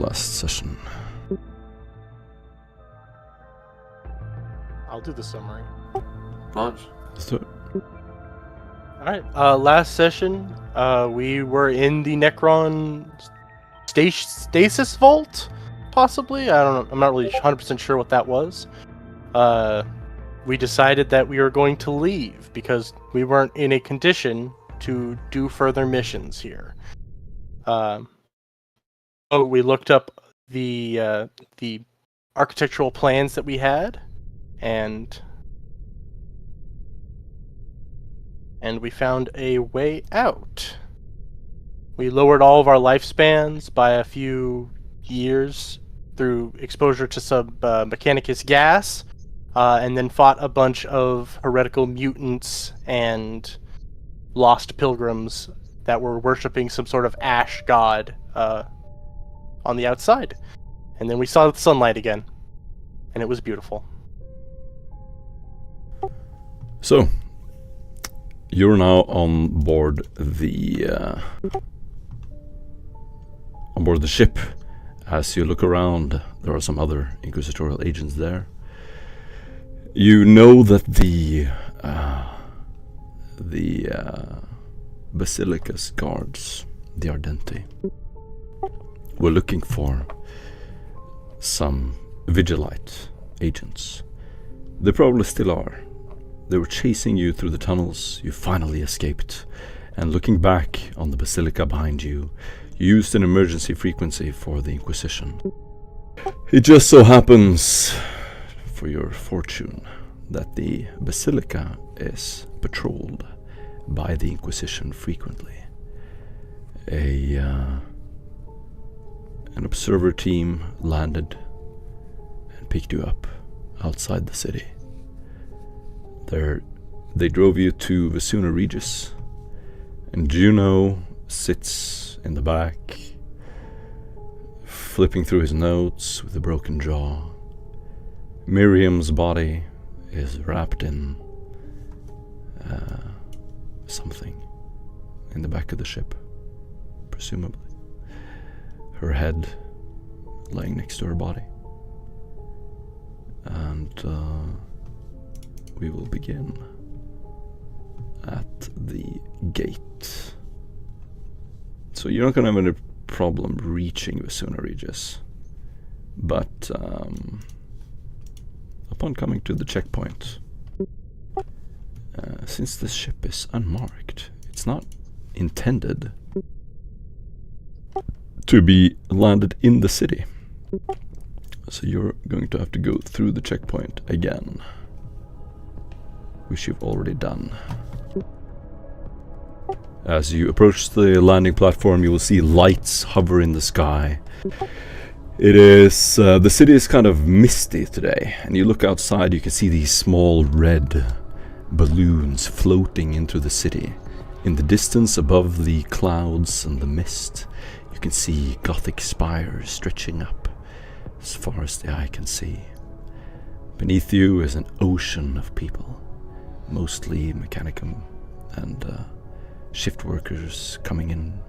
last session? I'll do the summary. Launch. Let's do it. Alright, last session, we were in the Necron stasis vault, possibly? I don't know, I'm not really 100% sure what that was. We decided that we were going to leave because we weren't in a condition to do further missions here. We looked up the architectural plans that we had, and we found a way out. We lowered all of our lifespans by a few years through exposure to some mechanicus gas, and then fought a bunch of heretical mutants and lost pilgrims that were worshipping some sort of ash god on the outside. And then we saw the sunlight again, and it was beautiful. So, you're now on board the ship. As you look around, there are some other inquisitorial agents there. You know that the Basilica's guards, the Ardenti, were looking for some Vigilite agents. They probably still are. They were chasing you through the tunnels. You finally escaped. And looking back on the Basilica behind you, you used an emergency frequency for the Inquisition. It just so happens, for your fortune, that the Basilica is patrolled by the Inquisition frequently. An observer team landed and picked you up outside the city. They drove you to Vesuna Regis, and Juno sits in the back, flipping through his notes with a broken jaw. Miriam's body is wrapped in something in the back of the ship, presumably. Her head laying next to her body. And we will begin at the gate. So you're not going to have any problem reaching Vesuna Regis, but upon coming to the checkpoint, since this ship is unmarked, it's not intended to be landed in the city. So you're going to have to go through the checkpoint again, which you've already done. As you approach the landing platform, you will see lights hover in the sky. It is, the city is kind of misty today, and you look outside, you can see these small red balloons floating into the city. In the distance above the clouds and the mist, you can see Gothic spires stretching up as far as the eye can see. Beneath you is an ocean of people, mostly Mechanicum and shift workers coming in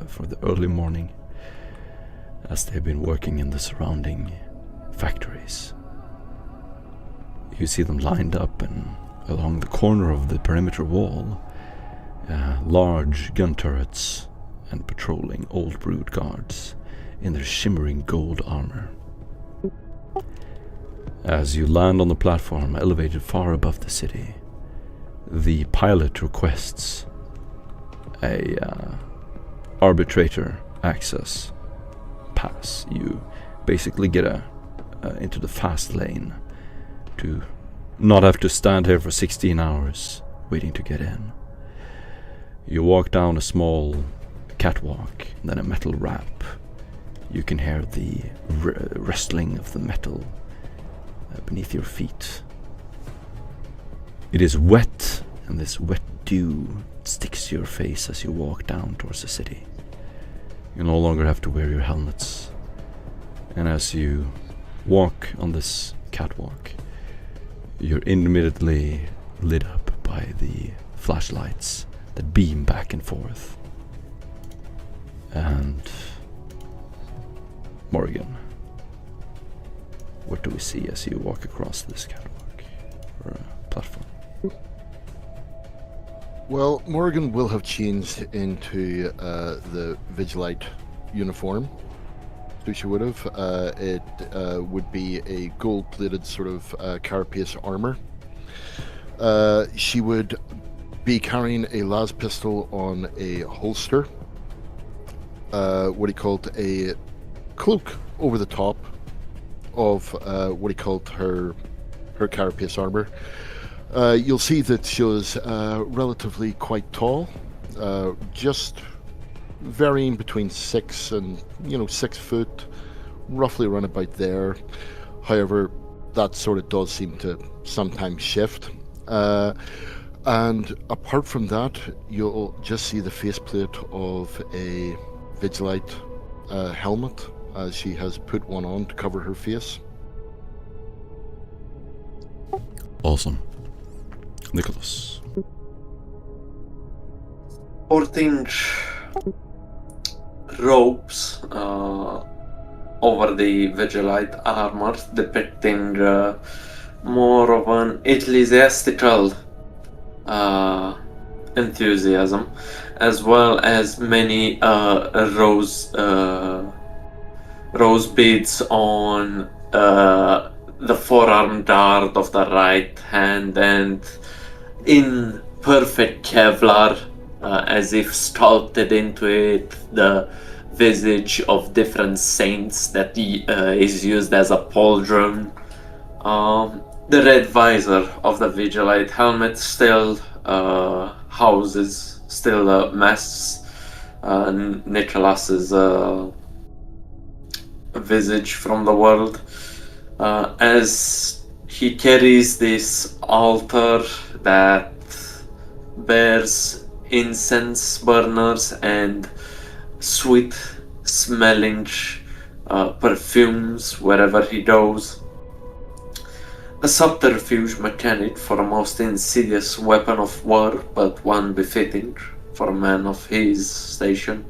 for the early morning, as they've been working in the surrounding factories. You see them lined up, and along the corner of the perimeter wall, large gun turrets and patrolling old brood guards in their shimmering gold armor. As you land on the platform elevated far above the city, the pilot requests a arbitrator access pass. You basically get into the fast lane to not have to stand here for 16 hours waiting to get in. You walk down a small catwalk, then a metal ramp. You can hear the rustling of the metal beneath your feet. It is wet, and this wet dew sticks to your face as you walk down towards the city. You no longer have to wear your helmets. And as you walk on this catwalk, you're immediately lit up by the flashlights that beam back and forth. And Morgan, what do we see as you walk across this catwalk or platform? Well, Morgan will have changed into the Vigilite uniform. So she would have. It would be a gold-plated sort of carapace armor. She would be carrying a las pistol on a holster. What he called a cloak over the top of what he called her carapace armor. You'll see that she was relatively quite tall, just varying between 6 and 6 foot, roughly around about there. However, that sort of does seem to sometimes shift. And apart from that, you'll just see the faceplate of a Vigilite helmet, as she has put one on to cover her face. Awesome. Nicholas. 14-inch ropes over the Vigilite armor, depicting more of an ecclesiastical enthusiasm, as well as many rose beads on the forearm guard of the right hand, and in perfect Kevlar, as if sculpted into it, the visage of different saints that is used as a pauldron. The red visor of the Vigilite helmet still masks Nicholas's visage from the world, as he carries this altar that bears incense burners and sweet smelling perfumes wherever he goes. A subterfuge mechanic for a most insidious weapon of war, but one befitting for a man of his station.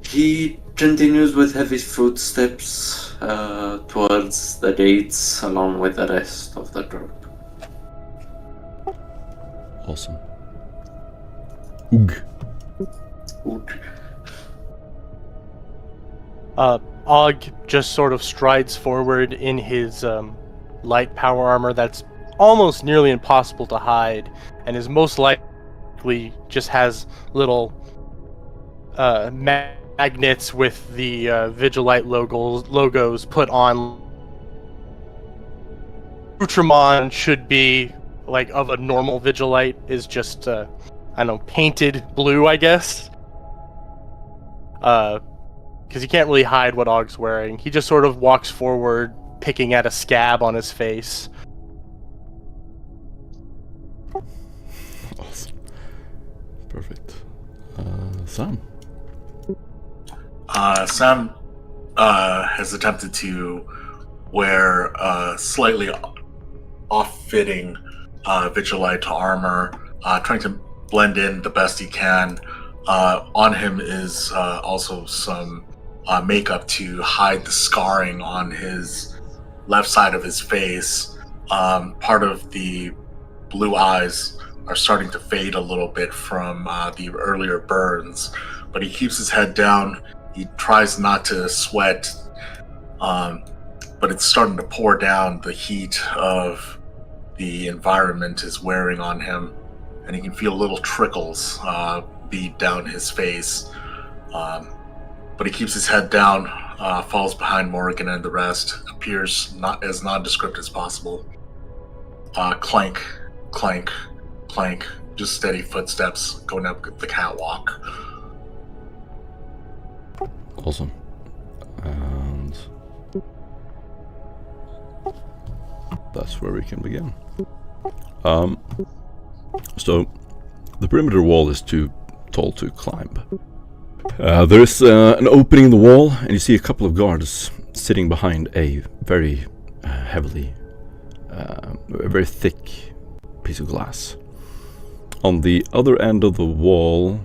He continues with heavy footsteps towards the gates, along with the rest of the group. Awesome. Oog. Og just sort of strides forward in his light power armor that's almost nearly impossible to hide, and is most likely just has little magnets with the Vigilite logos put on. Outremont should be like of a normal Vigilite, is just painted blue, I guess. Because he can't really hide what Og's wearing. He just sort of walks forward, picking at a scab on his face. Awesome. Perfect. Sam. Sam has attempted to wear slightly off-fitting Vigilite armor, trying to blend in the best he can. On him is also some makeup to hide the scarring on his left side of his face. Part of the blue eyes are starting to fade a little bit from the earlier burns, but he keeps his head down. He tries not to sweat, but it's starting to pour down. The heat of the environment is wearing on him, and he can feel little trickles bead down his face. But he keeps his head down, falls behind Morgan and the rest, appears not as nondescript as possible. Clank, clank, clank, just steady footsteps going up the catwalk. Awesome. And that's where we can begin. So the perimeter wall is too tall to climb. There is an opening in the wall, and you see a couple of guards sitting behind a very a very thick piece of glass. On the other end of the wall,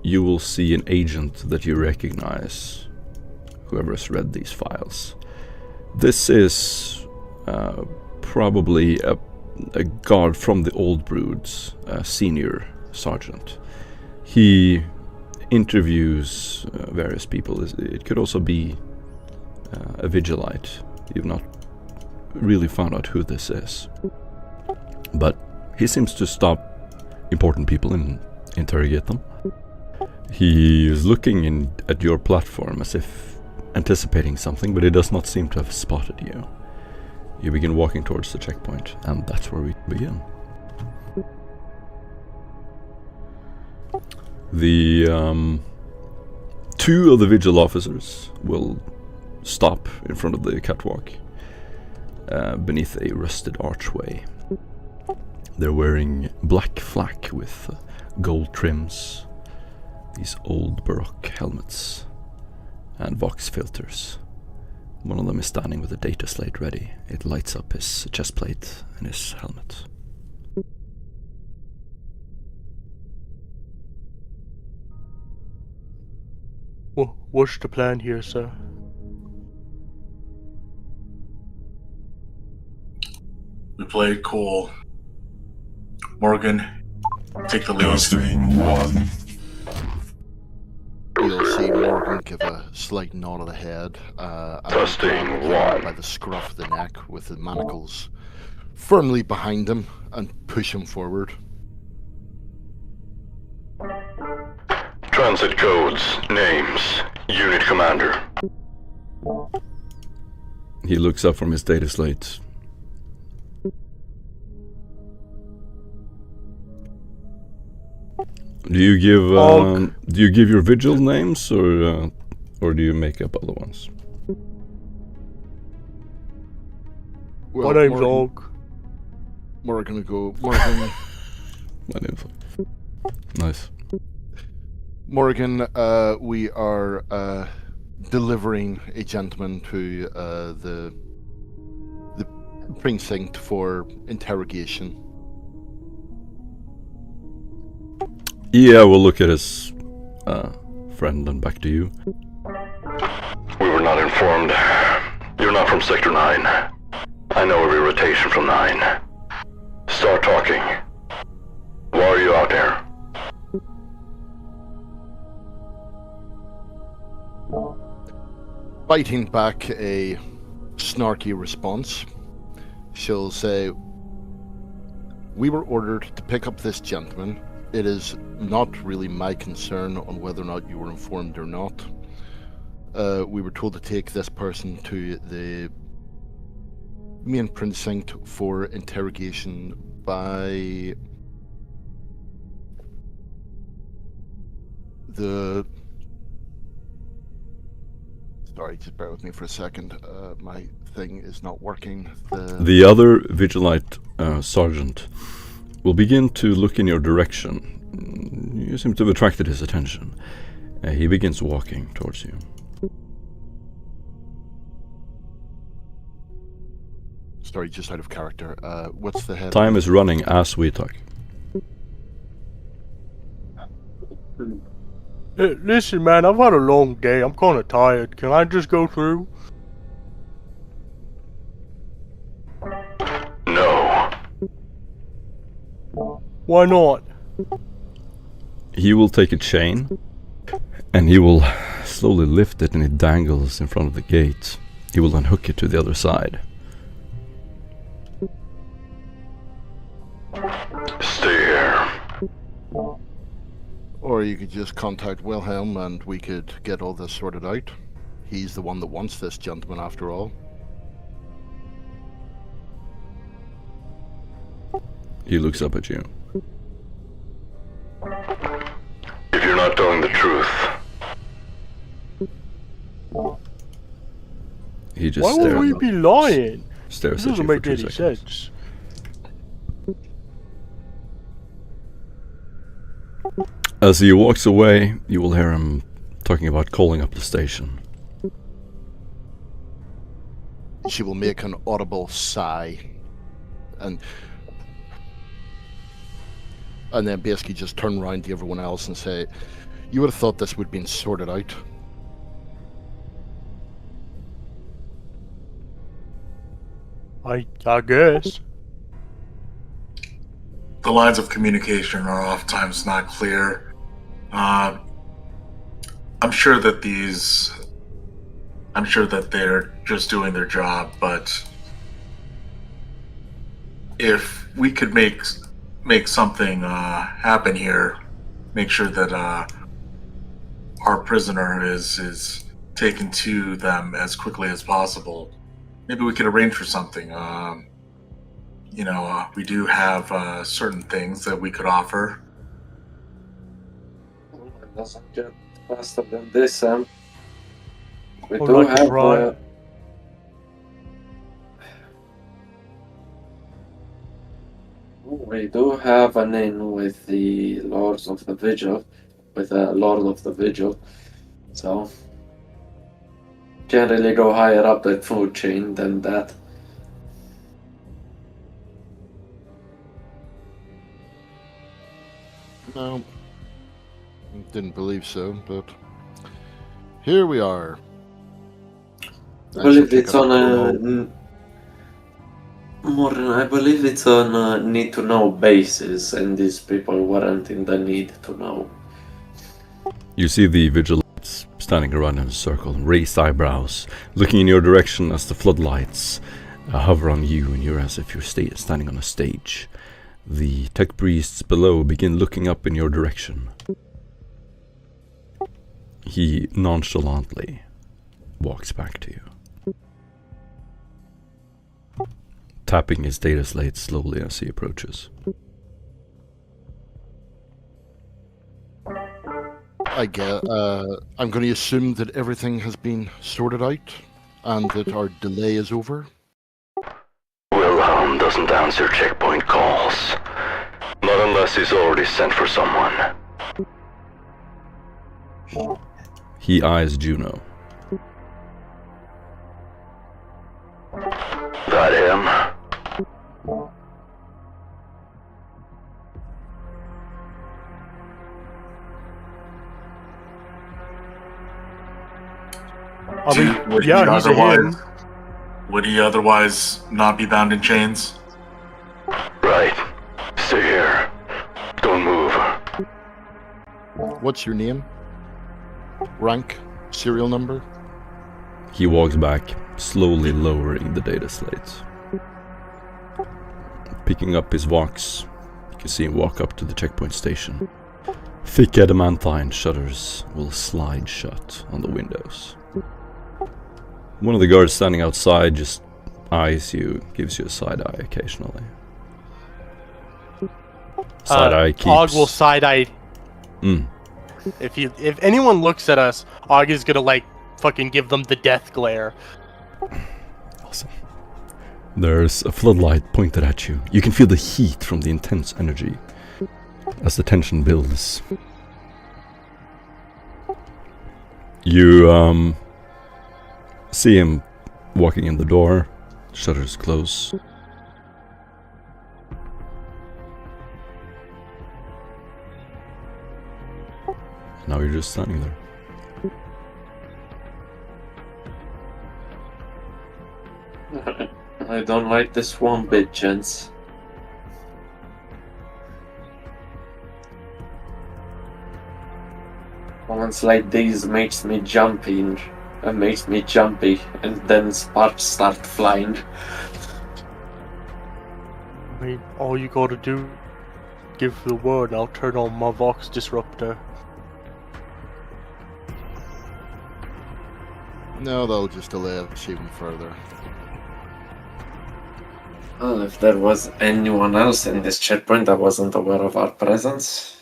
you will see an agent that you recognize whoever has read these files. This is probably a guard from the Old Broods, a senior sergeant. He interviews various people. It could also be a Vigilite. You've not really found out who this is. But he seems to stop important people and interrogate them. He is looking at your platform as if anticipating something, but he does not seem to have spotted you. You begin walking towards the checkpoint, and that's where we begin. The two of the vigil officers will stop in front of the catwalk beneath a rusted archway. They're wearing black flak with gold trims, these old Baroque helmets, and Vox filters. One of them is standing with a data slate ready. It lights up his chest plate and his helmet. What's the plan here, sir? We played cool. Morgan, take the lead. Testing 1. You'll see Morgan give a slight nod of the head. Testing and one. by the scruff of the neck with the manacles firmly behind him and push him forward. Transit codes, names, unit commander. He looks up from his data slate. Do you give your vigil names, or do you make up other ones? Well, My name's Og. Morgan will go. Morgan. My name's nice. Morgan, we are delivering a gentleman to the precinct for interrogation. Yeah, we'll look at his friend and back to you. We were not informed. You're not from Sector 9. I know every rotation from 9. Start talking. Why are you out there? Biting back a snarky response, she'll say, "We were ordered to pick up this gentleman. It is not really my concern on whether or not you were informed or not. We were told to take this person to the main precinct for interrogation by the..." Sorry, just bear with me for a second. My thing is not working. The other Vigilite sergeant will begin to look in your direction. You seem to have attracted his attention. He begins walking towards you. Sorry, just out of character. What's the head? Time is running as we talk. Hey, listen, man, I've had a long day. I'm kind of tired. Can I just go through? No. Why not? He will take a chain and he will slowly lift it, and it dangles in front of the gate. He will unhook it to the other side. Stay here. Or you could just contact Wilhelm and we could get all this sorted out. He's the one that wants this gentleman after all. He looks up at you. If you're not telling the truth, He just Why would we be lying? stares This at you doesn't for make 2 any seconds. sense. As he walks away, you will hear him talking about calling up the station. She will make an audible sigh and then basically just turn around to everyone else and say, "You would have thought this would have been sorted out." I guess. The lines of communication are oftentimes not clear. I'm sure that they're just doing their job, but if we could make something happen here, make sure that our prisoner is taken to them as quickly as possible. Maybe we could arrange for something. We do have certain things that we could offer. It doesn't get faster than this, Sam. We Or do like have. try. We do have an in with the Lords of the Vigil, with a Lord of the Vigil. So can't really go higher up the food chain than that. No, didn't believe so, but here we are. I believe it's on a I believe it's on a need to know basis, and these people weren't in the need to know. You see the vigilantes standing around in a circle, raised eyebrows, looking in your direction as the floodlights hover on you, and you're as if you're standing on a stage. The tech priests below begin looking up in your direction. He nonchalantly walks back to you, tapping his data slate slowly as he approaches. I'm going to assume that everything has been sorted out and that our delay is over. Wilhelm doesn't answer checkpoint calls. Not unless he's already sent for someone. He eyes Juno. That him? I mean, Would yeah, he he's a him. Would he otherwise not be bound in chains? Right. Stay here. Don't move. What's your name? Rank? Serial number? He walks back, slowly lowering the data slates. Picking up his Vox, you can see him walk up to the checkpoint station. Thick adamantine shutters will slide shut on the windows. One of the guards standing outside just eyes you, gives you a side eye occasionally. Side eye keeps. Og will side eye. Mm. If anyone looks at us, Og is gonna fucking give them the death glare. Awesome. There's a floodlight pointed at you. You can feel the heat from the intense energy as the tension builds. You see him walking in the door. Shutters close. Now you're just standing there. I don't like this one bit, gents. Moments like these makes me jumpy, and then sparks start flying. I mean, all you gotta do, give the word, I'll turn on my Vox disruptor. No, that'll just delay us even further. Well, if there was anyone else in this checkpoint that wasn't aware of our presence,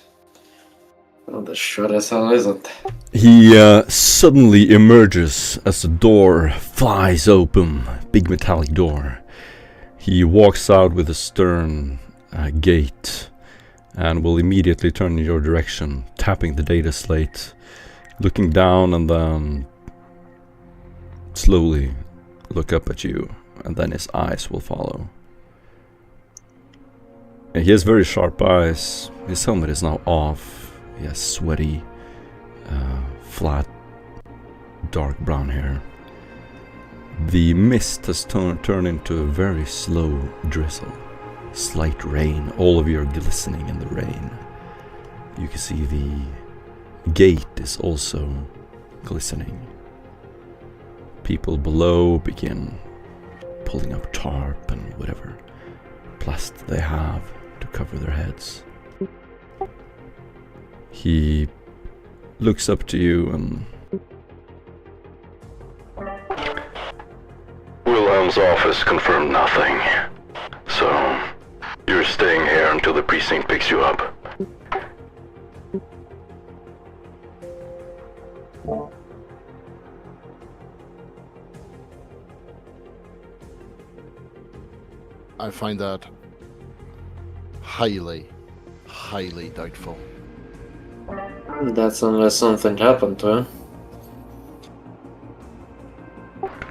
well, the sure as hell isn't. He suddenly emerges as the door flies open, big metallic door. He walks out with a stern gait and will immediately turn in your direction, tapping the data slate, looking down and then slowly look up at you, and then his eyes will follow. And he has very sharp eyes. His helmet is now off. He has sweaty, flat, dark brown hair. The mist has turned into a very slow drizzle. Slight rain. All of you are glistening in the rain. You can see the gate is also glistening. People below begin pulling up tarp and whatever plastic they have to cover their heads. He looks up to you and... Wilhelm's office confirmed nothing. So, you're staying here until the precinct picks you up. I find that highly, highly doubtful. That's unless something happened to him.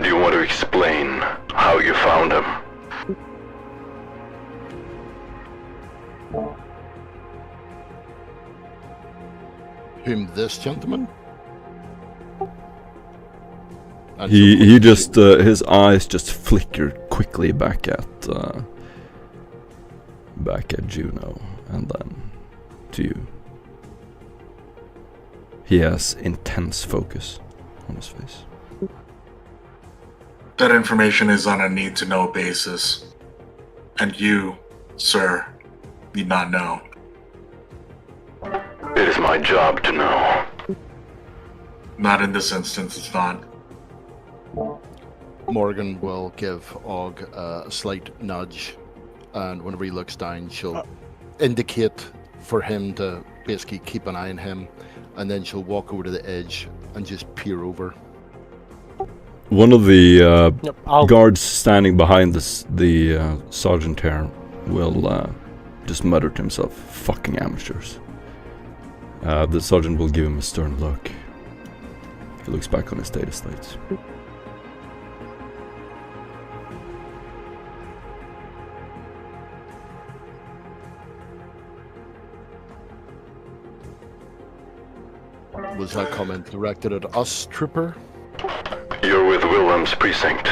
Do you want to explain how you found him? Whom, this gentleman? And He just, his eyes just flicker quickly back at Juno, and then to you. He has intense focus on his face. That information is on a need-to-know basis. And you, sir, need not know. It is my job to know. Not in this instance, it's not. Morgan will give Og a slight nudge, and whenever he looks down, she'll indicate for him to basically keep an eye on him, and then she'll walk over to the edge and just peer over. One of the I'll guards standing behind the sergeant here will just mutter to himself, "Fucking amateurs." The sergeant will give him a stern look. He looks back on his data slates. Was that comment directed at us, Trooper? You're with Wilhelm's precinct.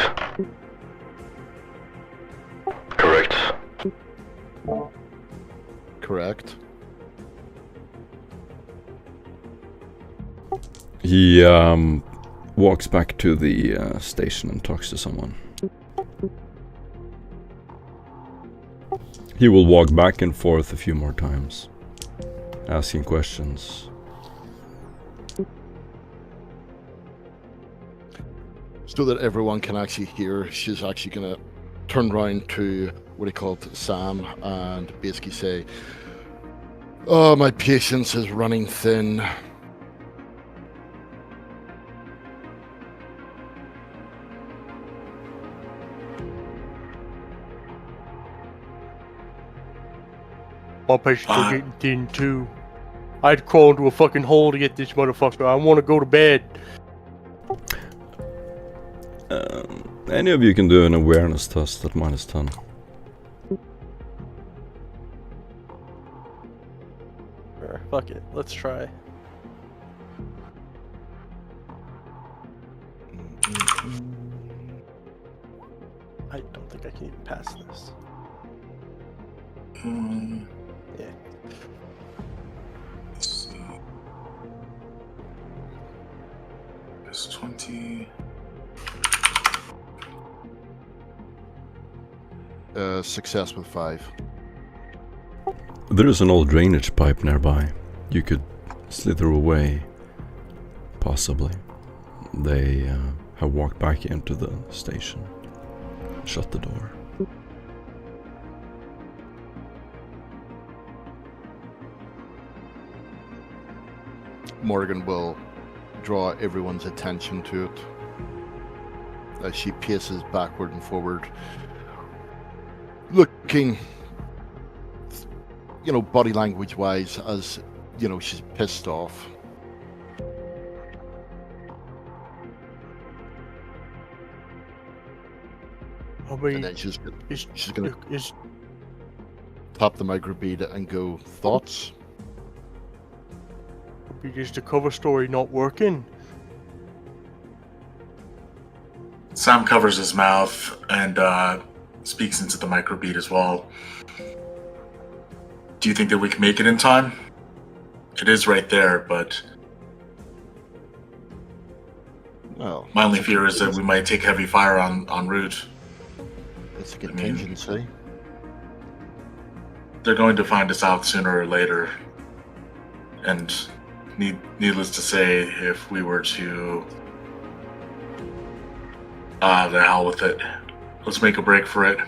Correct? Correct. He walks back to the station and talks to someone. He will walk back and forth a few more times, asking questions. So that everyone can actually hear, she's actually going to turn around to what he called Sam and basically say, "Oh, my patience is running thin. My patients are getting thin too. I'd crawl into a fucking hole to get this motherfucker. I want to go to bed. Any of you can do an awareness test at -10. Sure, fuck it. Let's try. I don't think I can even pass this. Yeah. So, it's 20. Success with 5. There is an old drainage pipe nearby. You could slither away, possibly. They have walked back into the station, shut the door. Morgan will draw everyone's attention to it as she paces backward and forward, looking, body language wise, as she's pissed off. I And mean, then she's gonna is tap the microbead and go, "Thoughts?" the cover story not working? Sam covers his mouth and speaks into the microbeat as well. Do you think that we can make it in time? It is right there, but Well, my only fear is that we might take heavy fire en route. it's a contingency. They're going to find us out sooner or later. And needless to say, if we were to... the hell with it. Let's make a break for it.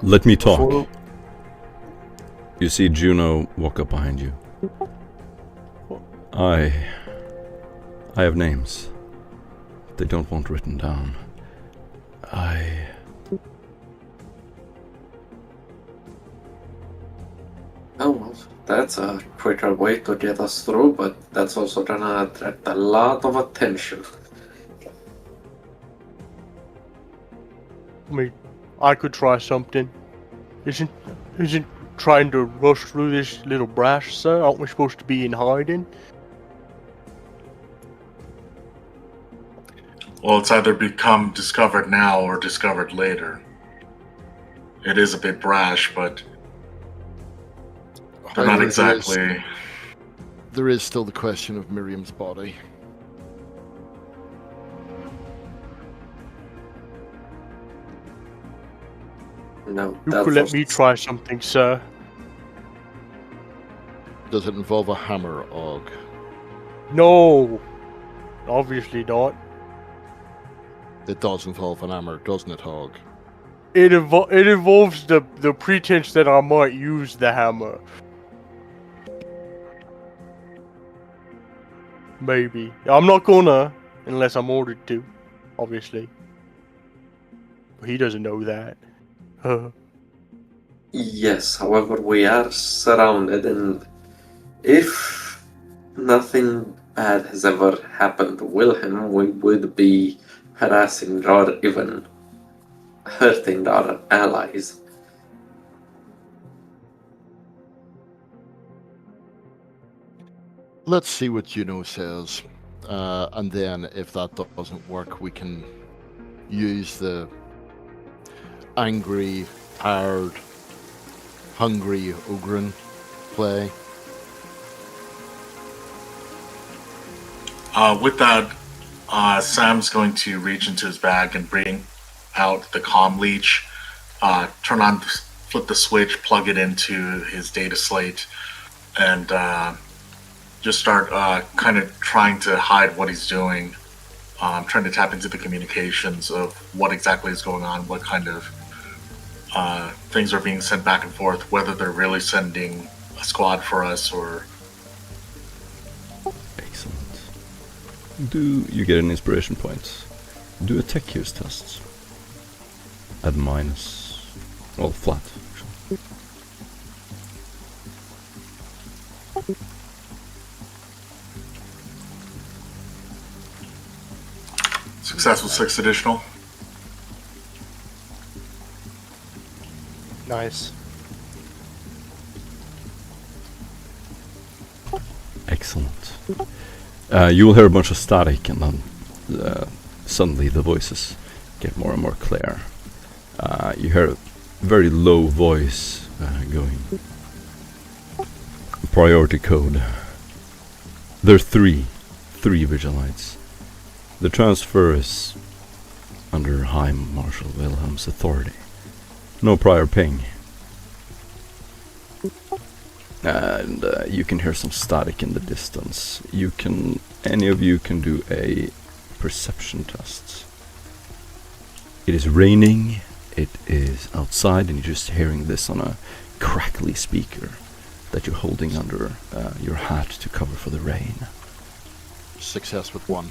Let me talk. Before- You see Juno walk up behind you. I have names. They don't want written down. Oh, well, that's a quicker way to get us through, but that's also gonna attract a lot of attention. I mean, I could try something. Isn't trying to rush through this little brash, sir? Aren't we supposed to be in hiding? Well, it's either become discovered now or discovered later. It is a bit brash, but they're not However, exactly... There is still the question of Miriam's body. No, You that could let was- me try something, sir. Does it involve a hammer, Og? No! Obviously not. It does involve an hammer, doesn't it, Og? It involves the pretense that I might use the hammer. Maybe. I'm not gonna, unless I'm ordered to, obviously. But he doesn't know that. Yes, however, we are surrounded, and if nothing bad has ever happened to Wilhelm, we would be harassing or even hurting our allies. Let's see what Juno says. And then, if that doesn't work, we can use the angry, tired, hungry Ogren play. With that, Sam's going to reach into his bag and bring out the comm leech, flip the switch, plug it into his data slate, and just start kind of trying to hide what he's doing, trying to tap into the communications of what exactly is going on, what kind of things are being sent back and forth, whether they're really sending a squad for us or... Excellent. Do you get an inspiration point? Do a tech use test. At minus... well, flat, actually. Successful 6 additional. Nice. Excellent. You will hear a bunch of static, and then suddenly the voices get more and more clear. You hear a very low voice going. Priority code. There are three Vigilites. The transfer is under High Marshal Wilhelm's authority. No prior ping. And you can hear some static in the distance. Any of you can do a perception test. It is raining, it is outside, and you're just hearing this on a crackly speaker that you're holding under your hat to cover for the rain. Success with 1.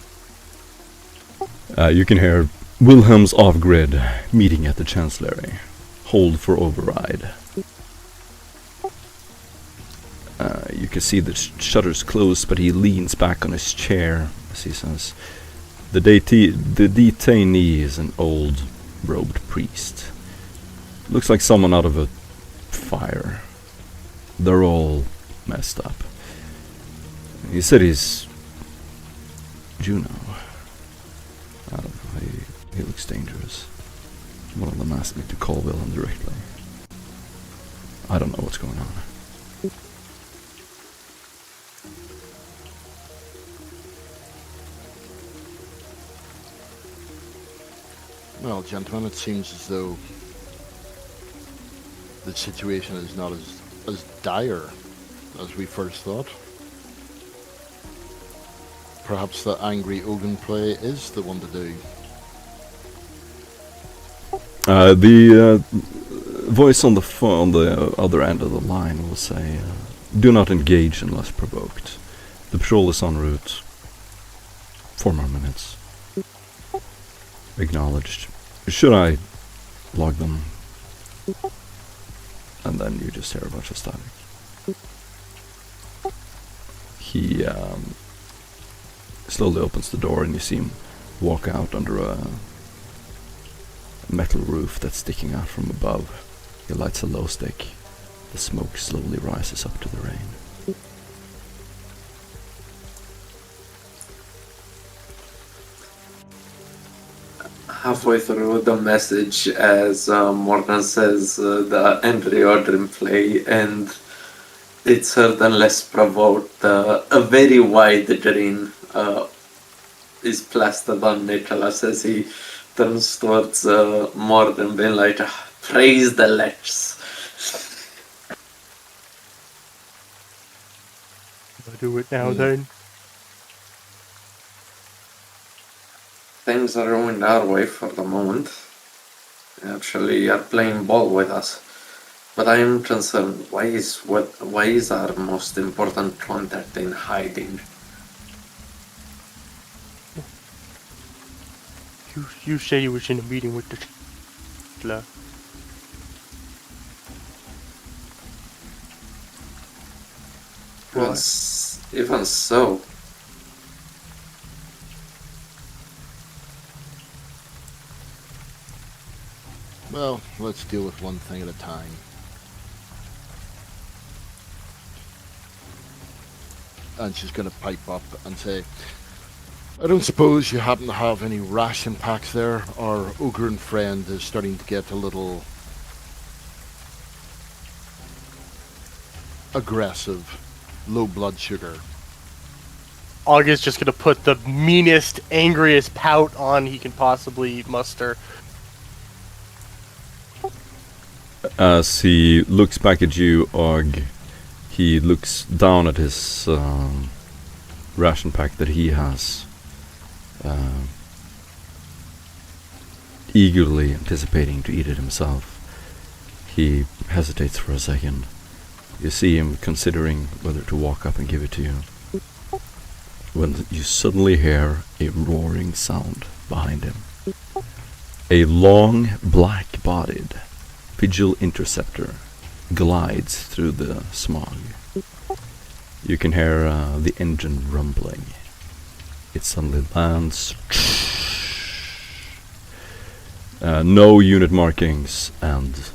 You can hear Wilhelm's off-grid meeting at the Chancellery. Hold for override. You can see the shutters closed, but he leans back on his chair as he says, the detainee is an old robed priest. Looks like someone out of a fire. They're all messed up. He said he's Juno. I don't know, He looks dangerous. One of them asked me to call Willem directly. I don't know what's going on. Well, gentlemen, it seems as though the situation is not as dire as we first thought. Perhaps the angry Ogun play is the one to do. The voice on the other end of the line will say, "Do not engage unless provoked. The patrol is en route. 4 more minutes." Acknowledged. Should I log them? And then you just hear a bunch of static. He slowly opens the door and you see him walk out under a metal roof that's sticking out from above. He lights a low stick. The smoke slowly rises up to the rain. Halfway through the message, as Morgan says the Angry Ordrin play, and it's heard unless provoked, a very wide grin is plastered on Nicholas as he turns towards Morgan, being like, "Praise the Lechs." I'll do it now then. Things are going our way for the moment. Actually, you're playing ball with us. But I am concerned, why is our most important contact in hiding? You say you was in a meeting with the Chancellor. Even so. Well, let's deal with one thing at a time. And she's going to pipe up and say, "I don't suppose you happen to have any ration packs there? Our Ogren friend is starting to get a little aggressive, low blood sugar." August just gonna put the meanest, angriest pout on he can possibly muster. As he looks back at you, Og, he looks down at his ration pack that he has, eagerly anticipating to eat it himself. He hesitates for a second. You see him considering whether to walk up and give it to you, when you suddenly hear a roaring sound behind him. A long, black-bodied Vigil Interceptor glides through the smog. You can hear the engine rumbling. It suddenly lands. No unit markings and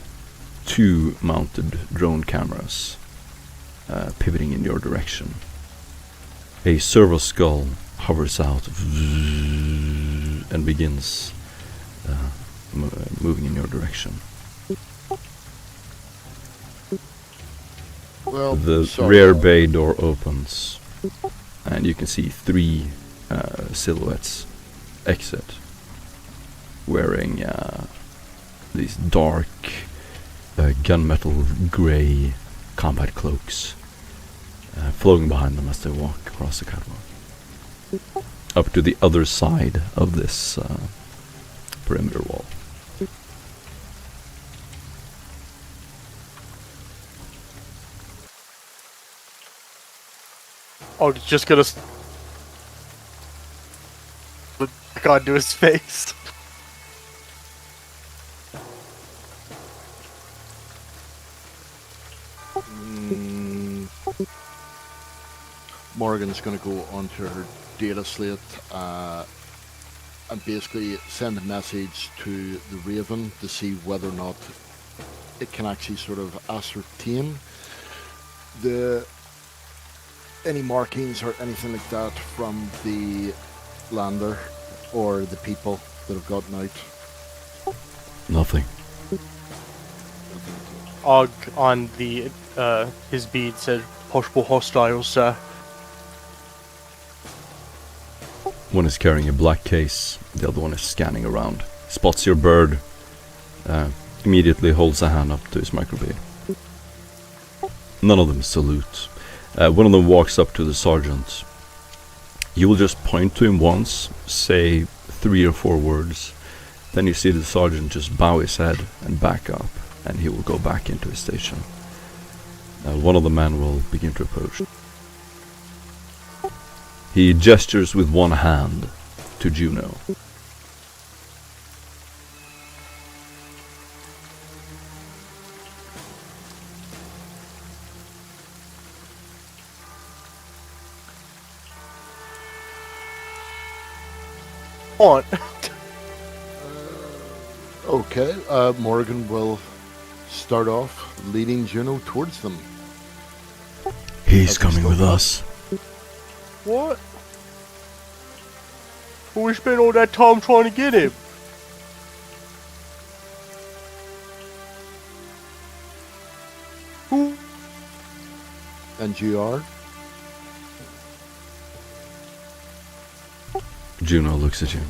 2 mounted drone cameras pivoting in your direction. A servo skull hovers out and begins moving in your direction. Well, The sorry. rear bay door opens, and you can see 3 silhouettes exit, wearing these dark gunmetal grey combat cloaks, floating behind them as they walk across the catwalk up to the other side of this perimeter wall. August just gonna look back onto his face. Morgan's going to go onto her data slate and basically send a message to the Raven to see whether or not it can actually sort of ascertain any markings or anything like that from the lander or the people that have gotten out? Nothing. Og on the his bead said possible hostiles, sir. One is carrying a black case, the other one is scanning around. Spots your bird, immediately holds a hand up to his microbead. None of them salute. One of them walks up to the sergeant. You will just point to him once, say 3 or 4 words. Then you see the sergeant just bow his head and back up, and he will go back into his station. One of the men will begin to approach. He gestures with one hand to Juno. On. Okay, Morgan will start off leading Juno towards them. He's As we coming still with talk. us. What? Well, we spent all that time trying to get him. Who? And you are? Juno looks at you.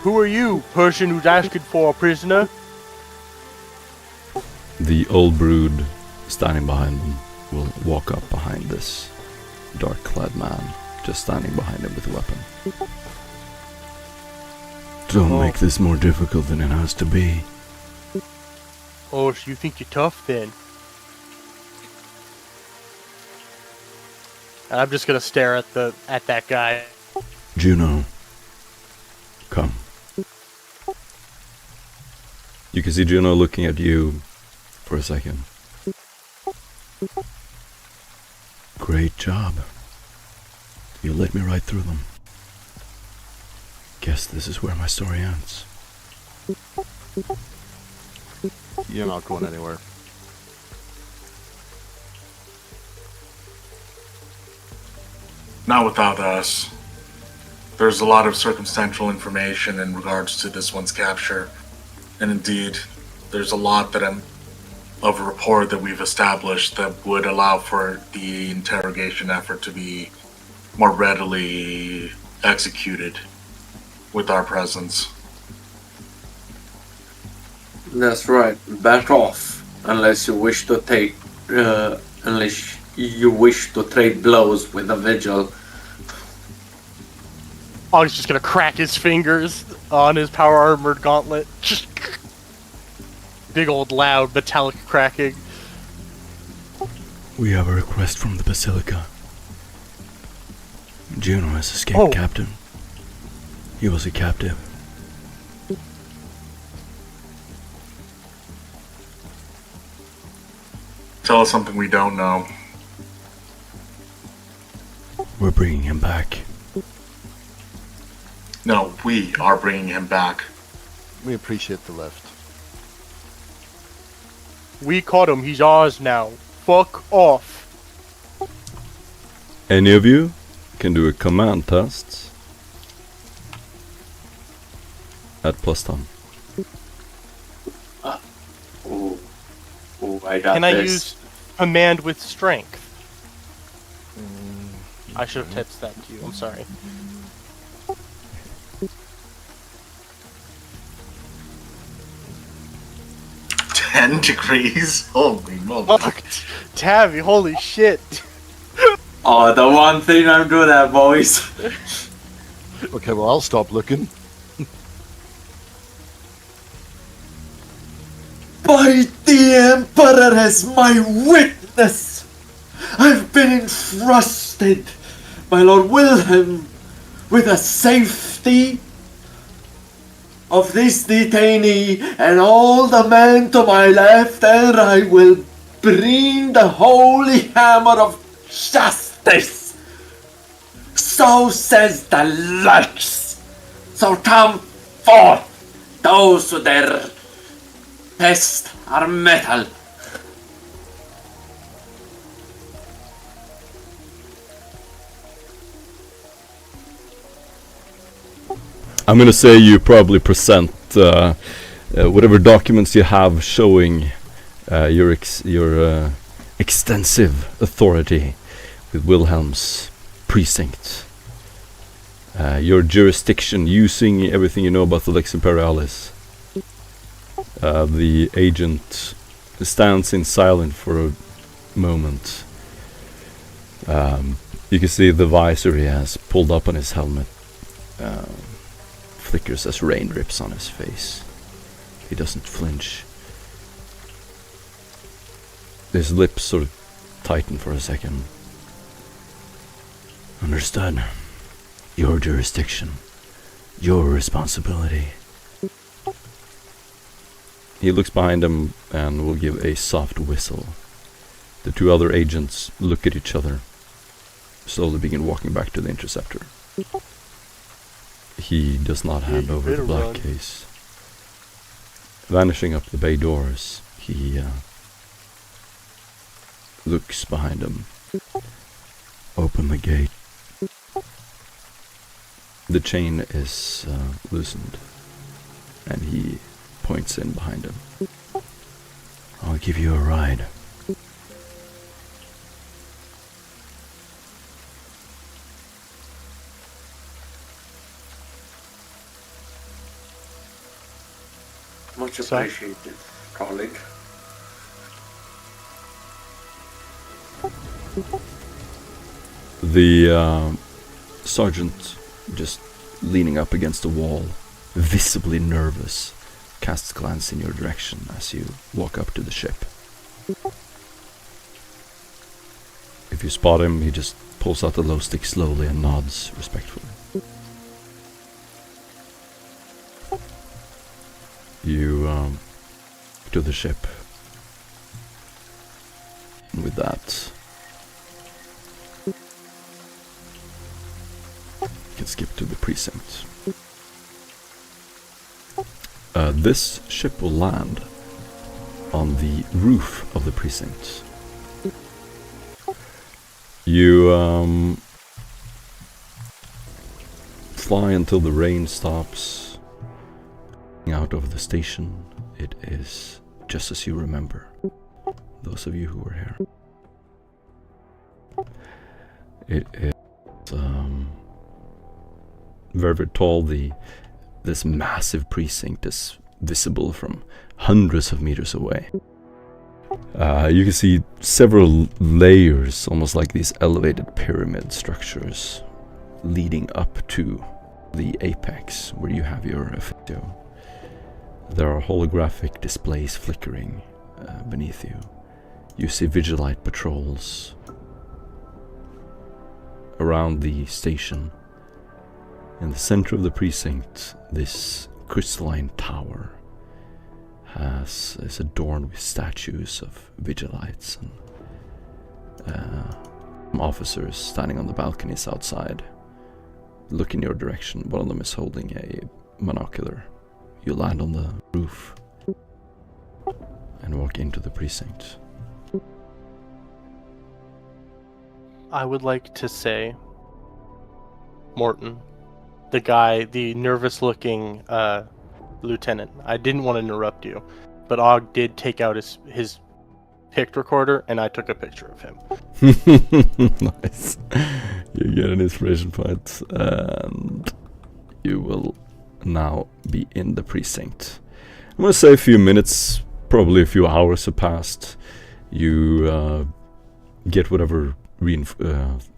Who are you, person who's asking for a prisoner? The old brood standing behind them will walk up behind this dark-clad man, just standing behind him with a weapon. Don't make this more difficult than it has to be. Oh, so you think you're tough then? And I'm just gonna stare at that guy. Juno, come. You can see Juno looking at you for a second. Great job. You let me right through them. Guess this is where my story ends. You're not going anywhere. Not without us. There's a lot of circumstantial information in regards to this one's capture. And indeed, there's a lot that of a rapport that we've established that would allow for the interrogation effort to be more readily executed with our presence. That's right. Back off, unless you wish to trade blows with the vigil. Oh, he's just gonna crack his fingers on his power armored gauntlet. Just big old loud metallic cracking. We have a request from the Basilica. Juno has escaped, Captain. He was a captive. Tell us something we don't know. We're bringing him back. No, we are bringing him back. We appreciate the lift. We caught him. He's ours now. Fuck off. Any of you can do a command test at +10. I got Can this. I use command with strength? I should have texted that to you. I'm sorry. $10 degrees? Holy moly. Fuck, Tabby, holy shit. Oh, the one thing I'm good at, boys. Okay, well, I'll stop looking. By the Emperor as my witness, I've been entrusted by Lord Wilhelm with the safety of this detainee and all the men to my left and right will bring the holy hammer of justice. So says the Lux. So come forth, those who dare test our metal. I'm gonna say you probably present whatever documents you have showing your extensive authority with Wilhelm's precinct. Your jurisdiction, using everything you know about the Lex Imperialis. The agent stands in silence for a moment. You can see the visor he has pulled up on his helmet flickers as rain drips on his face. He doesn't flinch. His lips sort of tighten for a second. Understood. Your jurisdiction. Your responsibility. He looks behind him and will give a soft whistle. The two other agents look at each other, slowly begin walking back to the interceptor. He does not hand over the black case. Vanishing up the bay doors, he looks behind him. Open the gate. The chain is loosened, and he points in behind him. I'll give you a ride. Much appreciated, colleague. The sergeant, just leaning up against the wall, visibly nervous, casts a glance in your direction as you walk up to the ship. If you spot him, he just pulls out the glow stick slowly and nods respectfully. You to the ship, and with that, you can skip to the precinct. This ship will land on the roof of the precinct. You fly until the rain stops. Out over the station, it is just as you remember, those of you who were here. It is very, very tall. This massive precinct is visible from hundreds of meters away. You can see several layers, almost like these elevated pyramid structures, leading up to the apex where you have your officio. There are holographic displays flickering beneath you. You see Vigilite patrols around the station. In the center of the precinct, this crystalline tower is adorned with statues of Vigilites and officers standing on the balconies outside, look in your direction. One of them is holding a monocular. You land on the roof and walk into the precinct. I would like to say, Morton, the nervous-looking lieutenant. I didn't want to interrupt you, but Og did take out his pic recorder, and I took a picture of him. Nice. You get an inspiration point, and you will now be in the precinct. I'm gonna say a few minutes, probably a few hours have passed. You get whatever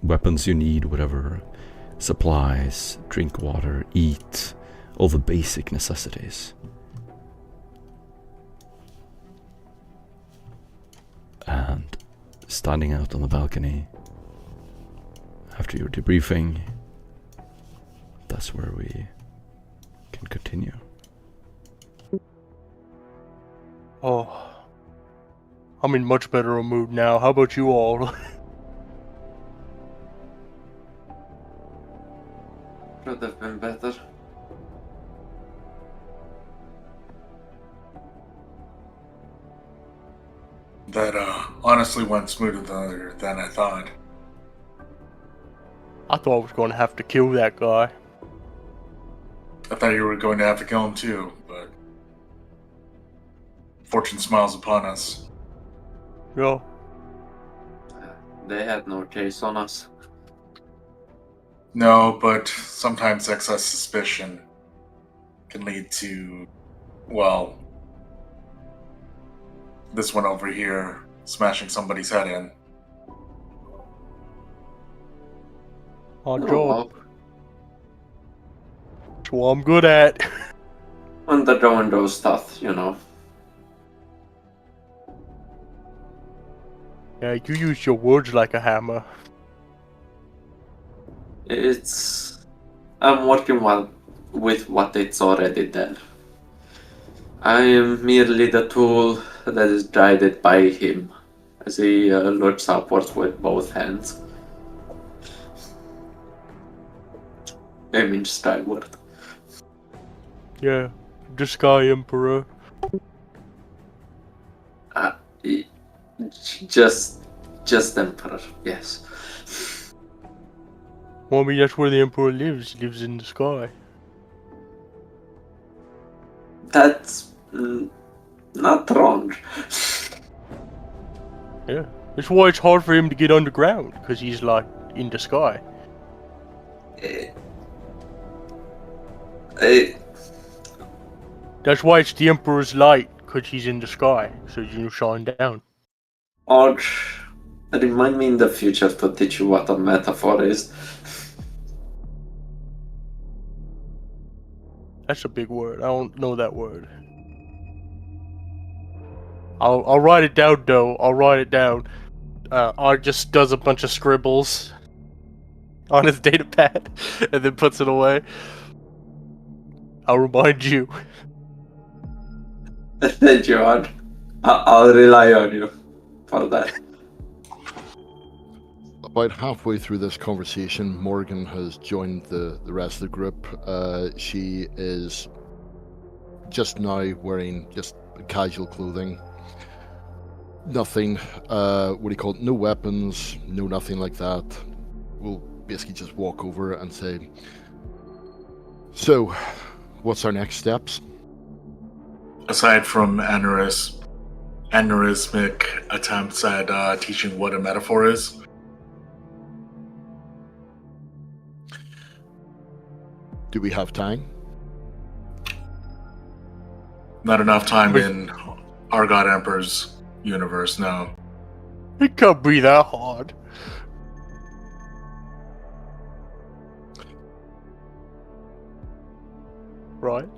weapons you need, whatever supplies, drink water, eat, all the basic necessities. And standing out on the balcony after your debriefing, that's where we can continue. Oh, I'm in much better a mood now. How about you all? Could have been better. That honestly went smoother than I thought. I thought I was going to have to kill that guy. I thought you were going to have to kill him too, but fortune smiles upon us. Yeah. They had no case on us. No, but sometimes excess suspicion can lead to, well, this one over here smashing somebody's head in. Our Oh, job. well, That's what I'm good at. undergoing those stuff, you know. Yeah, you use your words like a hammer. I'm working well with what it's already there. I am merely the tool that is guided by him as he looks upwards with both hands, aiming skyward. Yeah, the Sky Emperor. E- Just Emperor, yes. Well, I mean, that's where the Emperor lives. He lives in the sky. That's not wrong. Yeah. That's why it's hard for him to get underground, because he's, like, in the sky. Eh, eh, That's why it's the Emperor's light, because he's in the sky, so you shine down. Or remind me in the future to teach you what a metaphor is. That's a big word. I don't know that word. I'll write it down, though. I'll write it down. Art just does a bunch of scribbles on his data pad, and then puts it away. I'll remind you. Thank you, Art. I'll rely on you for that. About halfway through this conversation, Morgan has joined the rest of the group. She is just now wearing just casual clothing. Nothing, what do you call it? No weapons, no nothing like that. We'll basically just walk over and say, so, what's our next steps? Aside from aneurysmic attempts at teaching what a metaphor is, Do we have time? not enough time in our God Emperor's universe, no. It can't be that hard. Right?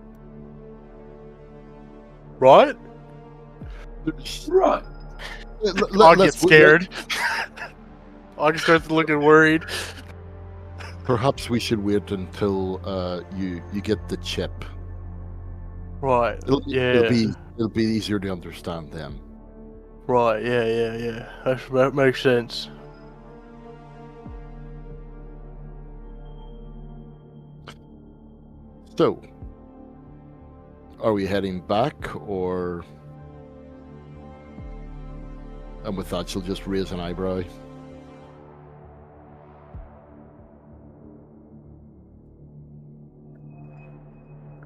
Right? Right. I'll get scared. I'll start looking worried. Perhaps we should wait until you get the chip. Right. It'll be easier to understand then. Right. Yeah. That makes sense. So, are we heading back, or? And with that, she'll just raise an eyebrow.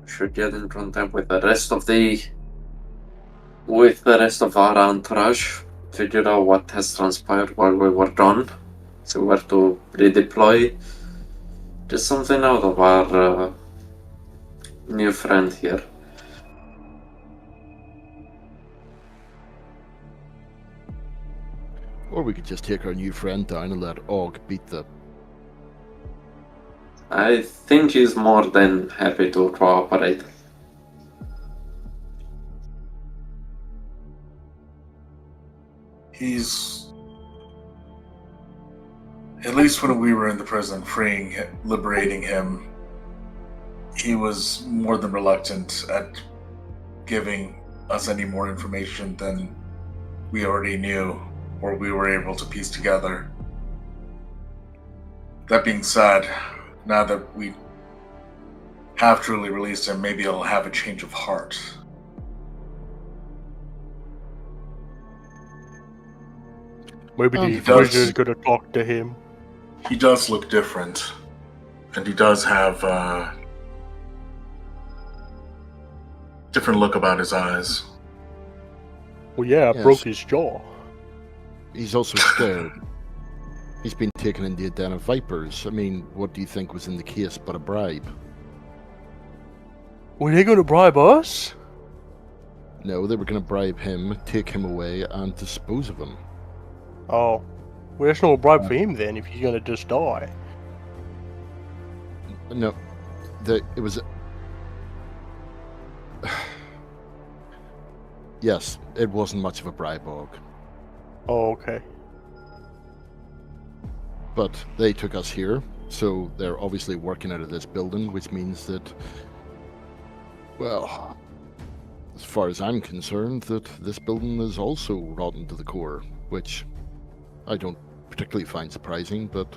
Should get in contact with the rest of our entourage, figure out what has transpired while we were gone, so where to redeploy. Just something out of our new friend here. Or we could just take our new friend down and let Og beat the... I think he's more than happy to cooperate. He's, at least when we were in the prison, liberating him, he was more than reluctant at giving us any more information than we already knew or we were able to piece together. That being said, now that we have truly released him, maybe he'll have a change of heart. Maybe the He Inquisitor is does. gonna talk to him. He does look different, and he does have different look about his eyes. Well, yeah, I Yes. broke his jaw. He's also scared. He's been taken into a den of vipers. I mean, what do you think was in the case but a bribe? Were they gonna bribe us? No, they were going to bribe him, take him away, and dispose of him. Oh. Well, there's no bribe for him then if he's gonna just die. No, it was. Yes, it wasn't much of a bribe, Og. Oh, okay. But they took us here, so they're obviously working out of this building, which means that, well, as far as I'm concerned, that this building is also rotten to the core, which I don't particularly find surprising, but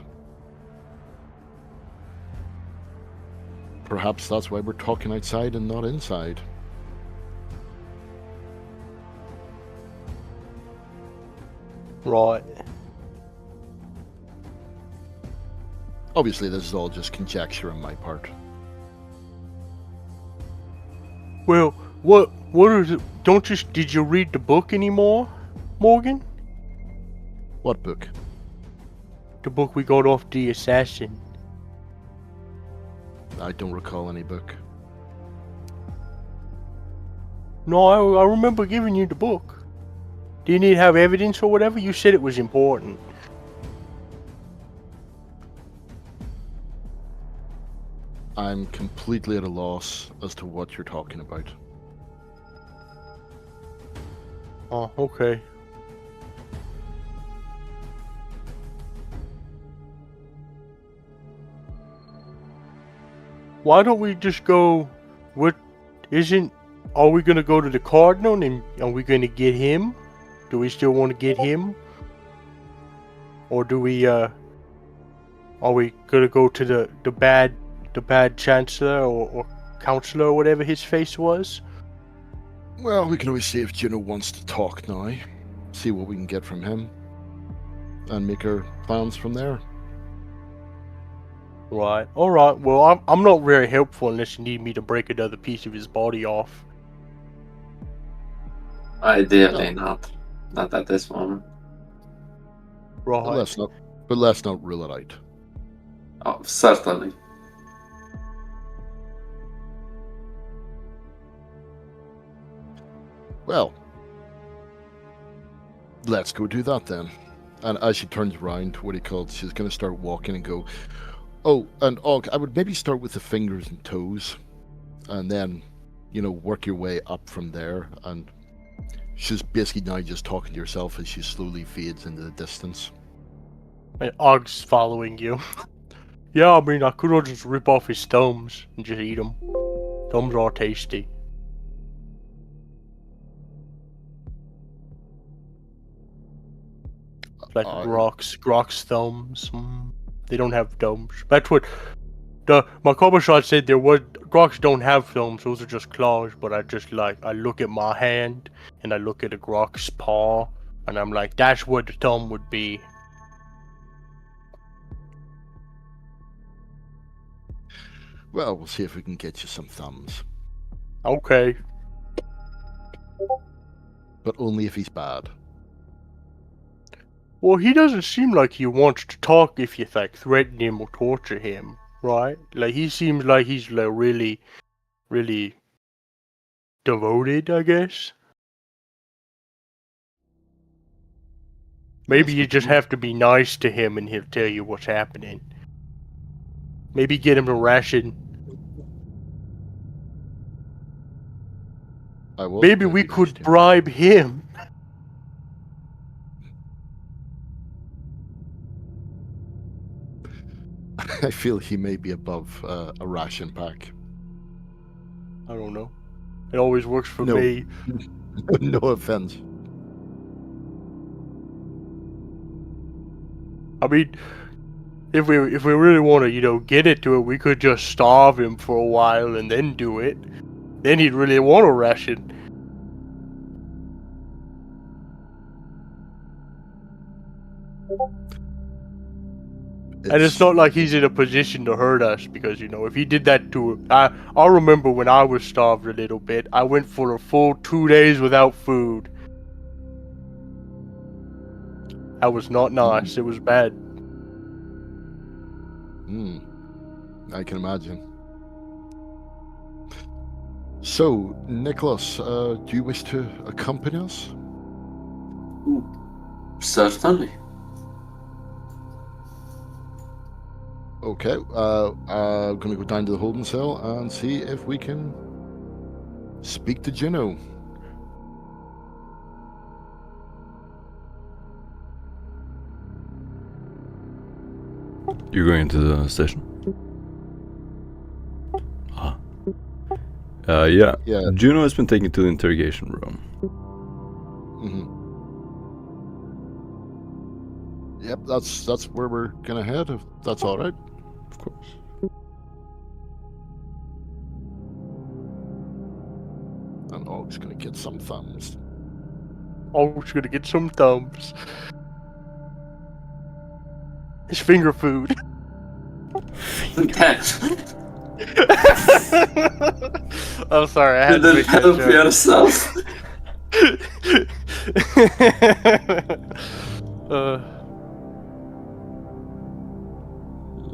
perhaps that's why we're talking outside and not inside. Right. Obviously, this is all just conjecture on my part. Well, what is it? Did you read the book anymore, Morgan? What book? The book we got off the assassin. I don't recall any book. No, I remember giving you the book. Do you need to have evidence or whatever? You said it was important. I'm completely at a loss as to what you're talking about. Oh, okay. Why don't we just go? Are we gonna go to the Cardinal and are we gonna get him? Do we still want to get him? Or do we, are we gonna go to the bad Chancellor or Counselor or whatever his face was? Well, we can always see if Juno wants to talk now, see what we can get from him, and make our plans from there. Right. Alright, well, I'm not very helpful unless you need me to break another piece of his body off. Ideally not. Not at this moment. Right. But let's not rule it out. Oh, certainly. Well, let's go do that then. And as she turns around, she's going to start walking and go, oh, and Og, I would maybe start with the fingers and toes, and then, work your way up from there. And she's basically now just talking to herself as she slowly fades into the distance. And Og's following you. Yeah, I mean, I could have just rip off his thumbs and just eat them. Thumbs are tasty. Like Grok's thumbs. They don't have thumbs. That's what my Koboshot said. Groks don't have thumbs. Those are just claws. But I look at my hand and I look at a Grok's paw, and I'm like, that's what the thumb would be. Well, we'll see if we can get you some thumbs. Okay. But only if he's bad. Well, he doesn't seem like he wants to talk if you threaten him or torture him, right? Like, he seems like he's really, really devoted, I guess. Maybe you just have to be nice to him and he'll tell you what's happening. Maybe get him a ration. Maybe we could bribe him. I feel he may be above a ration pack. I don't know. It always works for me. No offense. I mean, if we really want to, get into it, we could just starve him for a while and then do it. Then he'd really want a ration. And it's not like he's in a position to hurt us, because, you know, if he did that to... I remember when I was starved a little bit, I went for a full 2 days without food. That was not nice. It was bad. I can imagine. So, Nicholas, do you wish to accompany us? Certainly. Okay, I'm going to go down to the holding cell and see if we can speak to Juno. You're going into the station? Yeah. Juno has been taken to the interrogation room. Yep, that's where we're gonna head, if that's all right. Of course. And Og's gonna get some thumbs. Og's gonna get some thumbs. It's finger food. I'm sorry, I had to make that help joke. yourself.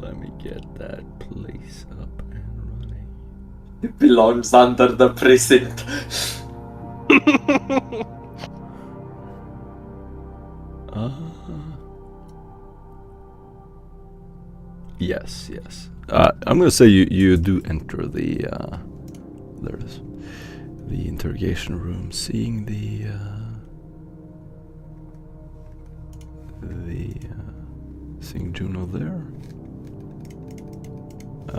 Let me get that place up and running. It belongs under the precinct. Yes. I'm gonna say you do enter the there it is, the interrogation room, seeing seeing Juno there.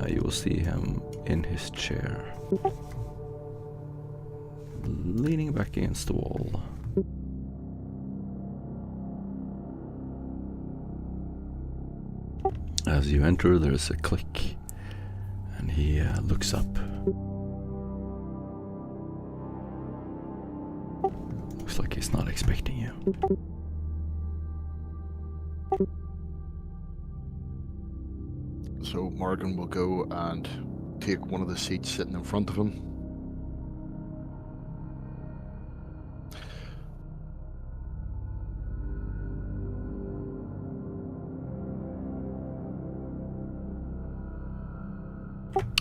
You will see him in his chair, leaning back against the wall. As you enter, there's a click, and he looks up. Looks like he's not expecting you. So Morgan will go and take one of the seats sitting in front of him.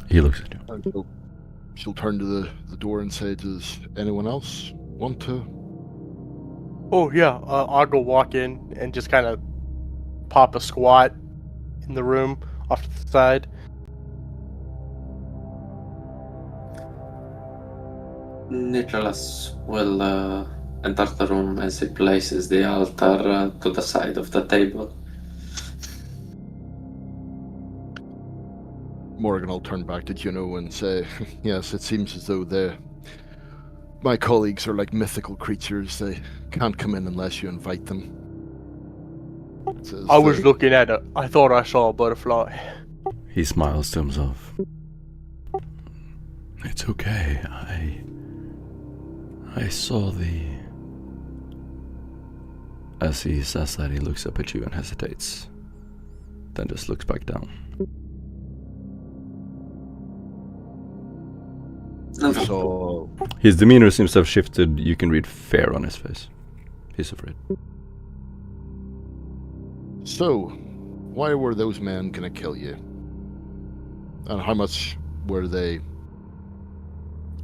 He looks at you. And she'll turn to the door and say, does anyone else want to? Oh yeah, I'll go walk in and just kind of pop a squat in the room off to the side. Nicholas will enter the room as he places the altar to the side of the table. Morgan will turn back to Juno and say, yes, it seems as though my colleagues are like mythical creatures. They can't come in unless you invite them. I was looking at it. I thought I saw a butterfly. He smiles to himself. It's okay. I saw the... As he says that, he looks up at you and hesitates. Then just looks back down. So his demeanor seems to have shifted. You can read fear on his face. He's afraid. So, why were those men gonna kill you? And how much were they,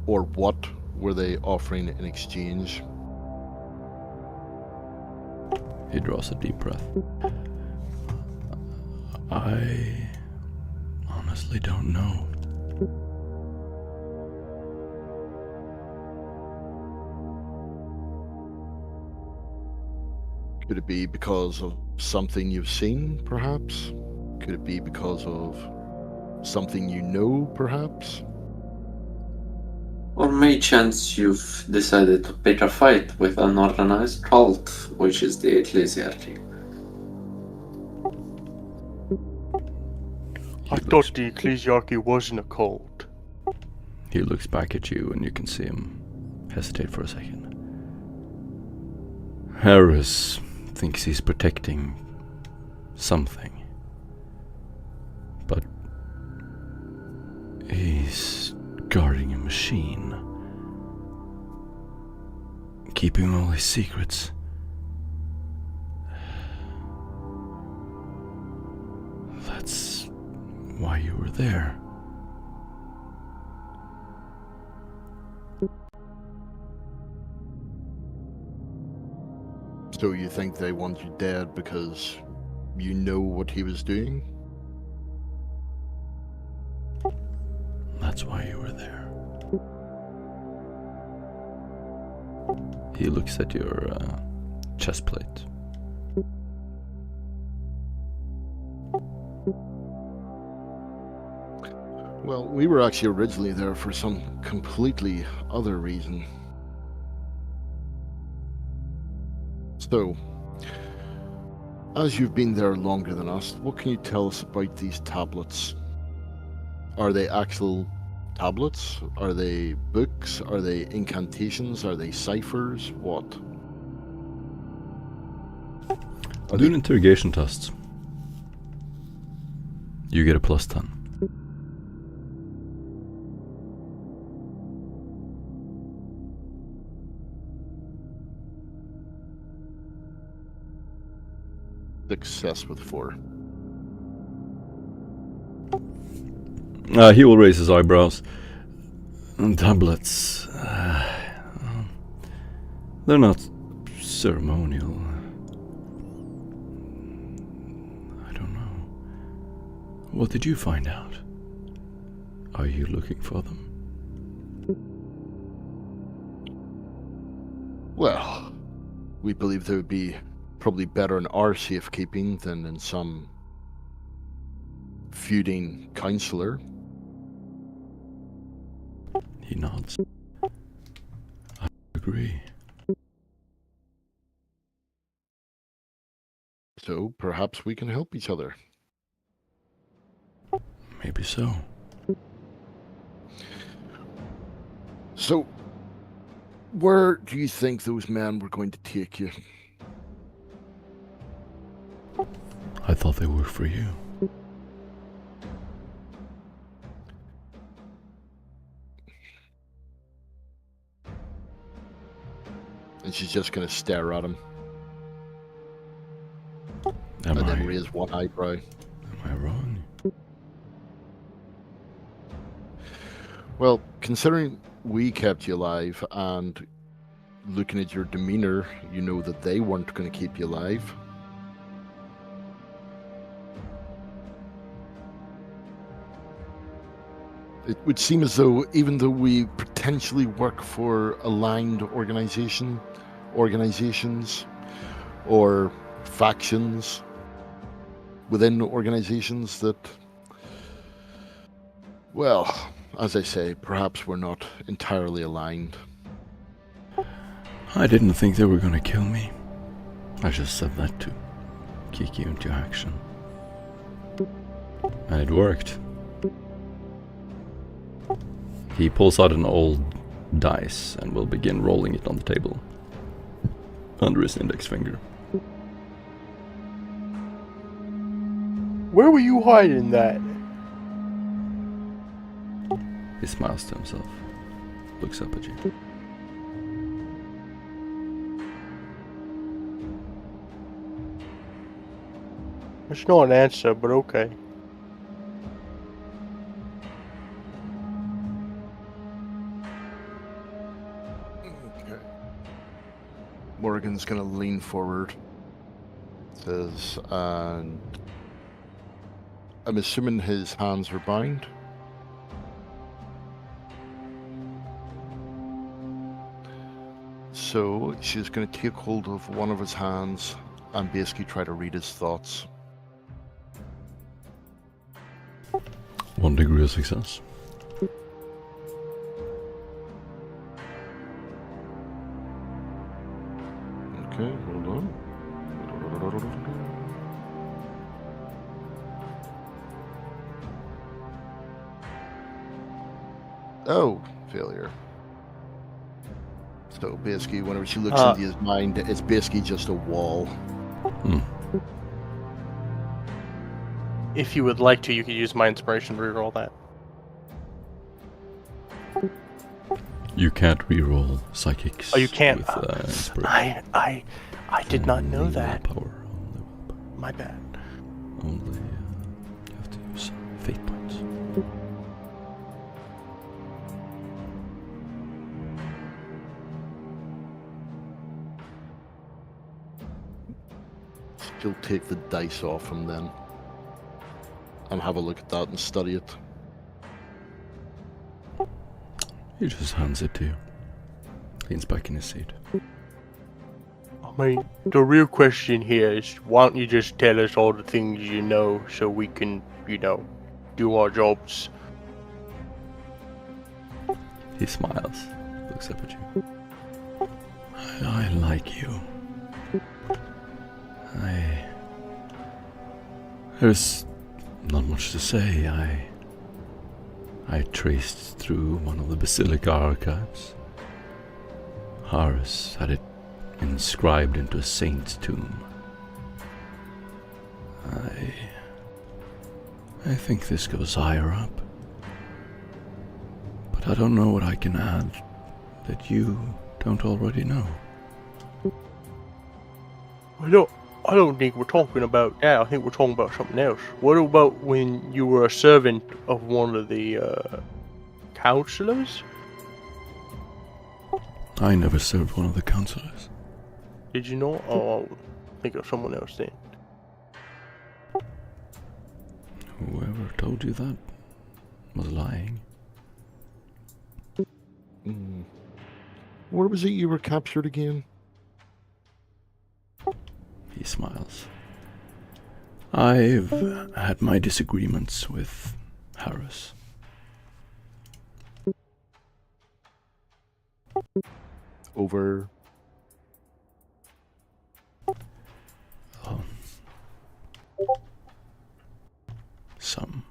or what were they offering in exchange? He draws a deep breath. I honestly don't know. Could it be because of something you've seen, perhaps? Could it be because of something you know, perhaps? Or may chance you've decided to pick a fight with an organized cult, which is the Ecclesiarchy. I thought the Ecclesiarchy wasn't a cult. He looks back at you and you can see him hesitate for a second. Harris thinks he's protecting something. He's guarding a machine. Keeping all his secrets. That's why you were there. So you think they want you dead because you know what he was doing? That's why you were there. He looks at your chest plate. Well, we were actually originally there for some completely other reason. So, as you've been there longer than us, what can you tell us about these tablets? Are they actual tablets? Are they books? Are they incantations? Are they ciphers? What? Do an interrogation test. You get a +10. Success with 4. He will raise his eyebrows. Tablets. They're not ceremonial. I don't know. What did you find out? Are you looking for them? Well, we believe they would be probably better in our safekeeping than in some feuding counselor. He nods. I agree. So perhaps we can help each other. Maybe so. So, where do you think those men were going to take you? I thought they were for you. And she's just going to stare at him Am and then I raise one eyebrow. wrong? Well, considering we kept you alive and looking at your demeanor, you know that they weren't going to keep you alive. It would seem as though, even though we potentially work for aligned organizations or factions within organizations, that, well, as I say, perhaps we're not entirely aligned. I didn't think they were gonna kill me. I just said that to kick you into action. And it worked. He pulls out an old dice and will begin rolling it on the table under his index finger. Where were you hiding that? He smiles to himself, looks up at you. There's no answer, but okay. Okay. Morgan's gonna lean forward. Says, and I'm assuming his hands are bound. So she's going to take hold of one of his hands and basically try to read his thoughts. 1 degree of success. Okay, hold on. Oh, failure. So basically, whenever she looks into his mind, it's basically just a wall. If you would like to, you could use my inspiration to reroll that. You can't reroll psychics. Oh, you can't? With, inspiration. I did not know Only that. willpower, only willpower. My bad. Only you have to use fate points. You'll take the dice off him then. And have a look at that and study it. He just hands it to you. Leans back in his seat. I mean, the real question here is, why don't you just tell us all the things you know so we can, do our jobs? He smiles, looks up at you. I like you. There's not much to say. I traced through one of the Basilica archives. Horus had it inscribed into a saint's tomb. I think this goes higher up. But I don't know what I can add that you don't already know. I don't think we're talking about that. I think we're talking about something else. What about when you were a servant of one of the counselors? I never served one of the counselors. Did you know? Oh, I think of someone else then. Whoever told you that was lying. Where was it you were captured again? He smiles. I've had my disagreements with Harris. Over... some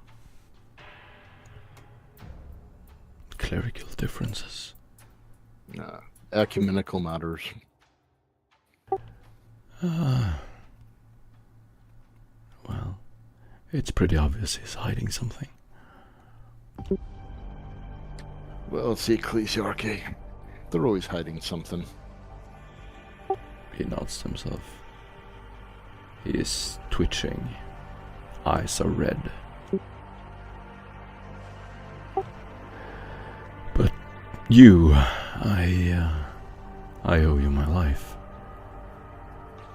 clerical differences. Ecumenical matters. Well, it's pretty obvious he's hiding something. Well, it's the ecclesiarchy. They're always hiding something. He nods to himself. He is twitching. Eyes are red. But you, I owe you my life.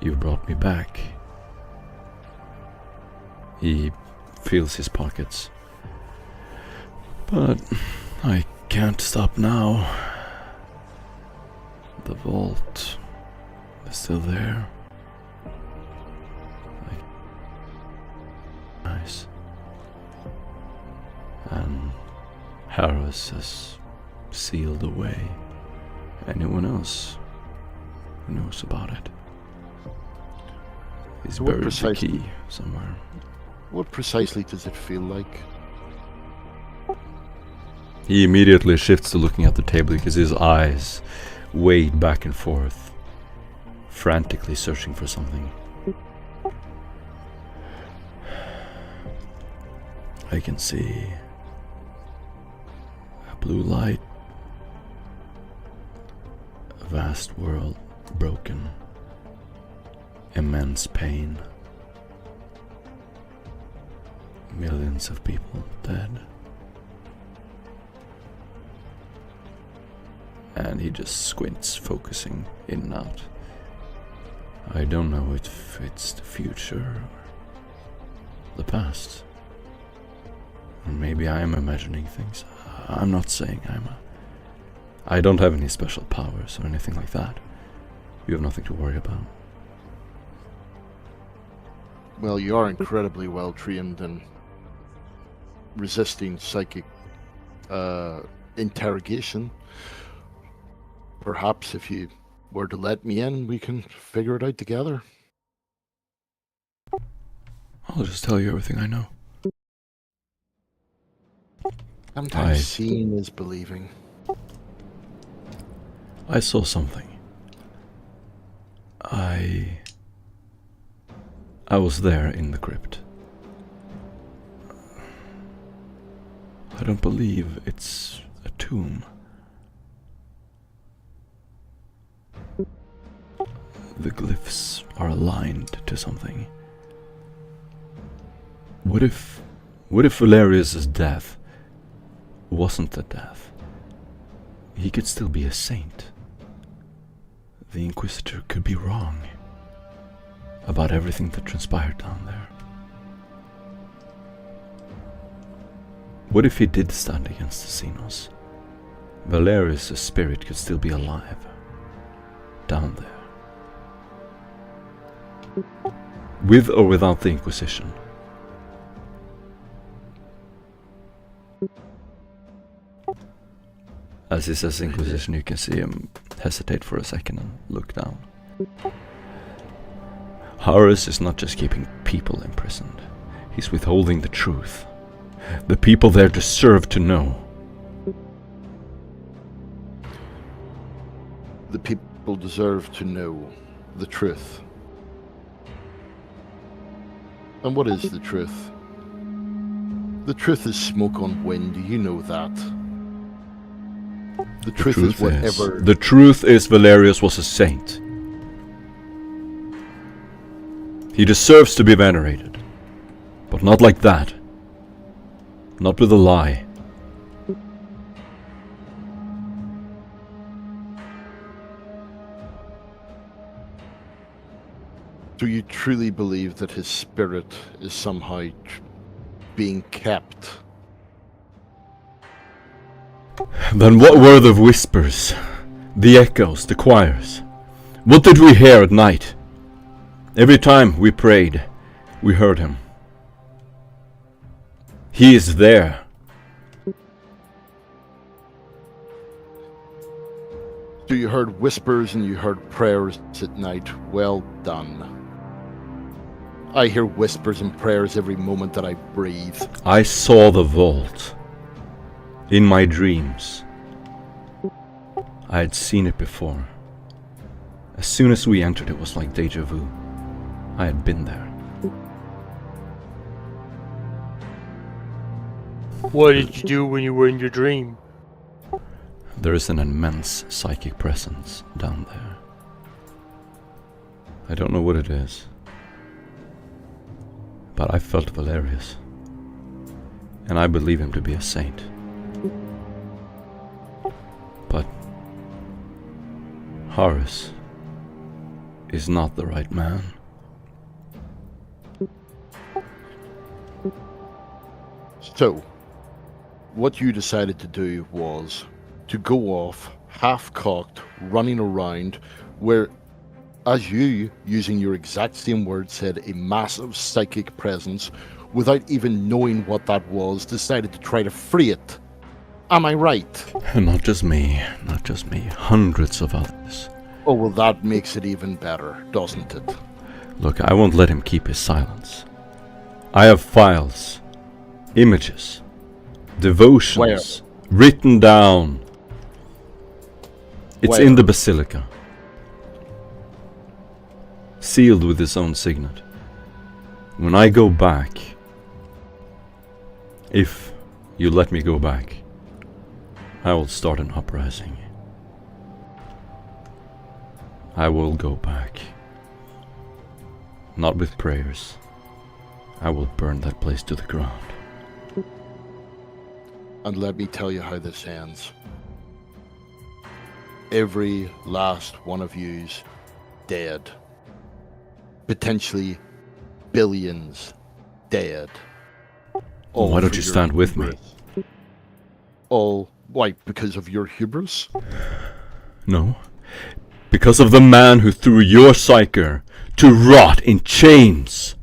You brought me back. He feels his pockets. But I can't stop now. The vault is still there. Nice. And Harris has sealed away anyone else who knows about it. He's So what buried the precisely- key somewhere. What precisely does it feel like? He immediately shifts to looking at the table because his eyes wade back and forth, frantically searching for something. I can see a blue light, a vast world broken, immense pain, millions of people dead. And he just squints, focusing in and out. I don't know if it's the future or the past. Or maybe I am imagining things. I'm not saying I don't have any special powers or anything like that. You have nothing to worry about. Well, you are incredibly well trained in resisting psychic interrogation. Perhaps if you were to let me in, we can figure it out together. I'll just tell you everything I know. Sometimes seeing is believing. I saw something. I was there in the crypt. I don't believe it's a tomb. the glyphs are aligned to something. What if Valerius's death wasn't a death? He could still be a saint. The Inquisitor could be wrong about everything that transpired down there. What if he did stand against the Xenos? Valerius' spirit could still be alive down there. With or without the Inquisition. As he says Inquisition, you can see him hesitate for a second and look down. Horus is not just keeping people imprisoned. He's withholding the truth. The people there deserve to know. The people deserve to know the truth. And what is the truth? The truth is smoke on wind, you know that. The truth is whatever... The truth is Valerius was a saint. He deserves to be venerated. But not like that. Not with a lie. Do you truly believe that his spirit is somehow being kept? Then what were the whispers? The echoes, the choirs? What did we hear at night? Every time we prayed, we heard him. He is there. So you heard whispers and you heard prayers at night. Well done. I hear whispers and prayers every moment that I breathe. I saw the vault. In my dreams. I had seen it before. As soon as we entered, it was like deja vu. I had been there. What did you do when you were in your dream? There is an immense psychic presence down there. I don't know what it is. But I felt Valerius. And I believe him to be a saint. But Horus is not the right man. So, what you decided to do was to go off, half-cocked, running around, where, as you, using your exact same words, said a massive psychic presence, without even knowing what that was, decided to try to free it. Am I right? Not just me, not just me. Hundreds of others. Oh, well, that makes it even better, doesn't it? Look, I won't let him keep his silence. I have files, images, devotions, written down. It's in the Basilica. Sealed with his own signet. When I go back, if you let me go back, I will start an uprising. I will go back. Not with prayers. I will burn that place to the ground. And let me tell you how this ends. Every last one of you's dead. Potentially billions dead. Why don't you stand with me? All, why, because of your hubris? No. Because of the man who threw your psyker to rot in chains.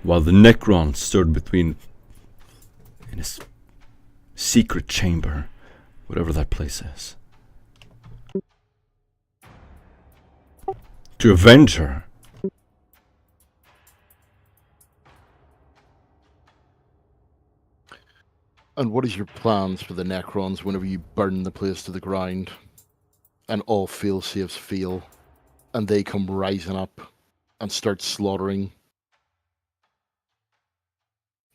While the Necron stood between in his secret chamber, whatever that place is. To avenge her. And what is your plans for the Necrons whenever you burn the place to the ground? And all fail-safes fail, and they come rising up and start slaughtering?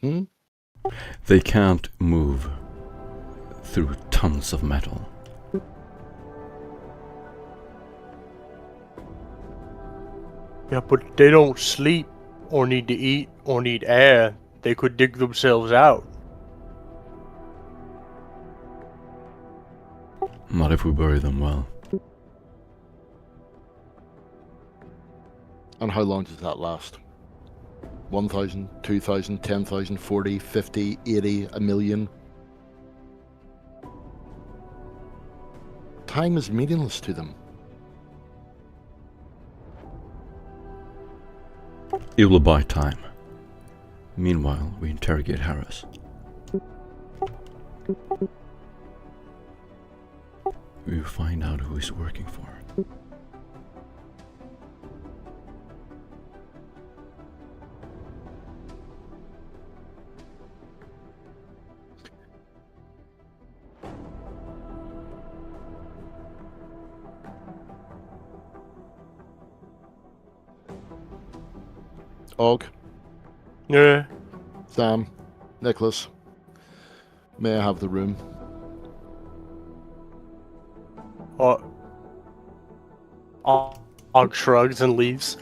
They can't move through tons of metal. Yeah, but they don't sleep or need to eat or need air. They could dig themselves out. Not if we bury them well. And how long does that last? 1,000, 2,000, 10,000, 40, 50, 80, a million? Time is meaningless to them. It will buy time. Meanwhile, we interrogate Harris. We will find out who he's working for. Og, Yeah. Sam, Nicholas, may I have the room? Og shrugs and leaves.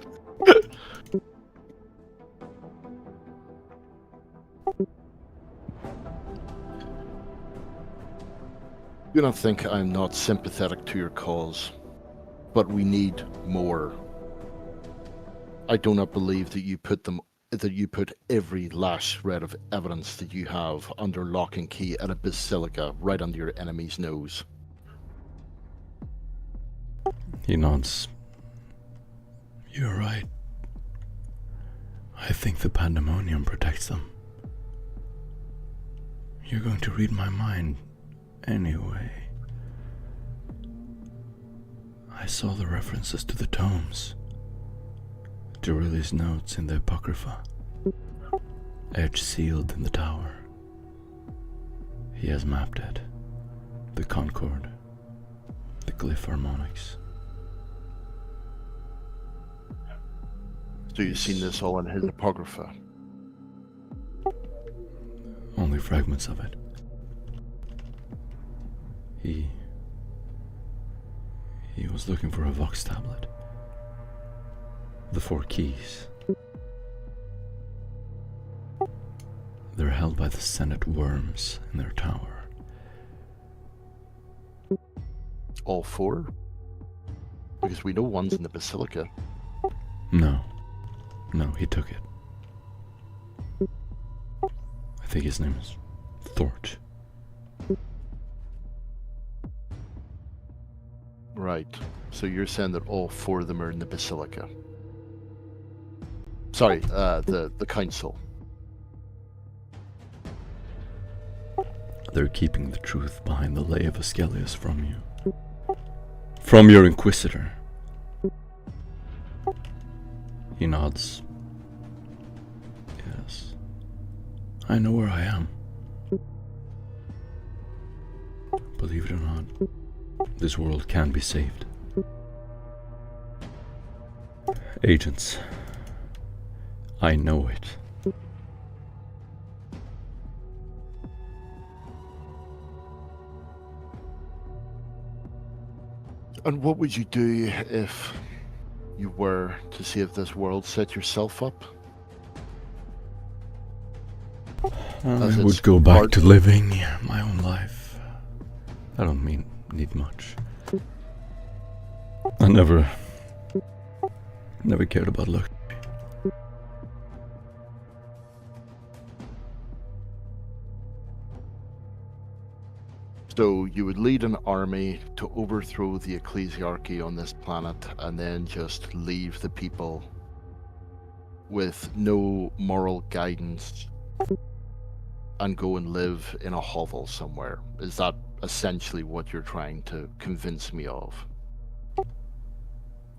Do not think I'm not sympathetic to your cause, but we need more. I do not believe that you put every last shred of evidence that you have under lock and key at a basilica right under your enemy's nose. He nods. You're right. I think the pandemonium protects them. You're going to read my mind anyway. I saw the references to the tomes. Durili's notes in the Apocrypha. Edge sealed in the tower. He has mapped it. The Concord. The glyph harmonics. So you've seen this all in his Apocrypha? Only fragments of it. He was looking for a Vox tablet. The 4 keys. They're held by the Senate worms in their tower. All 4? Because we know one's in the basilica. No, he took it. I think his name is Thort. Right. So you're saying that all 4 of them are in the basilica. Sorry, the council. They're keeping the truth behind the lay of Ascelius from you. From your Inquisitor. He nods. Yes. I know where I am. Believe it or not, this world can be saved. Agents. I know it. And what would you do if you were to save this world? Set yourself up? I would go back to living my own life. I don't need much. I never cared about luck. So you would lead an army to overthrow the ecclesiarchy on this planet and then just leave the people with no moral guidance and go and live in a hovel somewhere. Is that essentially what you're trying to convince me of?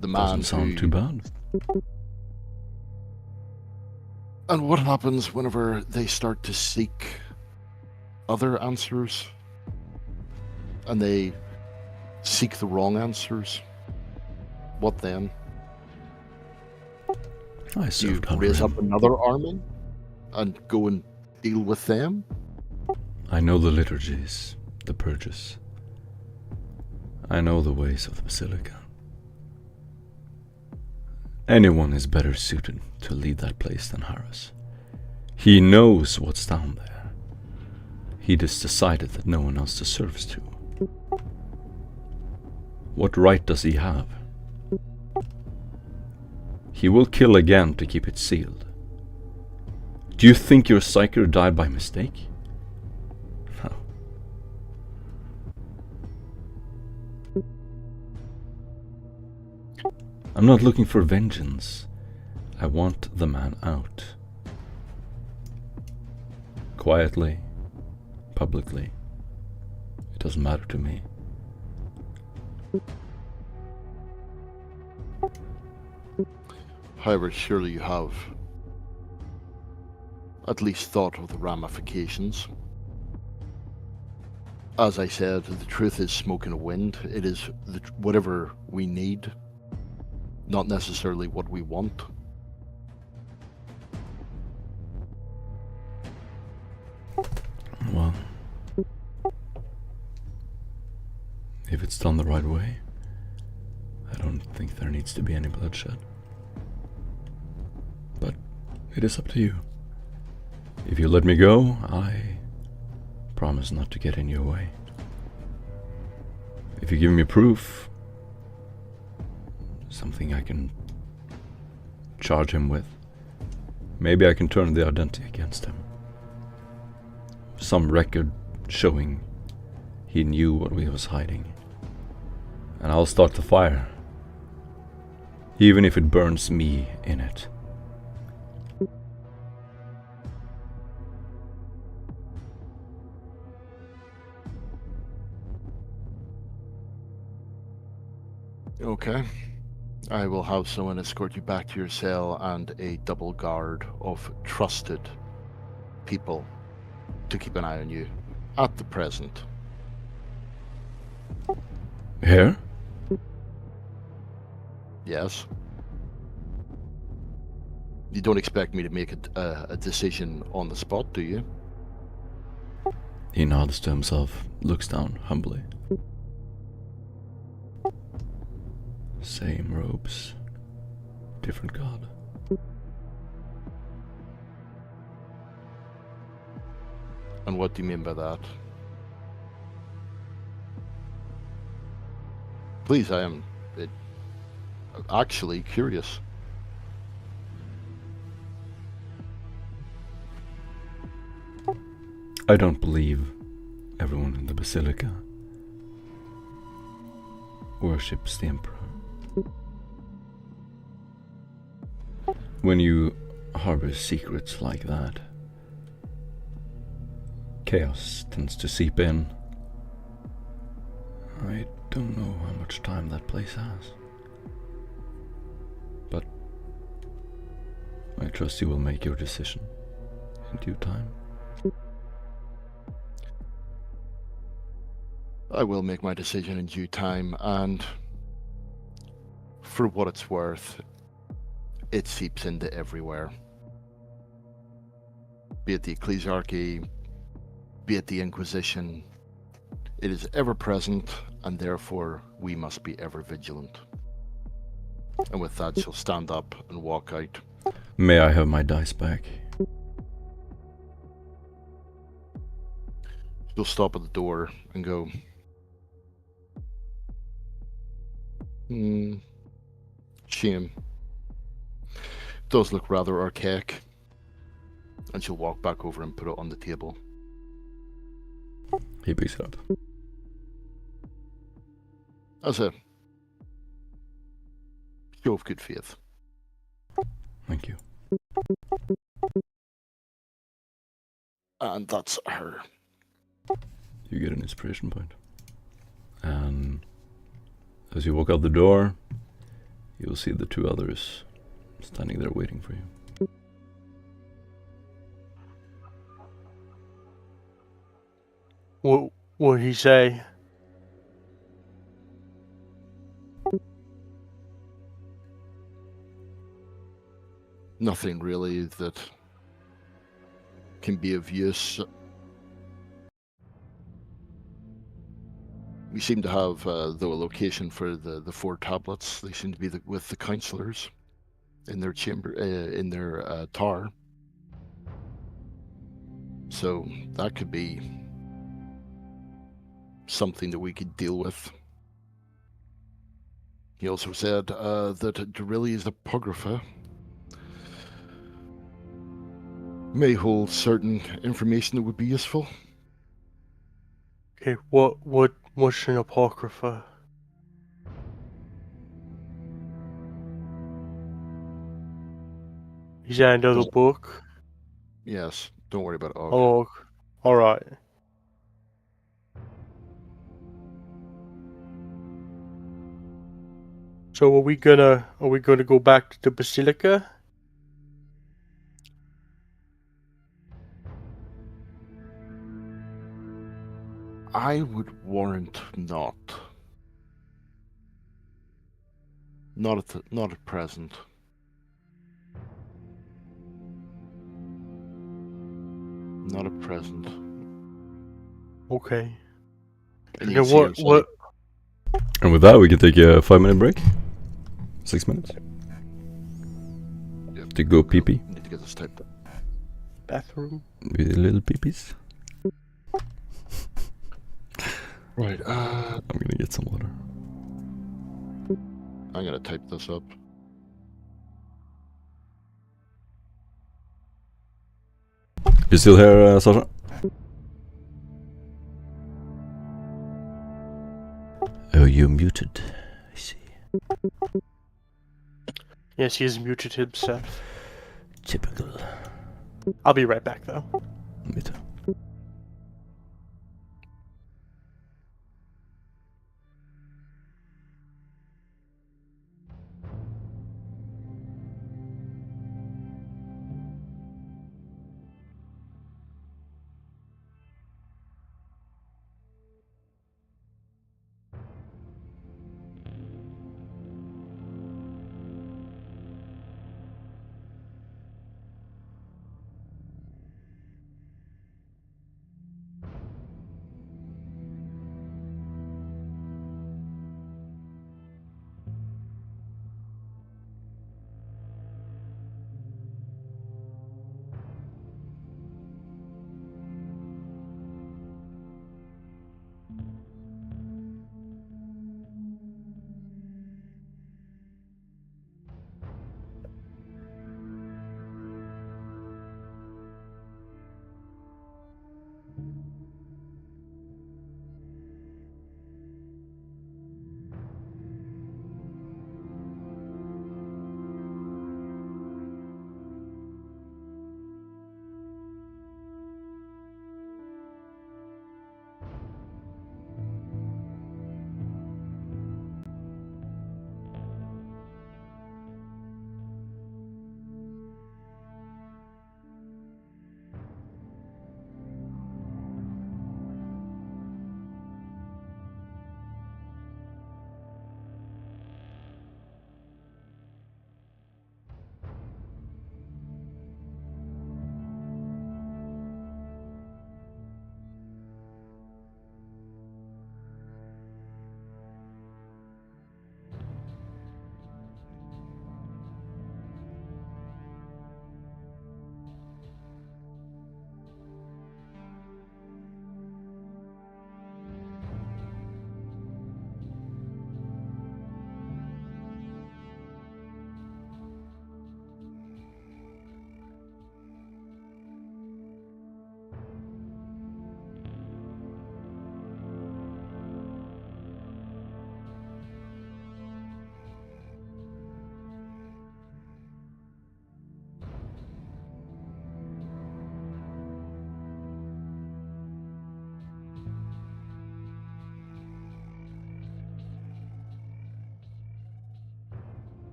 The man Doesn't sound too bad. And what happens whenever they start to seek other answers? And they seek the wrong answers? What then? I served You under raise him. up another army and go and deal with them? I know the liturgies, the purges. I know the ways of the basilica. Anyone is better suited to lead that place than Harris. He knows what's down there. He just decided that no one else deserves to. What right does he have? He will kill again to keep it sealed. Do you think your psyker died by mistake? No. I'm not looking for vengeance. I want the man out. Quietly, publicly. It doesn't matter to me. However, surely you have at least thought of the ramifications. As I said, the truth is smoke in the wind. It is whatever we need, not necessarily what we want. Well, if it's done the right way, I don't think there needs to be any bloodshed. But it is up to you. If you let me go, I promise not to get in your way. If you give me proof, something I can charge him with, maybe I can turn the identity against him. Some record showing he knew what we was hiding. And I'll start the fire, even if it burns me in it. Okay. I will have someone escort you back to your cell and a double guard of trusted people to keep an eye on you at the present. Here? Yes. You don't expect me to make a decision on the spot, do you? He nods to himself, looks down humbly. Same robes, different god. And what do you mean by that? Please, I am actually curious. I don't believe everyone in the Basilica worships the Emperor. When you harbor secrets like that, chaos tends to seep in. I don't know how much time that place has, but I trust you will make your decision in due time. I will make my decision in due time, and for what it's worth, it seeps into everywhere. Be it the Ecclesiarchy, be it the Inquisition, it is ever present, and therefore we must be ever vigilant. And with that, she'll stand up and walk out. May I have my dice back? She'll stop at the door and go, shame. Does look rather archaic. And she'll walk back over and put it on the table. He picks it up. As a show of good faith. Thank you. And that's her. You get an inspiration point. And as you walk out the door, you'll see the two others standing there waiting for you. What'd he say? Nothing really that can be of use. We seem to have, though, a location for the 4 tablets. They seem to be with the counselors. in their chamber, in their tower. So that could be something that we could deal with. He also said that Dorilia's apocrypha may hold certain information that would be useful. Okay, what's an apocrypha? Is that another book? Yes, don't worry about it. Og. Oh, all right. So are we gonna go back to the basilica? I would warrant not. Not at present. Not at present. Okay. And you Okay, can see outside. And with that, we can take a 5-minute break. 6 minutes. Yep. To go pee-pee. Need to get this typed up. Bathroom. With little peepees. Right. I'm gonna get some water. I'm gonna type this up. You still here, Sasha? Oh, you're muted. I see. Yes, he has muted himself. Typical. I'll be right back though. Me too.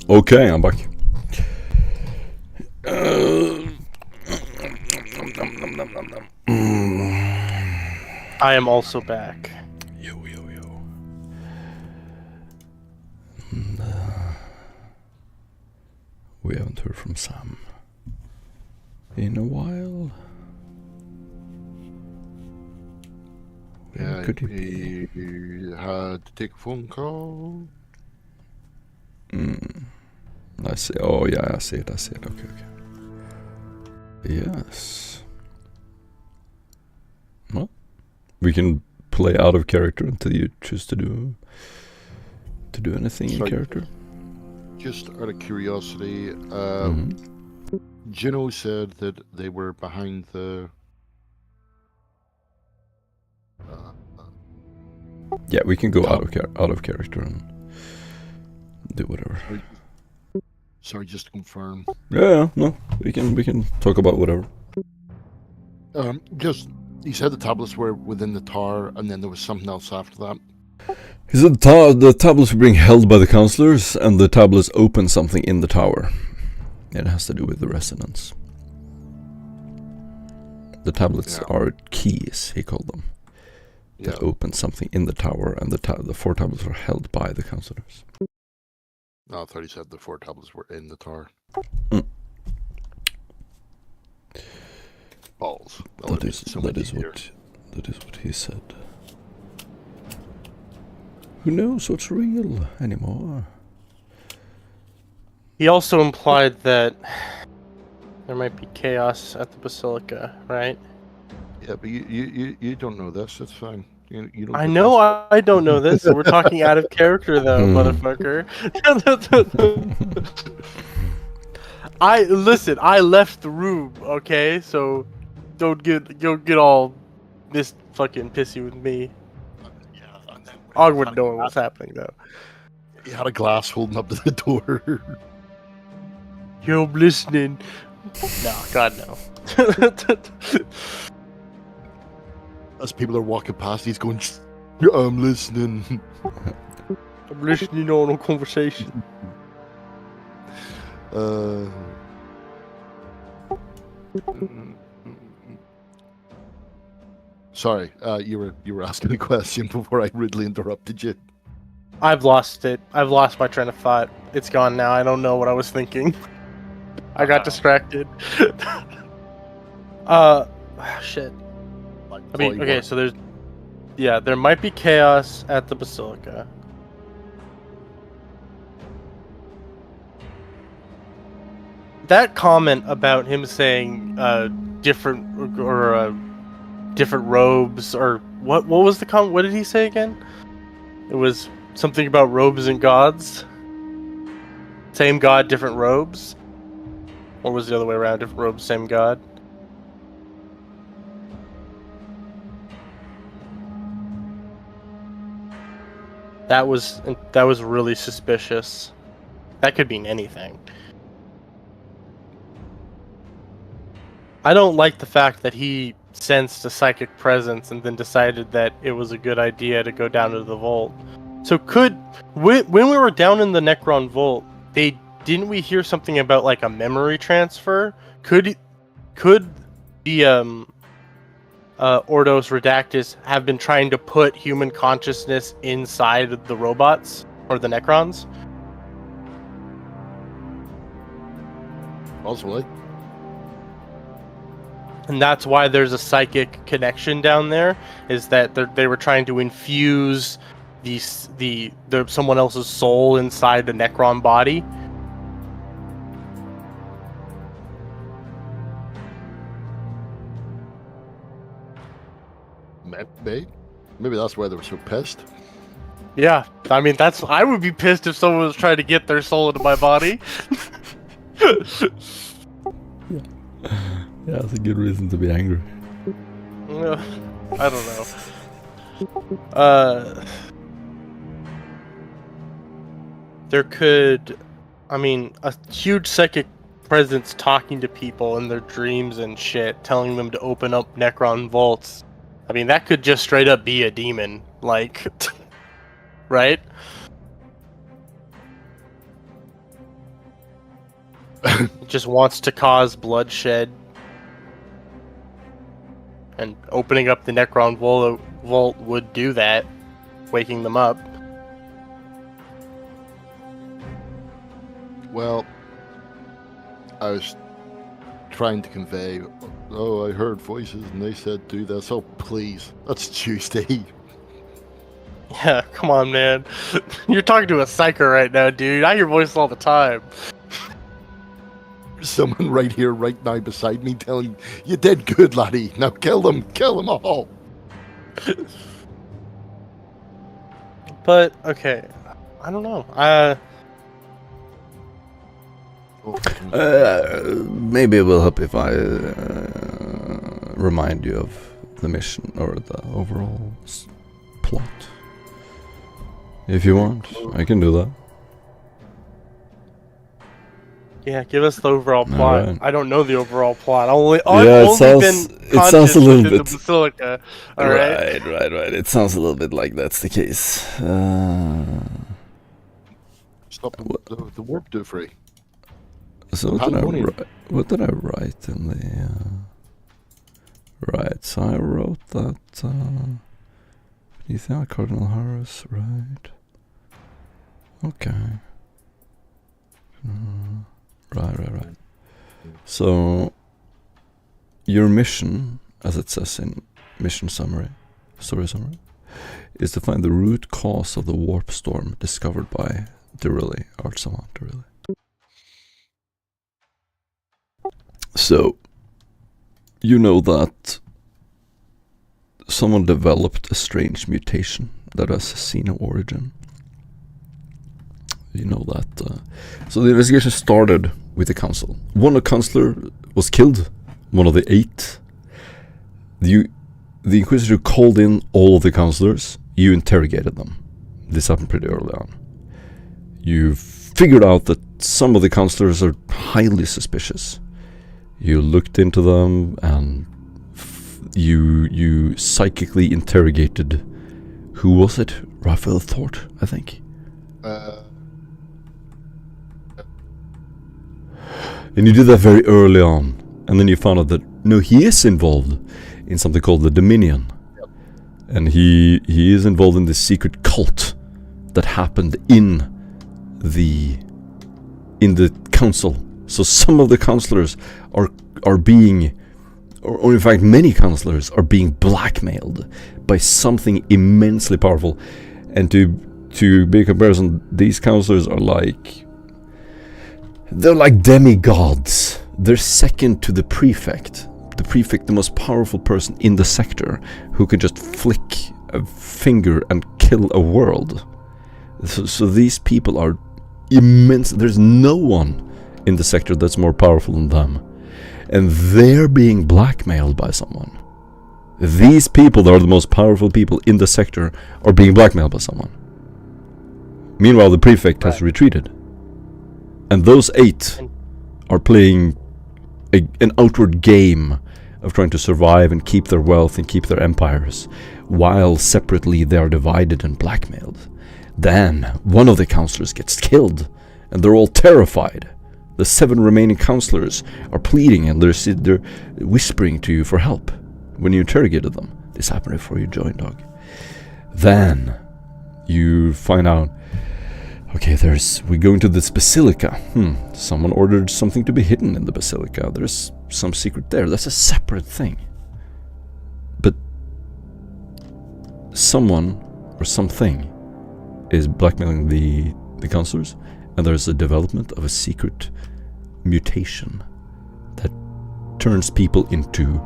Okay, I'm back. I am also back. Yo. We haven't heard from Sam in a while. Where could he be? He had to take a phone call. I see. Oh yeah, I see it. Okay. Yes. Well, we can play out of character until you choose to do anything in Sorry. character. Just out of curiosity, Mhm. Gino said that they were behind the. Yeah, we can go out of character and do whatever. Sorry, just to confirm. Yeah, no, we can talk about whatever. Just he said the tablets were within the tower, and then there was something else after that. He said the tablets were being held by the counselors, and the tablets open something in the tower. It has to do with the resonance. The tablets are keys, he called them. That open something in the tower, and the 4 tablets were held by the counselors. No, I thought he said the 4 tablets were in the tower. Balls. Well, That is what he said. Who knows what's real anymore? He also implied that there might be chaos at the Basilica, right? Yeah, but you don't know this. That's fine. You don't. I get know this. I don't know this. We're talking out of character, though, motherfucker. I left the room, okay? So don't get all this fucking pissy with me. Yeah, and then I wouldn't know what's happening though. he had a glass holding up to the door. Yo, I'm listening. No, God no. As people are walking past, he's going, "Yeah, I'm listening." I'm listening on a conversation. Sorry, you were asking a question before I rudely interrupted you. I've lost it. I've lost my train of thought. It's gone now. I don't know what I was thinking. I got distracted. Shit. I mean, okay, so there might be chaos at the Basilica. That comment about him saying different robes, or what was the comment? What did he say again? It was something about robes and gods. Same god, different robes. Or was it the other way around? Different robes, same god. That was really suspicious. That could mean anything. I don't like the fact that he sensed a psychic presence and then decided that it was a good idea to go down to the vault. So when we were down in the Necron vault, didn't we hear something about like a memory transfer? Could the Ordos Redactus have been trying to put human consciousness inside the robots or the Necrons? Possibly. And that's why there's a psychic connection down there, is that they were trying to infuse the someone else's soul inside the Necron body. Maybe that's why they were so pissed. Yeah, I mean I would be pissed if someone was trying to get their soul into my body. Yeah, that's a good reason to be angry. I don't know. There could, I mean, a huge psychic presence talking to people in their dreams and shit, telling them to open up Necron vaults. I mean, that could just straight up be a demon, like, right? It just wants to cause bloodshed. And opening up the Necron vault would do that, waking them up. Well, I was trying to convey, oh, I heard voices and they said do this. Oh, please. That's Tuesday. Yeah, come on, man. You're talking to a psyker right now, dude. I hear voices all the time. Someone right here, right now, beside me, telling you did good, laddie. Now kill them all. But okay, I don't know. Maybe it will help if I remind you of the mission or the overall plot. If you want, I can do that. Yeah, give us the overall plot. Alright. I don't know the overall plot. I've it only sounds- been it sounds conscious a little within bit- the Basilica. All right. Right. It sounds a little bit like that's the case. Stop the warp do free. So what did I write in the? Right, so I wrote that. You think Cardinal Harris, right? Okay. Right. So your mission, as it says in mission summary, story summary, is to find the root cause of the warp storm discovered by Derilli, art savant Derilli. So, you know that someone developed a strange mutation that has seen no origin. You know that. So the investigation started with the council. One of the councillor was killed. One of the 8. The Inquisitor called in all of the councillors. You interrogated them. This happened pretty early on. You figured out that some of the councillors are highly suspicious. You looked into them and you psychically interrogated. Who was it? Raphael Thort, I think. And you did that very early on. And then you found out that, no, he is involved in something called the Dominion. Yep. And he is involved in this secret cult that happened in the council. So some of the councillors are being, or in fact many councillors are being blackmailed by something immensely powerful. And to be a comparison, these councillors are they're like demigods. They're second to the prefect. The prefect, the most powerful person in the sector, who can just flick a finger and kill a world. So these people are immense. There's no one in the sector that's more powerful than them. And they're being blackmailed by someone. These people that are the most powerful people in the sector are being blackmailed by someone. Meanwhile, the prefect has retreated. And those 8 are playing an outward game of trying to survive and keep their wealth and keep their empires, while separately they are divided and blackmailed. Then one of the councillors gets killed, and they're all terrified. The 7 remaining councillors are pleading, and they're whispering to you for help when you interrogated them. This happened before you joined, Dog. Then you find out, okay, we go into this basilica. Someone ordered something to be hidden in the basilica. There's some secret there. That's a separate thing. But someone or something is blackmailing the councillors, and there's a development of a secret mutation that turns people into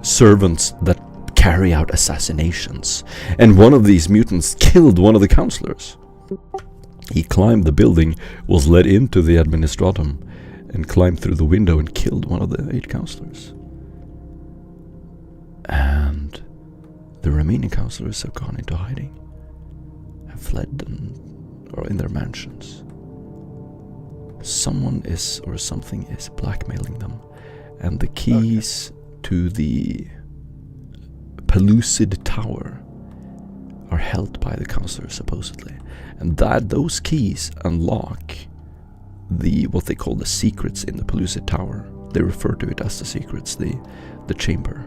servants that carry out assassinations. And one of these mutants killed one of the councillors. He climbed the building, was led into the administratum, and climbed through the window and killed one of the 8 councillors. And the remaining councillors have gone into hiding, have fled or in their mansions. Someone is, or something is, blackmailing them, and the keys to the Pellucid Tower are held by the councillors, supposedly. And those keys unlock what they call the secrets in the Pellucid Tower. They refer to it as the secrets, the chamber.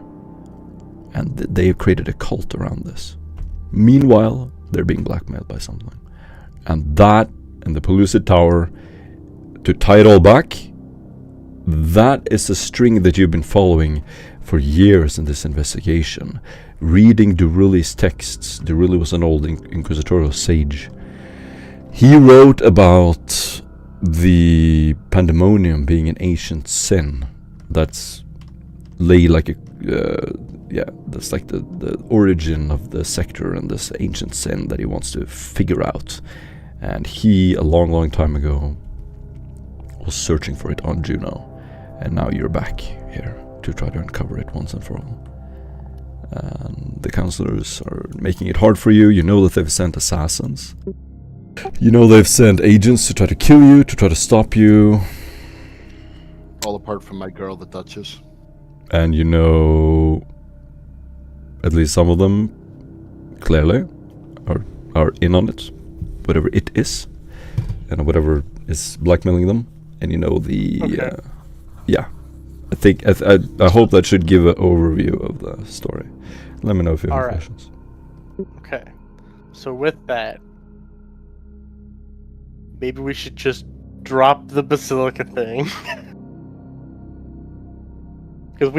And they have created a cult around this. Meanwhile, they're being blackmailed by something. And that, and the Pellucid Tower, to tie it all back, that is a string that you've been following for years in this investigation. Reading Duruli's texts. Duruli was an old inquisitorial sage. He wrote about the pandemonium being an ancient sin. That's like a that's like the origin of the sector and this ancient sin that he wants to figure out. And he, a long time ago, was searching for it on Juno. And now you're back here to try to uncover it once and for all. And the counselors are making it hard for you. You know that they've sent assassins. You know they've sent agents to try to kill you, to try to stop you. All apart from my girl, the Duchess. And you know, at least some of them, clearly, are in on it. Whatever it is. And whatever is blackmailing them. And you know the... Okay. I hope that should give an overview of the story. Let me know if you have any questions. Okay. So with that, maybe we should just drop the Basilica thing. Because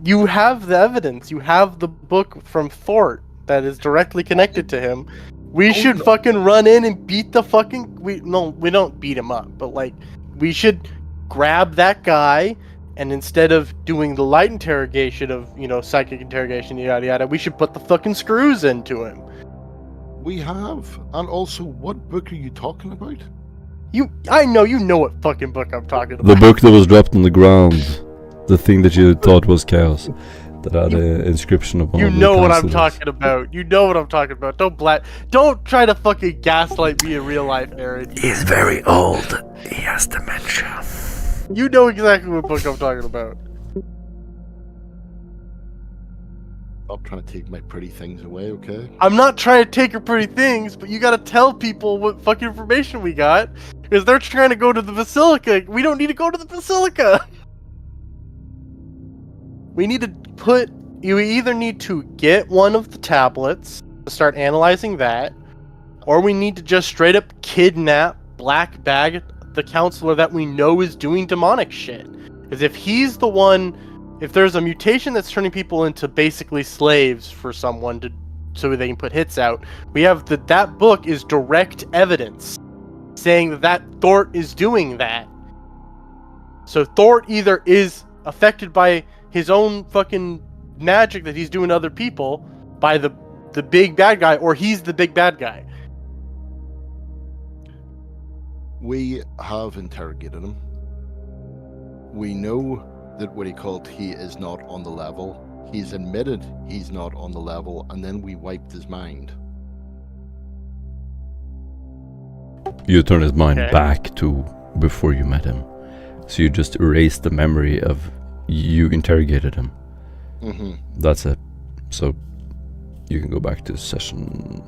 you have the evidence. You have the book from Thort that is directly connected to him. We should fucking run in and beat the fucking... we don't beat him up, but like, we should grab that guy, and instead of doing the light interrogation of, psychic interrogation, yada yada, we should put the fucking screws into him. We have. And also, what book are you talking about? I know you know what fucking book I'm talking about. The book that was dropped on the ground. The thing that you thought was chaos. That had an inscription upon it. You know what I'm talking about. You know what I'm talking about. Don't try to fucking gaslight me in real life, Aaron. He's very old. He has dementia. You know exactly what book I'm talking about. Stop trying to take my pretty things away, okay? I'm not trying to take your pretty things, but you gotta tell people what fucking information we got. Because they're trying to go to the Basilica. We don't need to go to the Basilica. We need to you either need to get one of the tablets, to start analyzing that, or we need to just straight up kidnap, black bag the counselor that we know is doing demonic shit. Because if he's the one, if there's a mutation that's turning people into basically slaves for someone so they can put hits out, we have that book is direct evidence saying that Thort is doing that. So Thort either is affected by his own fucking magic that he's doing to other people by the big bad guy, or he's the big bad guy. We have interrogated him. We know that he is not on the level. He's admitted he's not on the level, and then we wiped his mind. You turn his mind back to before you met him. So you just erased the memory of you interrogated him. Mm-hmm. That's it. So you can go back to session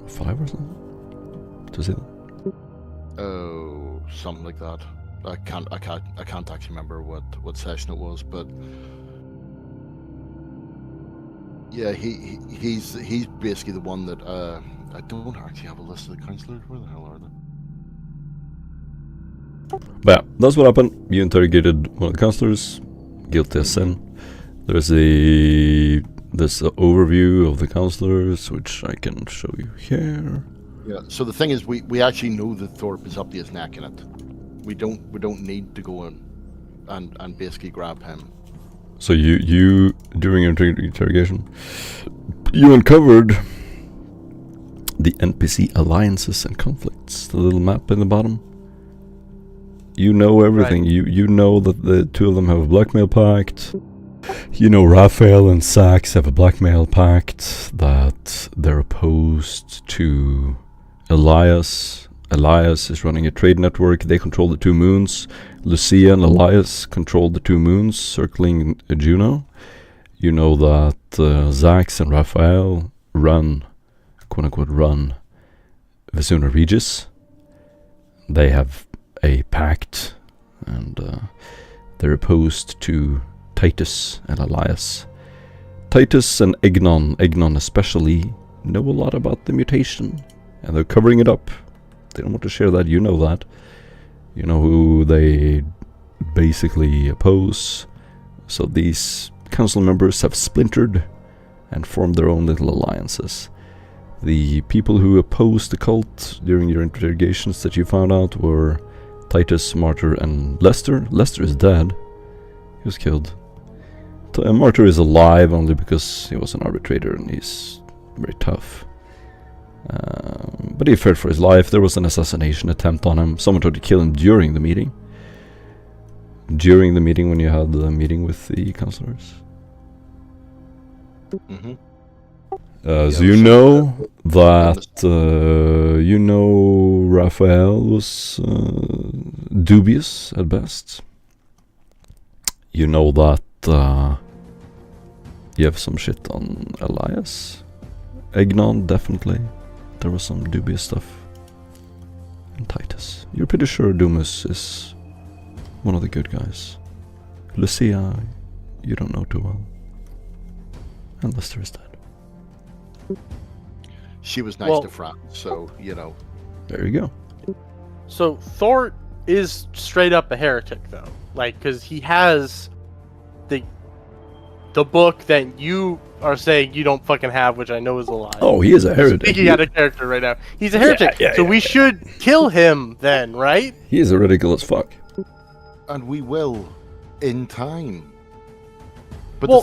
5 or something to see that. Oh, something like that. I can't actually remember what session it was, but yeah, he's basically the one that I don't actually have a list of the counselors. Where the hell are they? But yeah, that's what happened. You interrogated one of the counselors, guilty as sin. There's this overview of the counselors, which I can show you here. Yeah. So the thing is, we actually know that Thorpe is up to his neck in it. We don't need to go in and basically grab him. So you during your interrogation, you uncovered the NPC alliances and conflicts. The little map in the bottom. You know everything. Right. You know that the two of them have a blackmail pact. You know Raphael and Sax have a blackmail pact that they're opposed to Elias. Elias is running a trade network. They control the 2 moons. Lucia and Elias control the 2 moons circling Juno. You know that Zax and Raphael run, quote-unquote run, Vesuna Regis. They have a pact, and they're opposed to Titus and Elias. Titus and Egnon especially, know a lot about the mutation, and they're covering it up. They don't want to share that, you know that. You know who they basically oppose. So these council members have splintered and formed their own little alliances. The people who opposed the cult during your interrogations that you found out were Titus, Martyr, and Lester. Lester is dead. He was killed. Martyr is alive only because he was an arbitrator and he's very tough. But he feared for his life. There was an assassination attempt on him. Someone tried to kill him during the meeting. During the meeting when you had the meeting with the counselors. Mm-hmm. So you know that Raphael was dubious at best. You know that you have some shit on Elias. Egnon, definitely. There was some dubious stuff. And Titus. You're pretty sure Dumas is one of the good guys. Lucia, you don't know too well. And Lester is dead. She was nice to Franz, so, you know. There you go. So Thor is straight up a heretic, though. Like, because he has the book that you are saying you don't fucking have, which I know is a lie. Oh, he is a heretic. Speaking out of character right now. He's a heretic, so we should kill him then, right? He is heretical as fuck. And we will, in time. But Well,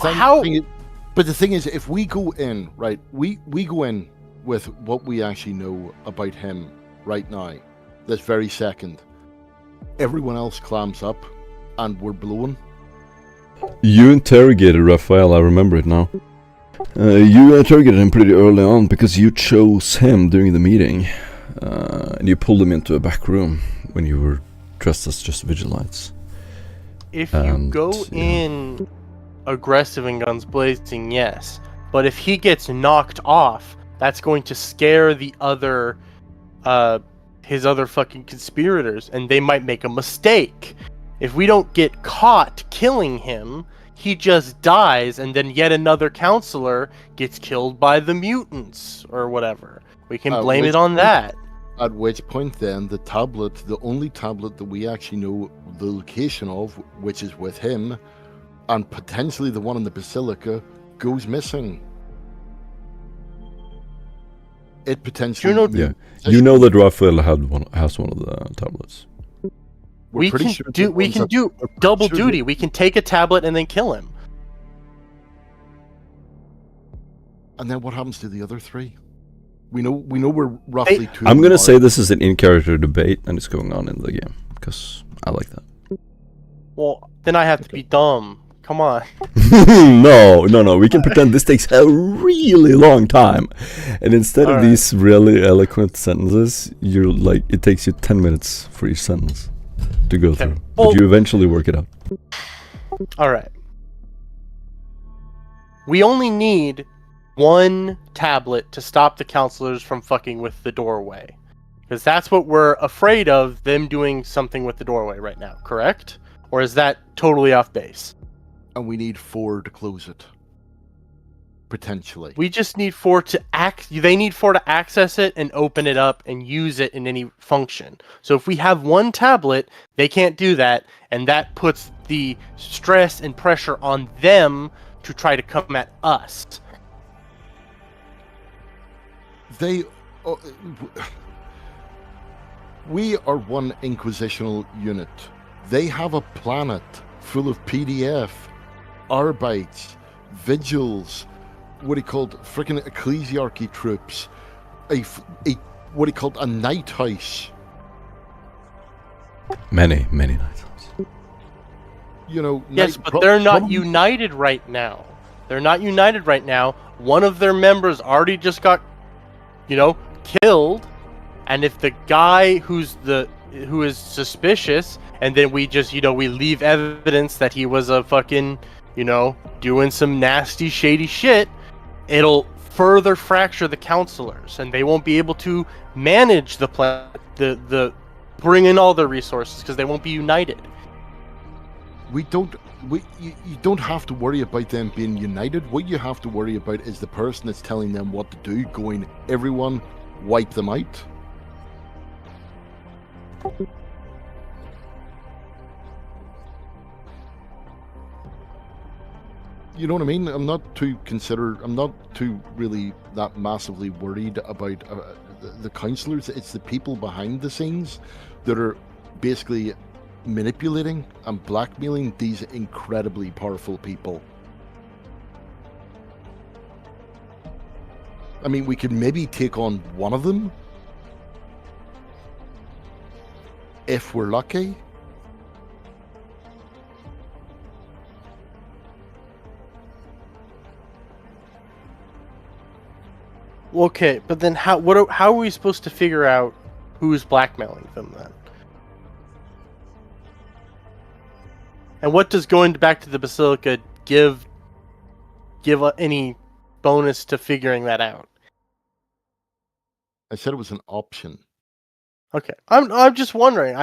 but the thing is, if we go in, right, we go in with what we actually know about him right now, this very second. Everyone else clams up, and we're blown. You interrogated Raphael, I remember it now. You interrogated him pretty early on because you chose him during the meeting. And you pulled him into a back room when you were dressed as just vigilantes. If you go in aggressive and guns blazing, yes. But if he gets knocked off, that's going to scare the other, his other fucking conspirators, and they might make a mistake. If we don't get caught killing him, he just dies, and then yet another counselor gets killed by the mutants, or whatever. We can blame it on that. At which point then, the tablet, the only tablet that we actually know the location of, which is with him, and potentially the one in the Basilica, goes missing. It potentially... You know that Raphael has one of the tablets. We can do double duty. We can take a tablet and then kill him. And then what happens to the other three? We know we're roughly two. I'm gonna say this is an in-character debate, and it's going on in the game because I like that. Well, then I have to be dumb. Come on. No. We can pretend this takes a really long time, and instead of these really eloquent sentences, you're like it takes you 10 minutes for each sentence to go through, but you eventually work it out. All right. We only need one tablet to stop the counselors from fucking with the doorway, because that's what we're afraid of, them doing something with the doorway right now, correct? Or is that totally off base? And we need 4 to close it. Potentially. We just need 4 to they need 4 to access it and open it up and use it in any function. So if we have one tablet, they can't do that, and that puts the stress and pressure on them to try to come at us. We are one inquisitional unit. They have a planet full of PDF, Arbites, Vigils, what he called freaking ecclesiarchy troops, what he called a night house. Many night houses. You know. Yes, but they're not united right now. They're not united right now. One of their members already just got, killed, and if the guy who is suspicious, and then we just, we leave evidence that he was a fucking, doing some nasty, shady shit, it'll further fracture the counselors, and they won't be able to manage the bring in all their resources because they won't be united. You don't have to worry about them being united. What you have to worry about is the person that's telling them what to do going, everyone, wipe them out. You know what I mean? I'm not too really that massively worried about the councillors. It's the people behind the scenes that are basically manipulating and blackmailing these incredibly powerful people. I mean, we could maybe take on one of them if we're lucky. Okay, but then how are we supposed to figure out who's blackmailing them then? And what does going back to the Basilica give any bonus to figuring that out? I said it was an option. Okay, I'm just wondering.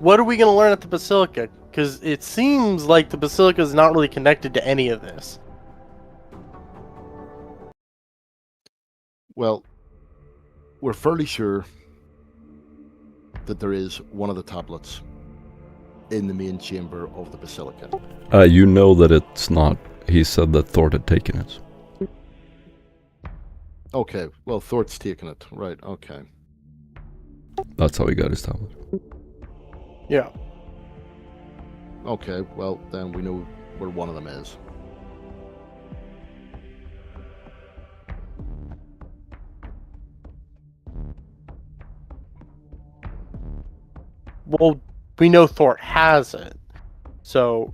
What are we going to learn at the Basilica? Because it seems like the Basilica is not really connected to any of this. Well, we're fairly sure that there is one of the tablets in the main chamber of the Basilica. You know that it's not. He said that Thor had taken it. Okay, well, Thor's taken it. Right, okay. That's how he got his tablet. Yeah. Okay, well, then we know where one of them is. Well, we know Thor has it. So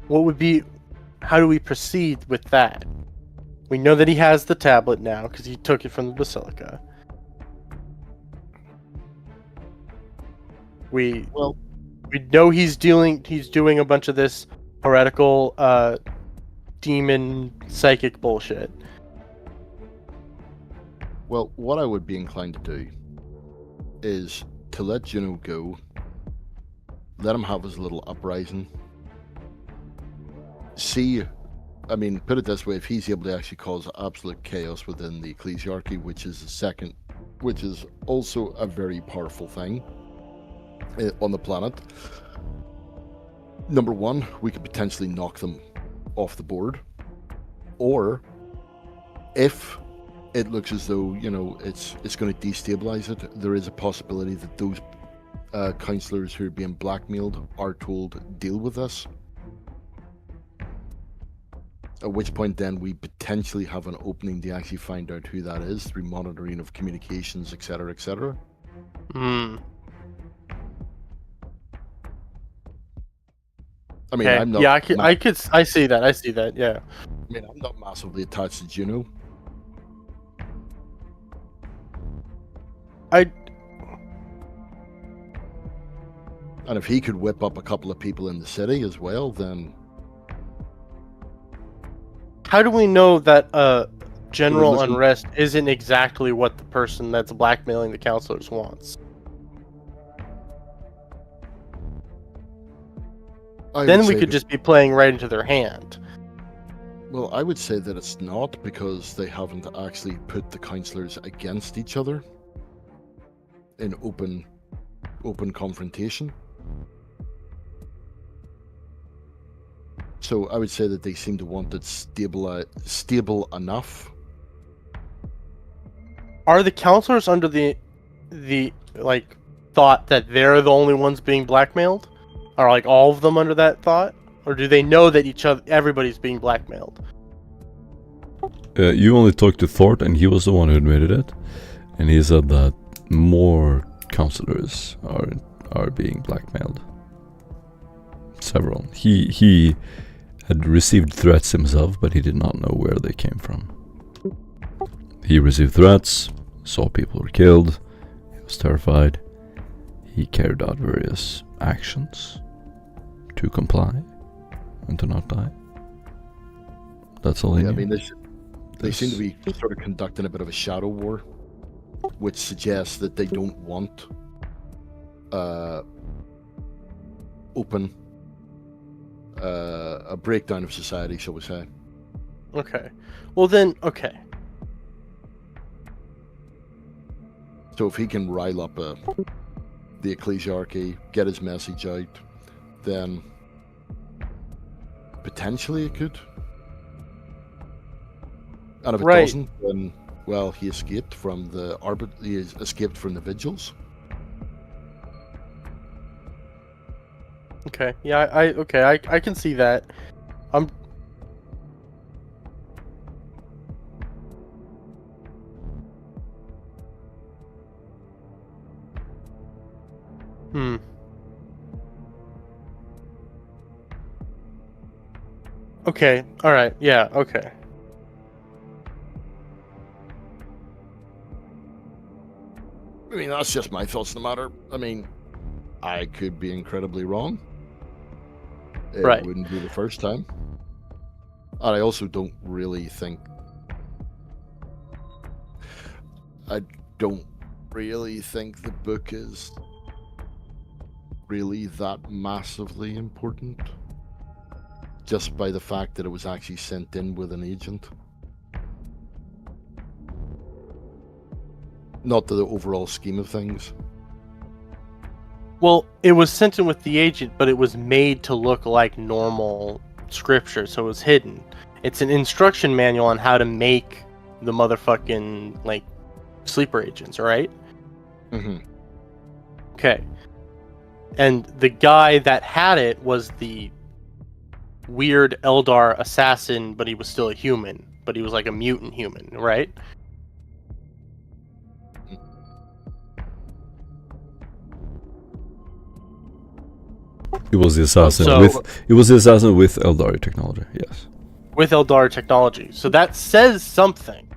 how do we proceed with that? We know that he has the tablet now because he took it from the Basilica. We know he's doing a bunch of this heretical demon psychic bullshit. Well, what I would be inclined to do is to let Juno go, let him have his little uprising. See, I mean, put it this way, if he's able to actually cause absolute chaos within the ecclesiarchy, which is also a very powerful thing on the planet. Number one, we could potentially knock them off the board. Or, if it looks as though, it's going to destabilize it, there is a possibility that those councillors who are being blackmailed are told, deal with us. At which point then we potentially have an opening to actually find out who that is through monitoring of communications, etc., etc. Hmm. I mean, Okay. I'm not. Yeah, I see that. Yeah. I mean, I'm not massively attached to Juno. And if he could whip up a couple of people in the city as well, then How do we know that general unrest isn't exactly what the person that's blackmailing the counselors wants? Then we could just be playing right into their hand. Well, I would say that it's not, because they haven't actually put the councillors against each other in open confrontation. So I would say that they seem to want it stable enough. Are the counselors under the thought that they're the only ones being blackmailed? Are all of them under that thought? Or do they know that everybody's being blackmailed? You only talked to Thort, and he was the one who admitted it. And he said that more counselors are being blackmailed. Several. He had received threats himself, but he did not know where they came from. He received threats, saw people were killed, he was terrified. He carried out various actions to comply and to not die. That's all he knew. I mean, they seem to be sort of conducting a bit of a shadow war which suggests that they don't want open a breakdown of society, shall we say. Okay. Well then, okay. So if he can rile up the ecclesiarchy, get his message out, then potentially it could. And if it Right. doesn't, then well, he escaped from the vigils. Okay. Yeah, I can see that. Okay. All right. Yeah. Okay. I mean, that's just my thoughts on the matter. I mean, I could be incredibly wrong. It Right. wouldn't be the first time. And I also don't really think... I don't really think the book is really that massively important. Just by the fact that it was actually sent in with an agent. Not the overall scheme of things. Well, it was sent in with the agent, but it was made to look like normal scripture, so it was hidden. It's an instruction manual on how to make the motherfucking, like, sleeper agents, right? Mm-hmm. Okay. And the guy that had it was the weird Eldar assassin, but he was still a human. But he was like a mutant human, right? It was the assassin So- with Eldari technology. Yes. With Eldar technology. So that says something.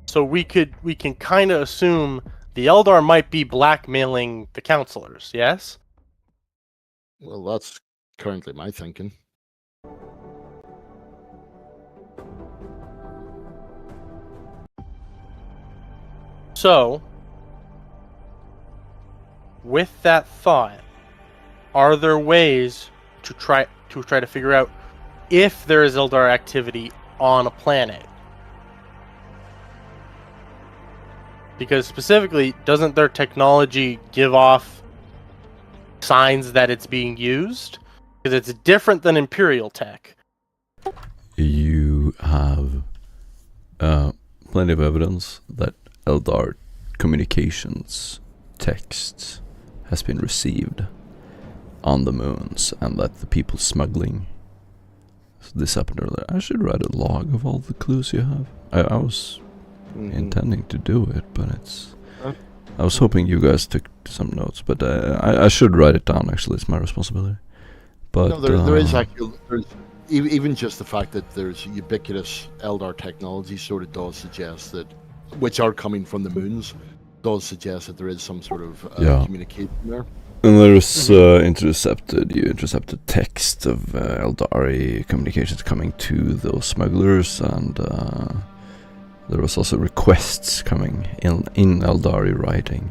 So we can kind of assume the Eldar might be blackmailing the counselors, yes? Well, that's currently my thinking. So, with that thought, are there ways to try to figure out if there is Eldar activity on a planet? Because specifically, doesn't their technology give off signs that it's being used? Because it's different than Imperial tech. You have plenty of evidence that Eldar communications text has been received on the moons, and that the people smuggling this happened earlier. I should write a log of all the clues you have. I was intending to do it, but it's... I was hoping you guys took some notes, but I should write it down, actually. It's my responsibility. But No, there is actually... Even just the fact that there's ubiquitous Eldar technology sort of does suggest that, which are coming from the moons, does suggest that there is some sort of communication there. And there's you intercepted text of Eldari communications coming to those smugglers, and there was also requests coming in Eldari writing.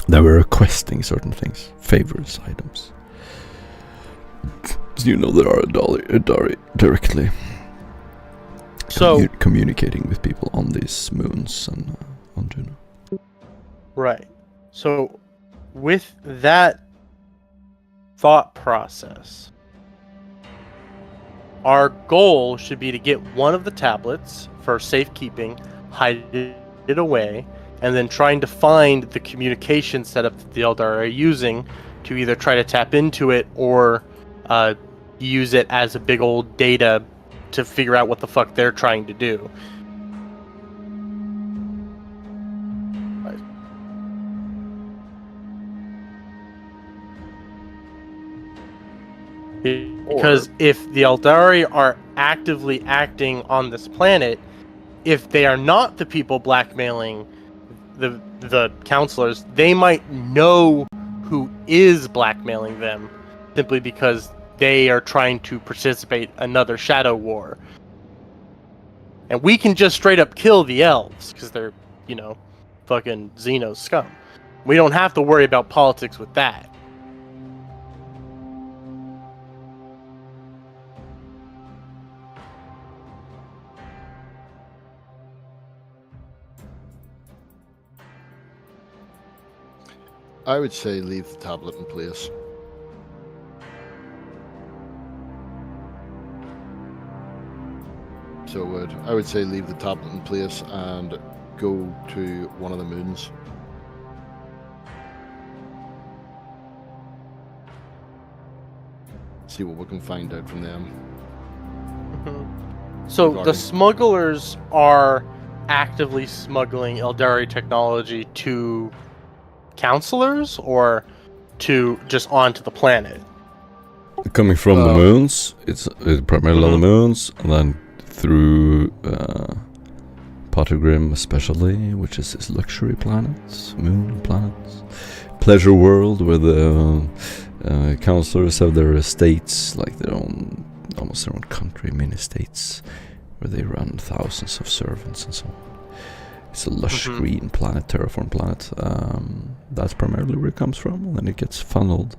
They were requesting certain things, favors, items. So you know there are Eldari directly communicating with people on these moons and on Juno. Right. So, with that thought process, our goal should be to get one of the tablets for safekeeping, hide it away, and then trying to find the communication setup that the Eldar are using to either try to tap into it or use it as a big old data to figure out what the fuck they're trying to do. Because if the Eldari are actively acting on this planet, if they are not the people blackmailing the counselors, they might know who is blackmailing them simply because they are trying to participate in another shadow war. And we can just straight up kill the elves, because they're, fucking Xeno scum. We don't have to worry about politics with that. I would say leave the tablet in place. So I would say leave the tablet in place and go to one of the moons. See what we can find out from them. So Regarding- the smugglers are actively smuggling Eldari technology to counselors or to just onto the planet? Coming from the moons, it's primarily on the moons, and then through Pottergrim especially, which is his luxury planets, moon planets, pleasure world, where the counselors have their estates, like their own, almost their own country, mini states, where they run thousands of servants and so on. It's a lush green planet, terraformed planet. That's primarily where it comes from, and then it gets funneled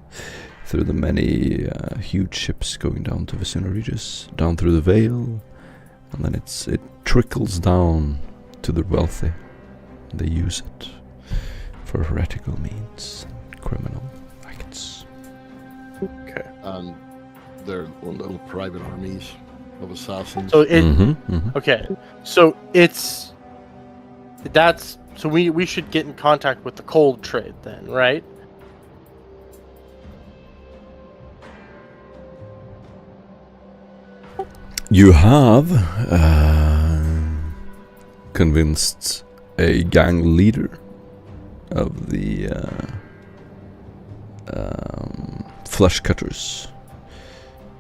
through the many huge ships going down to Visuna Regis, down through the Veil, and then it trickles down to the wealthy. They use it for heretical means, criminal acts. Okay. And their own little private armies of assassins. So it Mm-hmm. okay. So so we should get in contact with the cold trade then, right? You have convinced a gang leader of the flesh cutters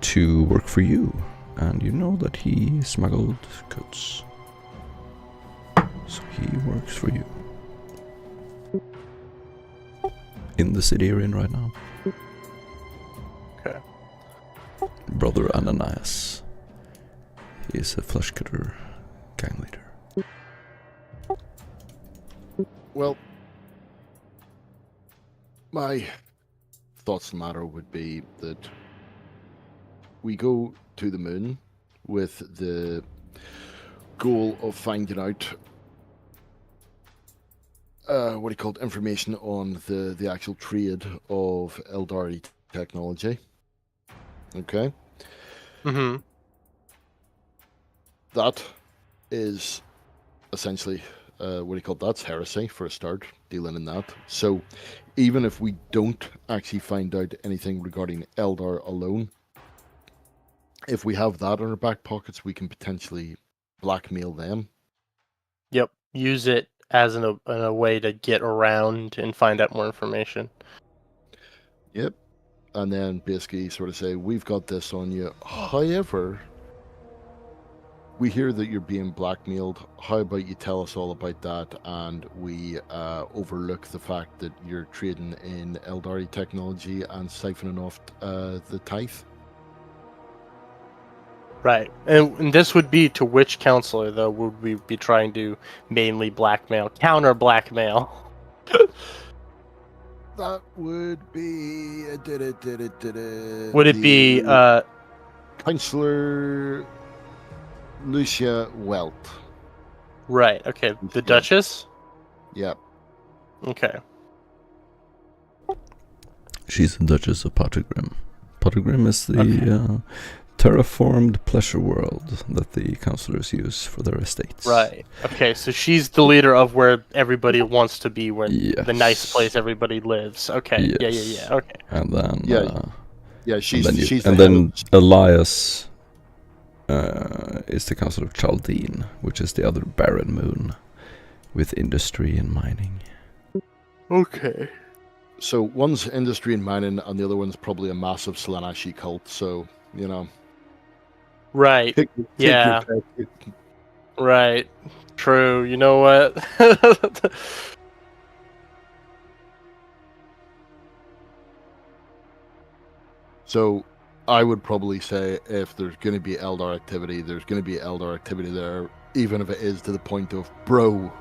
to work for you, and you know that he smuggled goods, so he works for you in the city you're in right now. Okay. Brother Ananias. He is a flesh cutter gang leader. Well, my thoughts on the matter would be that we go to the moon with the goal of finding out what he called information on the actual trade of Eldari technology. Okay? Mm-hmm. That is essentially what he called that's heresy for a start, dealing in that. So even if we don't actually find out anything regarding Eldar alone, if we have that in our back pockets, we can potentially blackmail them. Yep. Use it as a way to get around and find out more information. Yep. And then basically sort of say, we've got this on you. However, we hear that you're being blackmailed. How about you tell us all about that, and we overlook the fact that you're trading in Eldari technology and siphoning off the tithe? Right. And this would be to which counselor, though, would we be trying to mainly blackmail? Counter blackmail. That would be... Would it be Counselor Lucia Welt. right, okay. The Duchess? Yep. Okay. She's the Duchess of Pottergrim. Pottergrim is the terraformed pleasure world that the counselors use for their estates. Right. Okay, so she's the leader of where everybody wants to be, where Yes. the nice place everybody lives. Okay. Yes. Yeah. Okay. And then She's and then Elias is the Council of Chaldeen, which is the other barren moon with industry and mining. Okay. So one's industry and mining, and the other one's probably a massive Slanashi cult. So Right. Take Yeah. your pick. Right. True. You know what? So I would probably say if there's going to be Eldar activity, there's going to be Eldar activity there, even if it is to the point of, bro,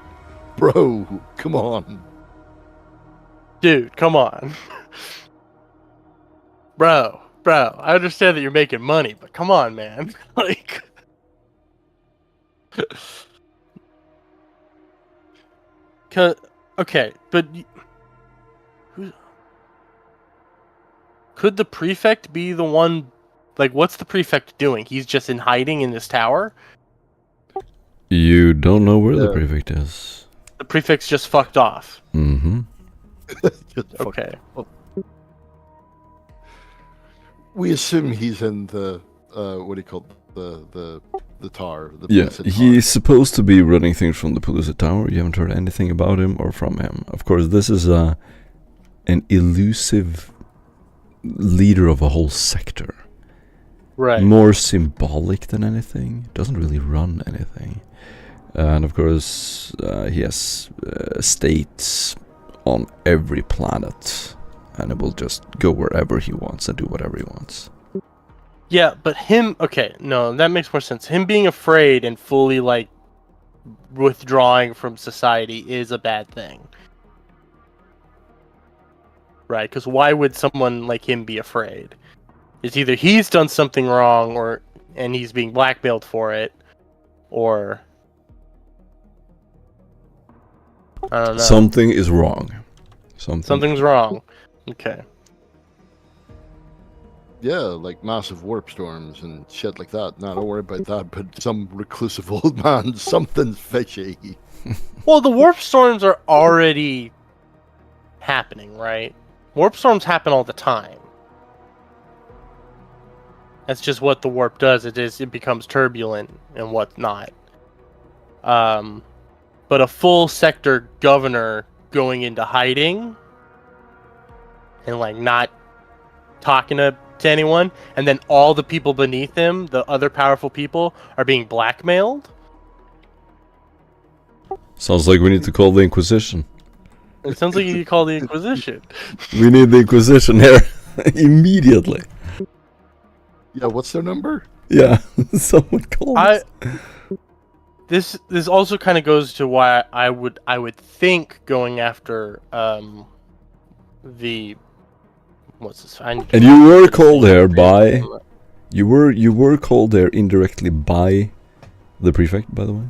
come on. Dude, come on. Bro, I understand that you're making money, but come on, man. Like... Okay, but... Could the prefect be the one... Like, what's the prefect doing? He's just in hiding in this tower? You don't know where the prefect is. The prefect's just fucked off. Mm-hmm. Okay. We assume he's in the what do you call it? the tower. The Yeah, Pellucid he's supposed to be running things from the Pellucid Tower. You haven't heard anything about him or from him. Of course, this is an elusive leader of a whole sector. Right. More symbolic than anything. Doesn't really run anything. And of course, he has states on every planet. And it will just go wherever he wants and do whatever he wants. Yeah, but him... Okay, no, that makes more sense. Him being afraid and fully, like, withdrawing from society is a bad thing. Right, because why would someone like him be afraid? It's either he's done something wrong, and he's being blackmailed for it, or... I don't know. Something is wrong. Something's wrong. Okay. Yeah, like massive warp storms and shit like that. No, don't worry about that, but some reclusive old man, something's fishy. Well, the warp storms are already happening, right? Warp storms happen all the time. That's just what the warp does. It becomes turbulent and whatnot. But a full sector governor going into hiding and like not talking to anyone, and then all the people beneath him, the other powerful people, are being blackmailed. Sounds like we need to call the Inquisition. It sounds like you call the Inquisition. We need the Inquisition here immediately. Yeah, what's their number? Yeah, someone call us. This also kind of goes to why I would think going after the what's this? And you were called there by you were called there indirectly by the prefect, by the way.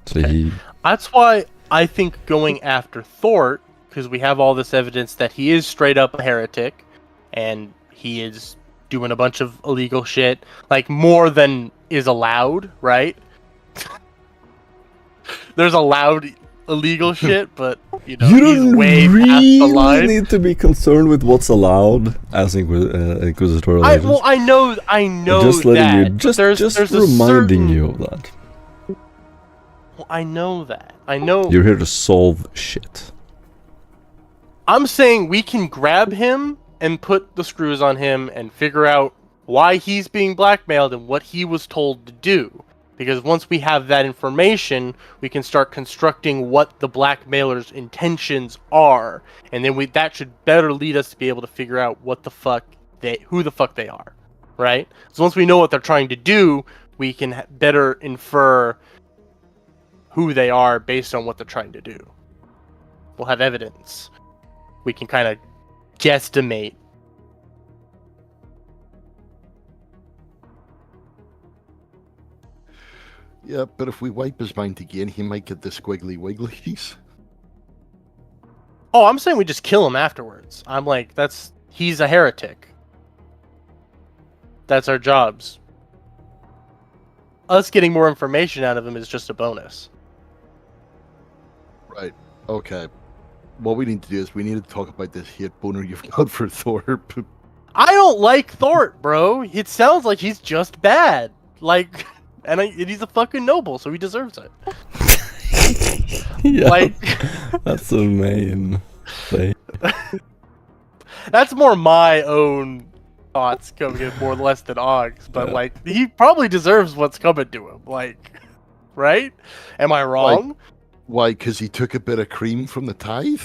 So okay. That's why I think going after Thort, because we have all this evidence that he is straight up a heretic, and he is doing a bunch of illegal shit, like more than is allowed, right? There's allowed illegal shit, but you know, you he's way don't past the really line. need to be concerned with what's allowed as inquisitorial agents. Well, I know just letting that. You, just there's reminding you of that. Well, I know that. I know. You're here to solve shit. I'm saying we can grab him and put the screws on him and figure out why he's being blackmailed and what he was told to do. Because once we have that information, we can start constructing what the blackmailer's intentions are, and then that should better lead us to be able to figure out who the fuck they are, right? So once we know what they're trying to do, we can better infer who they are based on what they're trying to do. We'll have evidence. We can kind of guesstimate. Yeah, but if we wipe his mind again, he might get the squiggly wigglies. Oh, I'm saying we just kill him afterwards. I'm like, he's a heretic. That's our jobs. Us getting more information out of him is just a bonus. Right. Okay. What we need to do is we need to talk about this hate boner you've got for Thorpe. I don't like Thort, bro. It sounds like he's just bad. Like... And he's a fucking noble, so he deserves it. Yeah, like, that's the main thing. That's more my own thoughts coming in more or less than Og's, but like, he probably deserves what's coming to him. Like, right? Am I wrong? Why? Because he took a bit of cream from the tithe?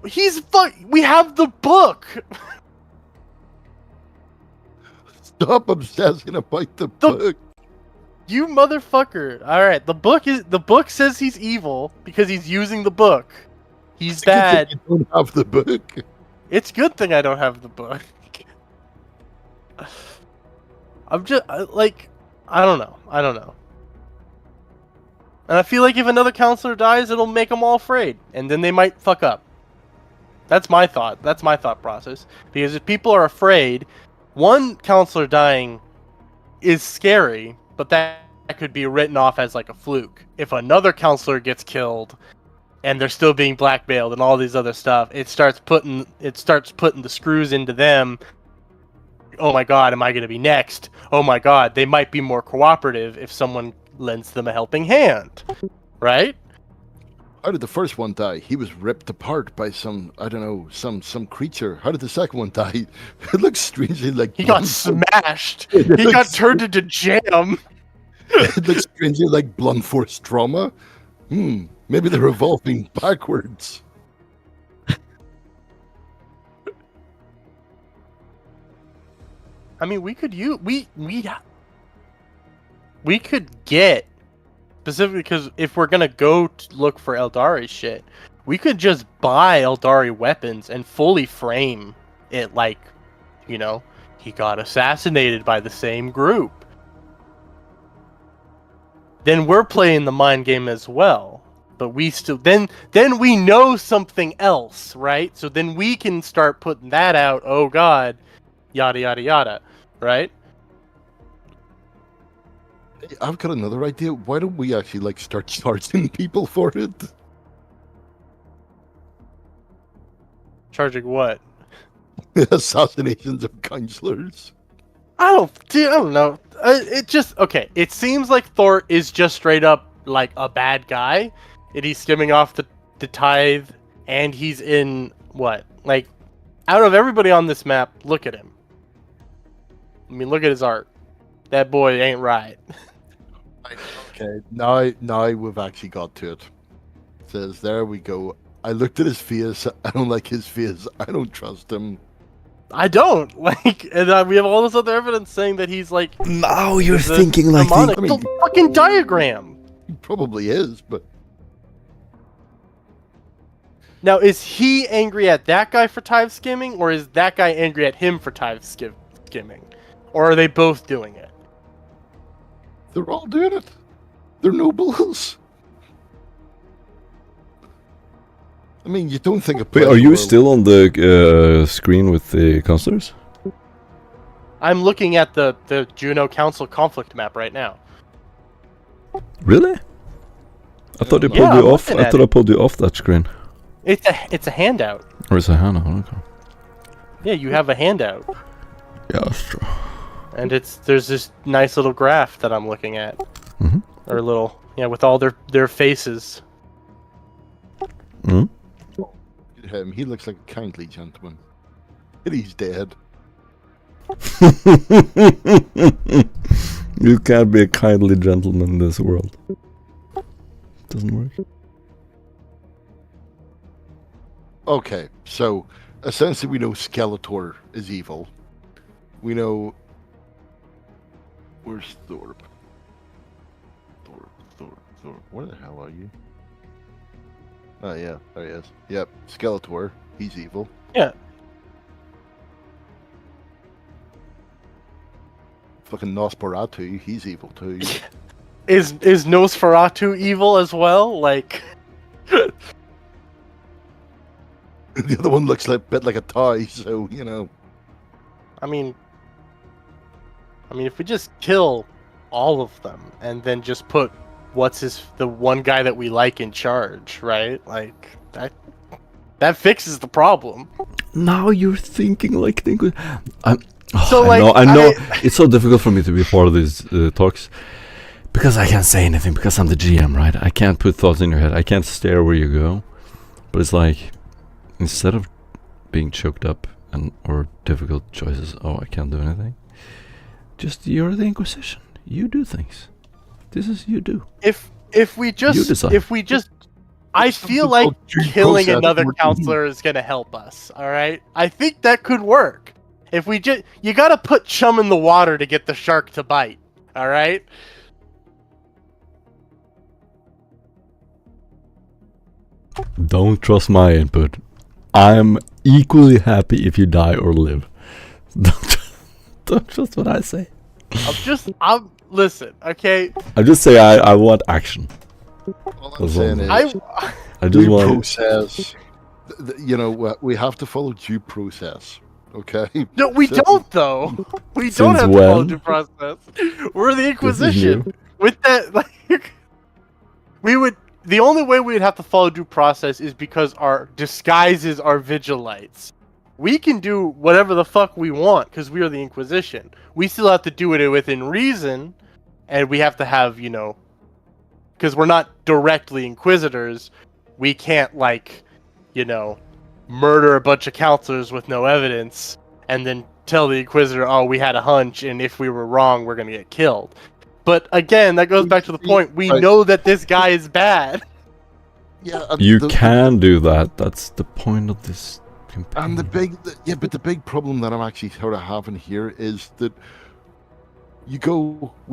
We have the book! Stop obsessing about the book. You motherfucker! All right, the book says he's evil because he's using the book. He's bad. You don't have the book. It's a good thing I don't have the book. I'm just like, I don't know. And I feel like if another counselor dies, it'll make them all afraid, and then they might fuck up. That's my thought. That's my thought process. Because if people are afraid, one counselor dying is scary, but that could be written off as like a fluke. If another counselor gets killed and they're still being blackmailed and all these other stuff, it starts putting the screws into them. Oh my god, am I going to be next? Oh my god, they might be more cooperative if someone lends them a helping hand. Right? How did the first one die? He was ripped apart by some, I don't know, some creature. How did the second one die? It looks strangely like... He got smashed. He got turned into jam. It looks strangely like blunt force trauma. Maybe they're evolving backwards. I mean, we could get, specifically because if we're gonna go to look for Eldari shit, we could just buy Eldari weapons and fully frame it like, you know, he got assassinated by the same group. Then we're playing the mind game as well. But we still then we know something else, right? So then we can start putting that out. Oh god, yada yada yada, right? I've got another idea. Why don't we actually like start charging people for it? Charging what? Assassinations of counselors. I don't know. It just okay. It seems like Thor is just straight up like a bad guy, and he's skimming off the tithe, and he's in what? Like, out of everybody on this map, look at him. I mean, look at his art. That boy ain't right. Okay, now we've actually got to it. It says, there we go. I looked at his face. I don't like his face. I don't trust him. I don't like, and we have all this other evidence saying that he's like. Now you're thinking like demonic. The fucking diagram. He probably is, but now is he angry at that guy for tithe skimming, or is that guy angry at him for tithe skimming, or are they both doing it? they're all doing it. They're nobles. I mean, you don't think a Wait, are you still on the screen with the counselors? I'm looking at the Juno Council conflict map right now. Really? I thought you pulled Yeah, you I'm off. looking I at thought I pulled you off that screen. It's a handout. Or is it Hannah? Okay. Yeah, you have a handout, Yeah, that's true. and there's this nice little graph that I'm looking at, or little with all their faces. Hmm. him? He looks like a kindly gentleman. And he's dead. You can't be a kindly gentleman in this world. Doesn't work. Okay, so essentially we know Skeletor is evil. We know... Where's Thor? Thor. Where the hell are you? Oh yeah, there he is. Yep, Skeletor. He's evil. Yeah. Fucking Nosferatu, he's evil too. Is Nosferatu evil as well? Like, The other one looks like a bit like a toy, so you know. I mean, if we just kill all of them and then just put the one guy that we like in charge, right? Like that fixes the problem. Now you're thinking like So, like, I know it's so difficult for me to be part of these talks because I can't say anything because I'm the GM, right? I can't put thoughts in your head. I can't stare where you go. But it's like instead of being choked up or difficult choices, I can't do anything. Just you're the Inquisition. You do things. This is you do. If we just I feel something like called due killing process another working. counselor is gonna help us. All right, I think that could work. If we you gotta put chum in the water to get the shark to bite. All right. Don't trust my input. I'm equally happy if you die or live. Don't trust what I say. Listen, okay? I just say I want action. All I'm saying is, I just due want... process. You know, we have to follow due process. Okay. No, we don't though. We don't Since have to follow when? due process. We're the This is Inquisition. new. With that, like, we would. The only way we would have to follow due process is because our disguises are Vigilites. We can do whatever the fuck we want because we are the Inquisition. We still have to do it within reason, and we have to have, you know, because we're not directly Inquisitors. We can't, like, you know, murder a bunch of counselors with no evidence and then tell the Inquisitor, oh, we had a hunch, and if we were wrong, we're gonna get killed. But again, that goes back to the point. We know that this guy is bad. Yeah, You can do that. That's the point of this campaign. And but the big problem that I'm actually sort of having here is that we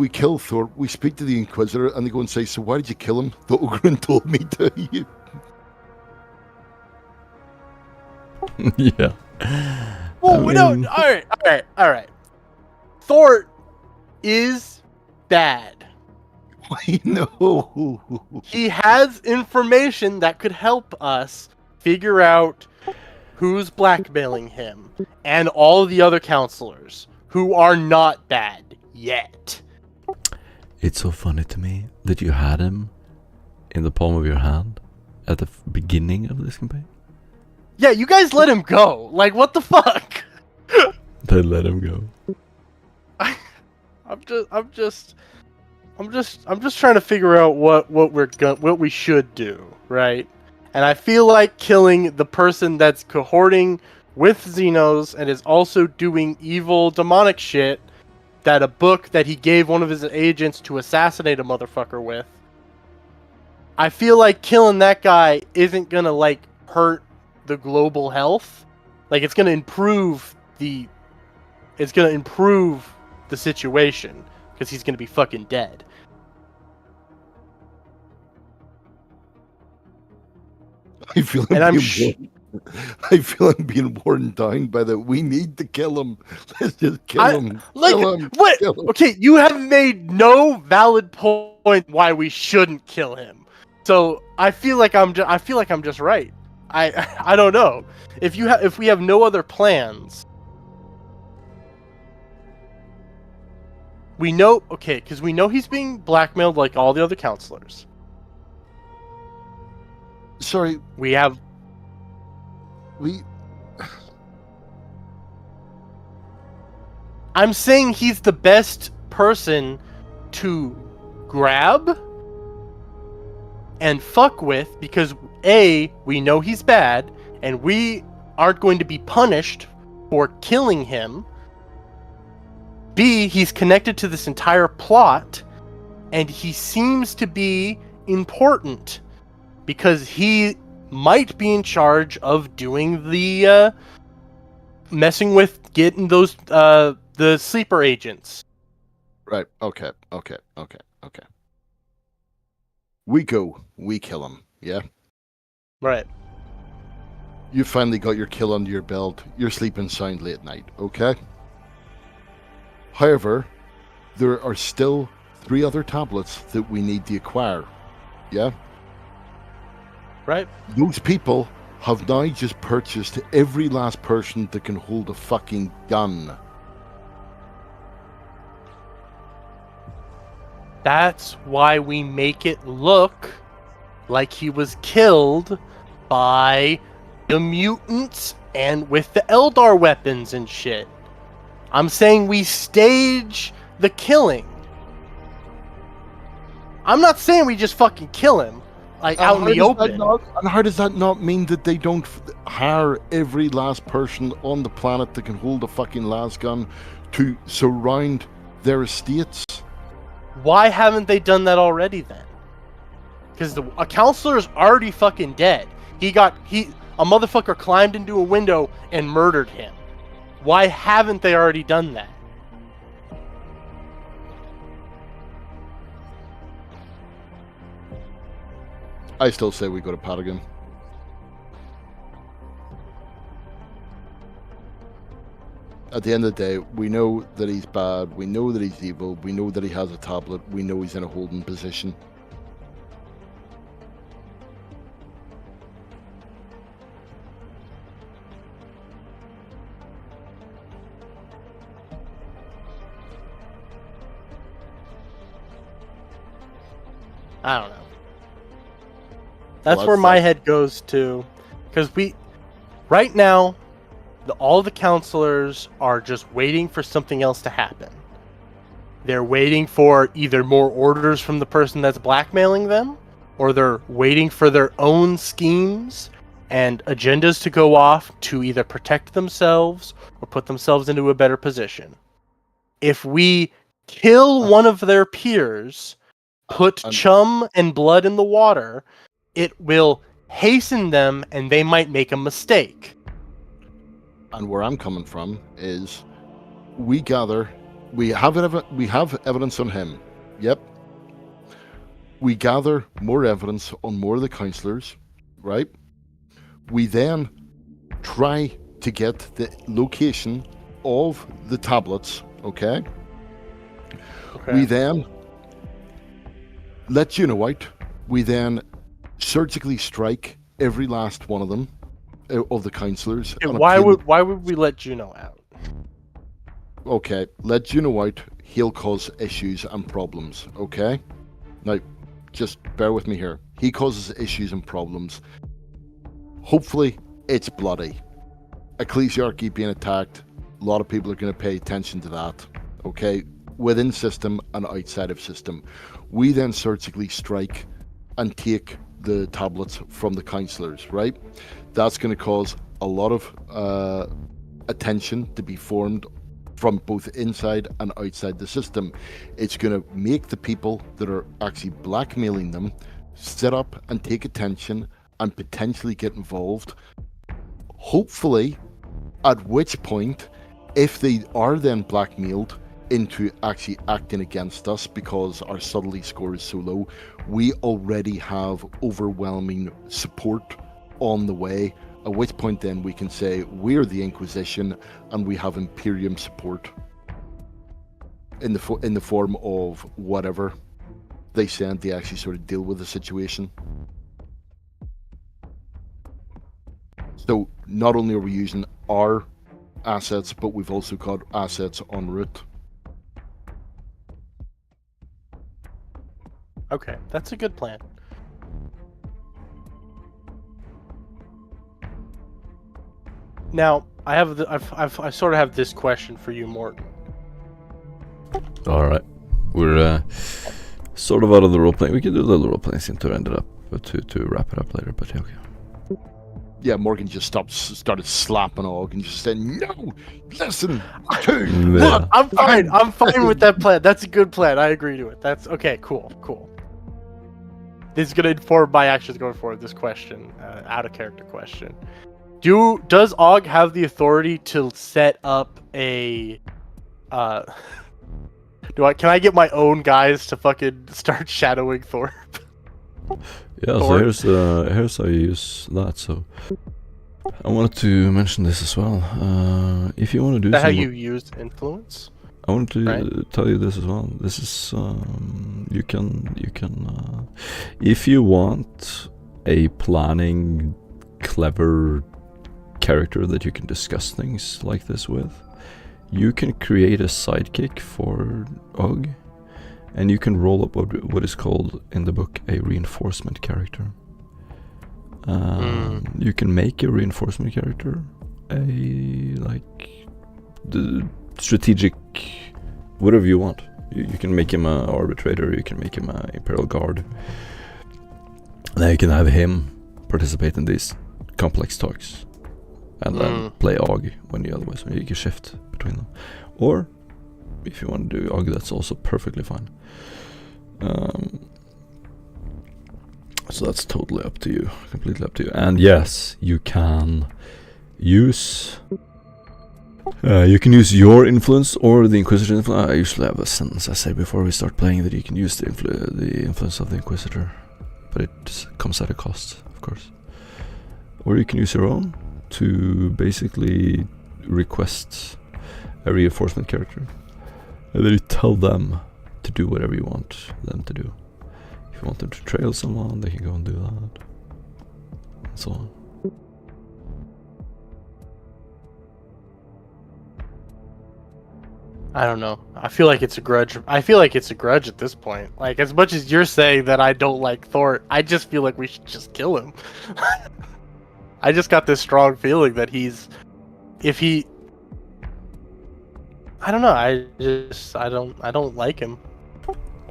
kill Thor, we speak to the Inquisitor, and they go and say, so why did you kill him? The Ogryn told me to. Yeah. Well, we don't. All right. Thor is bad. I know. He has information that could help us figure out who's blackmailing him and all the other counselors who are not bad yet. It's so funny to me that you had him in the palm of your hand at the beginning of this campaign. Yeah, you guys let him go. Like, what the fuck? They let him go. I'm just trying to figure out what we should do, right? And I feel like killing the person that's cohorting with Xenos and is also doing evil demonic shit that a book that he gave one of his agents to assassinate a motherfucker with. I feel like killing that guy isn't gonna, like, hurt the global health. Like, it's gonna improve the situation because he's gonna be fucking dead. I feel I'm being worn down by that. We need to kill him. Let's just kill him. Kill him. What? Kill him. Okay, you have made no valid point why we shouldn't kill him. So I feel like I'm just right. I don't know. If we have no other plans, we know, okay, because we know he's being blackmailed like all the other counselors. Sorry, We have I'm saying he's the best person to grab and fuck with because A, we know he's bad, and we aren't going to be punished for killing him. B, he's connected to this entire plot, and he seems to be important because he might be in charge of doing the messing with getting those the sleeper agents. right. Okay. We kill him. Yeah. Right. You finally got your kill under your belt. You're sleeping soundly at night. Okay. However, there are still 3 other tablets that we need to acquire. Yeah. Right. Those people have now just purchased every last person that can hold a fucking gun. That's why we make it look like he was killed by the mutants and with the Eldar weapons and shit. I'm saying we stage the killing. I'm not saying we just fucking kill him, like, out in the open. And how does that not mean that they don't hire every last person on the planet that can hold a fucking las gun to surround their estates? Why haven't they done that already then? Because a counselor's already fucking dead. A motherfucker climbed into a window and murdered him. Why haven't they already done that? I still say we go to Patagon. At the end of the day, we know that he's bad, we know that he's evil, we know that he has a tablet, we know he's in a holding position. I don't know. That's where my head goes to, because right now, all the counselors are just waiting for something else to happen. They're waiting for either more orders from the person that's blackmailing them, or they're waiting for their own schemes and agendas to go off to either protect themselves or put themselves into a better position. If we kill one of their peers, put chum and blood in the water, it will hasten them and they might make a mistake. And where I'm coming from is we have evidence on him. Yep. We gather more evidence on more of the counselors, right? We then try to get the location of the tablets, okay? We then let Juno out. We then surgically strike every last one of them, of the counselors. Why would we let Juno out? Okay, let Juno out. He'll cause issues and problems. Okay, now just bear with me here. He causes issues and problems. Hopefully, it's bloody. Ecclesiarchy being attacked. A lot of people are going to pay attention to that. Okay, within system and outside of system. We then surgically strike and take the tablets from the counselors, right? That's going to cause a lot of attention to be formed from both inside and outside the system. It's going to make the people that are actually blackmailing them sit up and take attention and potentially get involved. Hopefully, at which point, if they are then blackmailed into actually acting against us because our subtlety score is so low, we already have overwhelming support on the way, at which point then we can say we're the Inquisition and we have Imperium support in the form of whatever they send to actually sort of deal with the situation. So not only are we using our assets, but we've also got assets en route. Okay, that's a good plan. Now, I sort of have this question for you, Morton. All right, we're sort of out of the role playing. We can do a little role playing scene to end it up, but to wrap it up later. But yeah, okay. Yeah, Morgan just started slapping Og and just said, "No, listen, Look, I'm fine with that plan. That's a good plan. I agree to it. That's okay. Cool. This is gonna inform my actions going forward. This question, out of character question. Does Og have the authority to set up a? Can I get my own guys to fucking start shadowing Thorpe? Yeah, so here's how you use that. So I wanted to mention this as well. If you want to do that, how you use influence? I wanted to tell you this as well. This is you can if you want a planning, clever character that you can discuss things like this with, you can create a sidekick for Og. And you can roll up what is called in the book a reinforcement character. You can make a reinforcement character the strategic, whatever you want. You can make him an arbitrator. You can make him an imperial guard. Then you can have him participate in these complex talks, and then play Og when the other way. So you can shift between them, or if you want to do Og, that's also perfectly fine. So that's totally up to you, completely up to you. And yes, you can use your influence or the Inquisitor influence. I usually have a sentence I say before we start playing that you can use the influence of the Inquisitor, but it comes at a cost, of course. Or you can use your own to basically request a reinforcement character, and then you tell them to do whatever you want them to do. If you want them to trail someone, they can go and do that, and so on. I don't know. I feel like it's a grudge. I feel like it's a grudge at this point. Like, as much as you're saying that I don't like Thor, I just feel like we should just kill him. I just got this strong feeling that I don't know. I don't like him.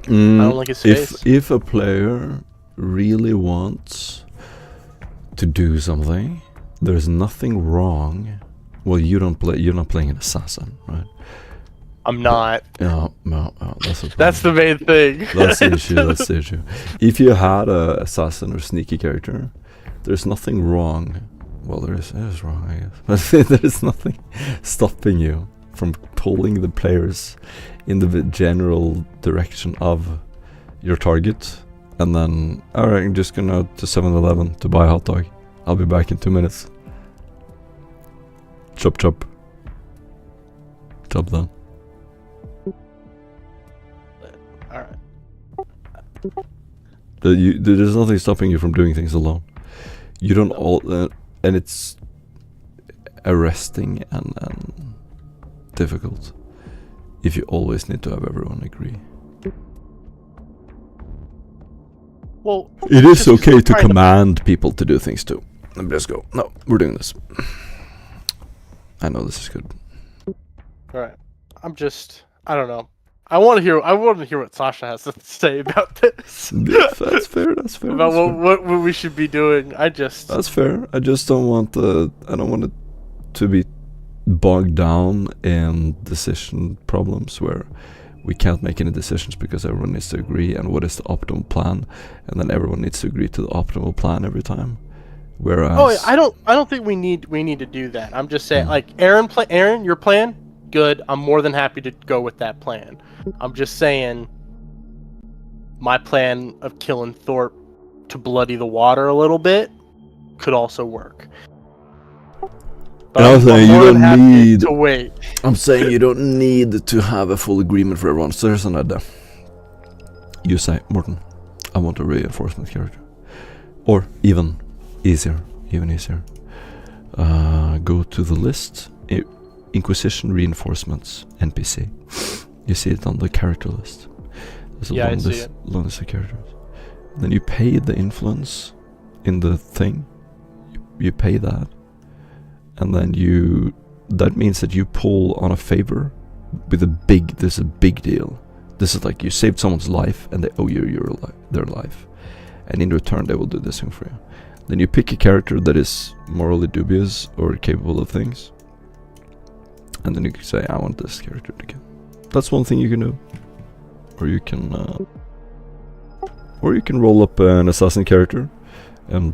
I don't like his face. If a player really wants to do something, there's nothing wrong. Well, you're not playing an assassin, right? I'm not. No, That's the main thing. That's the issue. That's the issue. If you had a assassin or sneaky character, there's nothing wrong. Well, it is wrong, I guess. But there's nothing stopping you from pulling the players in the general direction of your target, and then, alright, I'm just gonna to 7-Eleven to buy a hot dog. I'll be back in 2 minutes. Chop chop. Job done. Alright. There's nothing stopping you from doing things alone. You don't and it's arresting and difficult if you always need to have everyone agree. Well, it is okay to command people to do things too. Let me just go. No, we're doing this. I know this is good. Alright. I don't know. I want to hear what Sasha has to say about this. Yeah, that's fair. About what we should be doing. That's fair. I just don't want I don't want it to be bogged down in decision problems where we can't make any decisions because everyone needs to agree and what is the optimal plan, and then everyone needs to agree to the optimal plan every time. Whereas I don't think we need to do that. I'm just saying, like, Aaron, your plan, good. I'm more than happy to go with that plan. I'm just saying, my plan of killing Thorpe to bloody the water a little bit could also work. But I'm saying you don't need to wait. I'm saying you don't need to have a full agreement for everyone. So here's an idea. You say, Morten, I want a reinforcement character, or even easier. Go to the list. Inquisition reinforcements NPC. You see it on the character list. There's a long list of characters. Then you pay the influence in the thing. You pay that, and then that means that you pull on a favor with this is a big deal. This is like you saved someone's life and they owe you their life, and in return they will do this thing for you. Then you pick a character that is morally dubious or capable of things, and then you can say, I want this character to kill. That's one thing you can do. Or you can roll up an assassin character and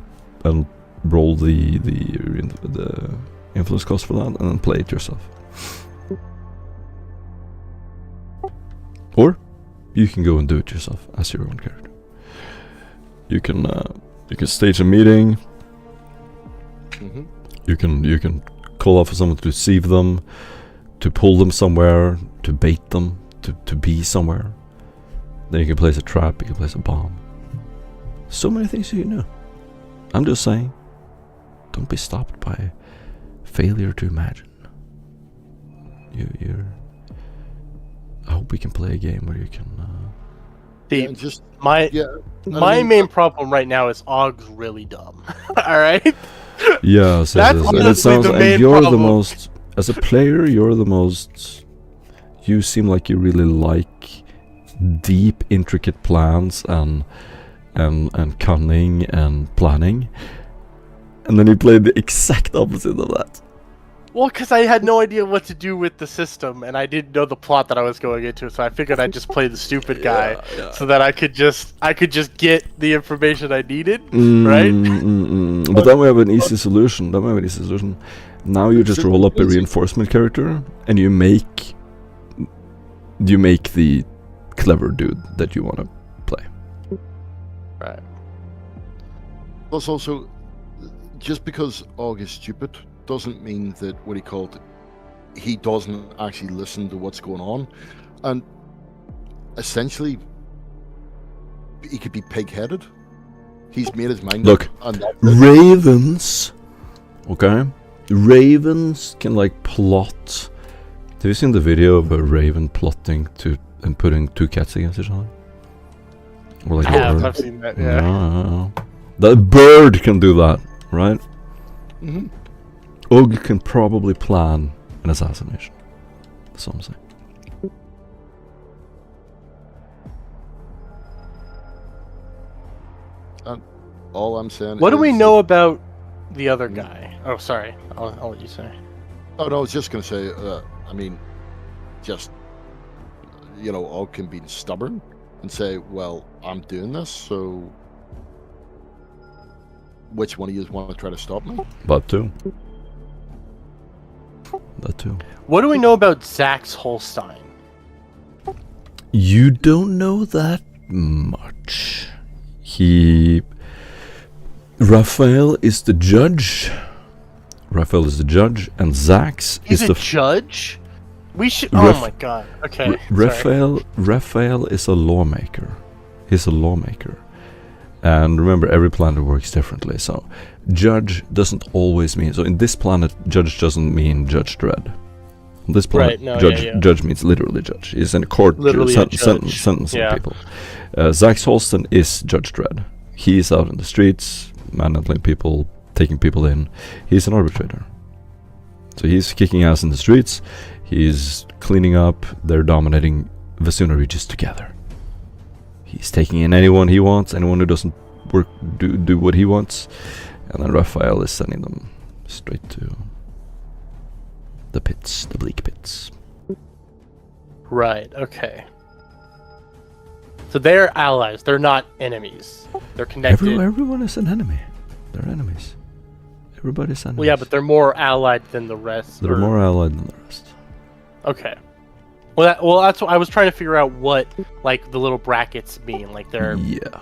roll the influence cost for that, and then play it yourself. Or you can go and do it yourself as your own character. You can stage a meeting. Mm-hmm. You can call out for someone to deceive them, to pull them somewhere, to bait them, to be somewhere. Then you can place a trap, you can place a bomb. So many things you can do. I'm just saying, don't be stopped by failure to imagine. I hope we can play a game where you can... My main problem right now is Ogg's really dumb. Alright? Yeah, That's and it sounds the like main you're problem. the most... As a player, you're the most... You seem like you really like deep, intricate plans and cunning and planning. And then you played the exact opposite of that. Well, because I had no idea what to do with the system, and I didn't know the plot that I was going into, so I figured I'd just play the stupid guy, so that I could just get the information I needed, right? But then we have an easy solution. Now you just roll up a reinforcement character, and you make the clever dude that you want to play. Right. Plus, also, just because Og is stupid doesn't mean that he doesn't actually listen to what's going on, and essentially he could be pig-headed. He's made his mind Look, up, and ravens, okay? Ravens can like plot. Have you seen the video of a raven plotting and putting two cats against each other? Or like I a have. bird? I've seen that. Yeah. No. That bird can do that, right? Mhm. Ugg can probably plan an assassination. That's what I'm saying. all I'm saying. What do we is know about the other guy? Oh, sorry. I'll let you say. Oh no, I was just going to say. I mean, just all can be stubborn and say, "Well, I'm doing this, so which one of you want to try to stop me?" That too. That too. What do we know about Zax Holstein? You don't know that much. Raphael is the judge. Raphael is the judge, and Zax He's is a the judge? We should. Raf- Oh my god. Okay. sorry. Raphael is a lawmaker. He's a lawmaker. And remember, every planet works differently. So, judge doesn't always mean. So, in this planet, judge doesn't mean Judge Dredd. On this planet, Right, no, judge yeah. judge means literally judge. He's in a court Literally a judge. sentencing Yeah. people. Zax Holston is Judge Dredd. He's out in the streets, manhandling people, taking people in. He's an arbitrator. So he's kicking ass in the streets. He's cleaning up. They're dominating Vasuna Regis together. He's taking in anyone he wants, anyone who doesn't do what he wants, and then Raphael is sending them straight to the pits, the bleak pits. Right. Okay. So they're allies. They're not enemies. They're connected. Everyone is an enemy. They're enemies. Everybody's enemies. Well, yeah, but they're more allied than the rest. They're more allied than the rest. Okay. Well, that's what I was trying to figure out. What like the little brackets mean? Like they're. Yeah.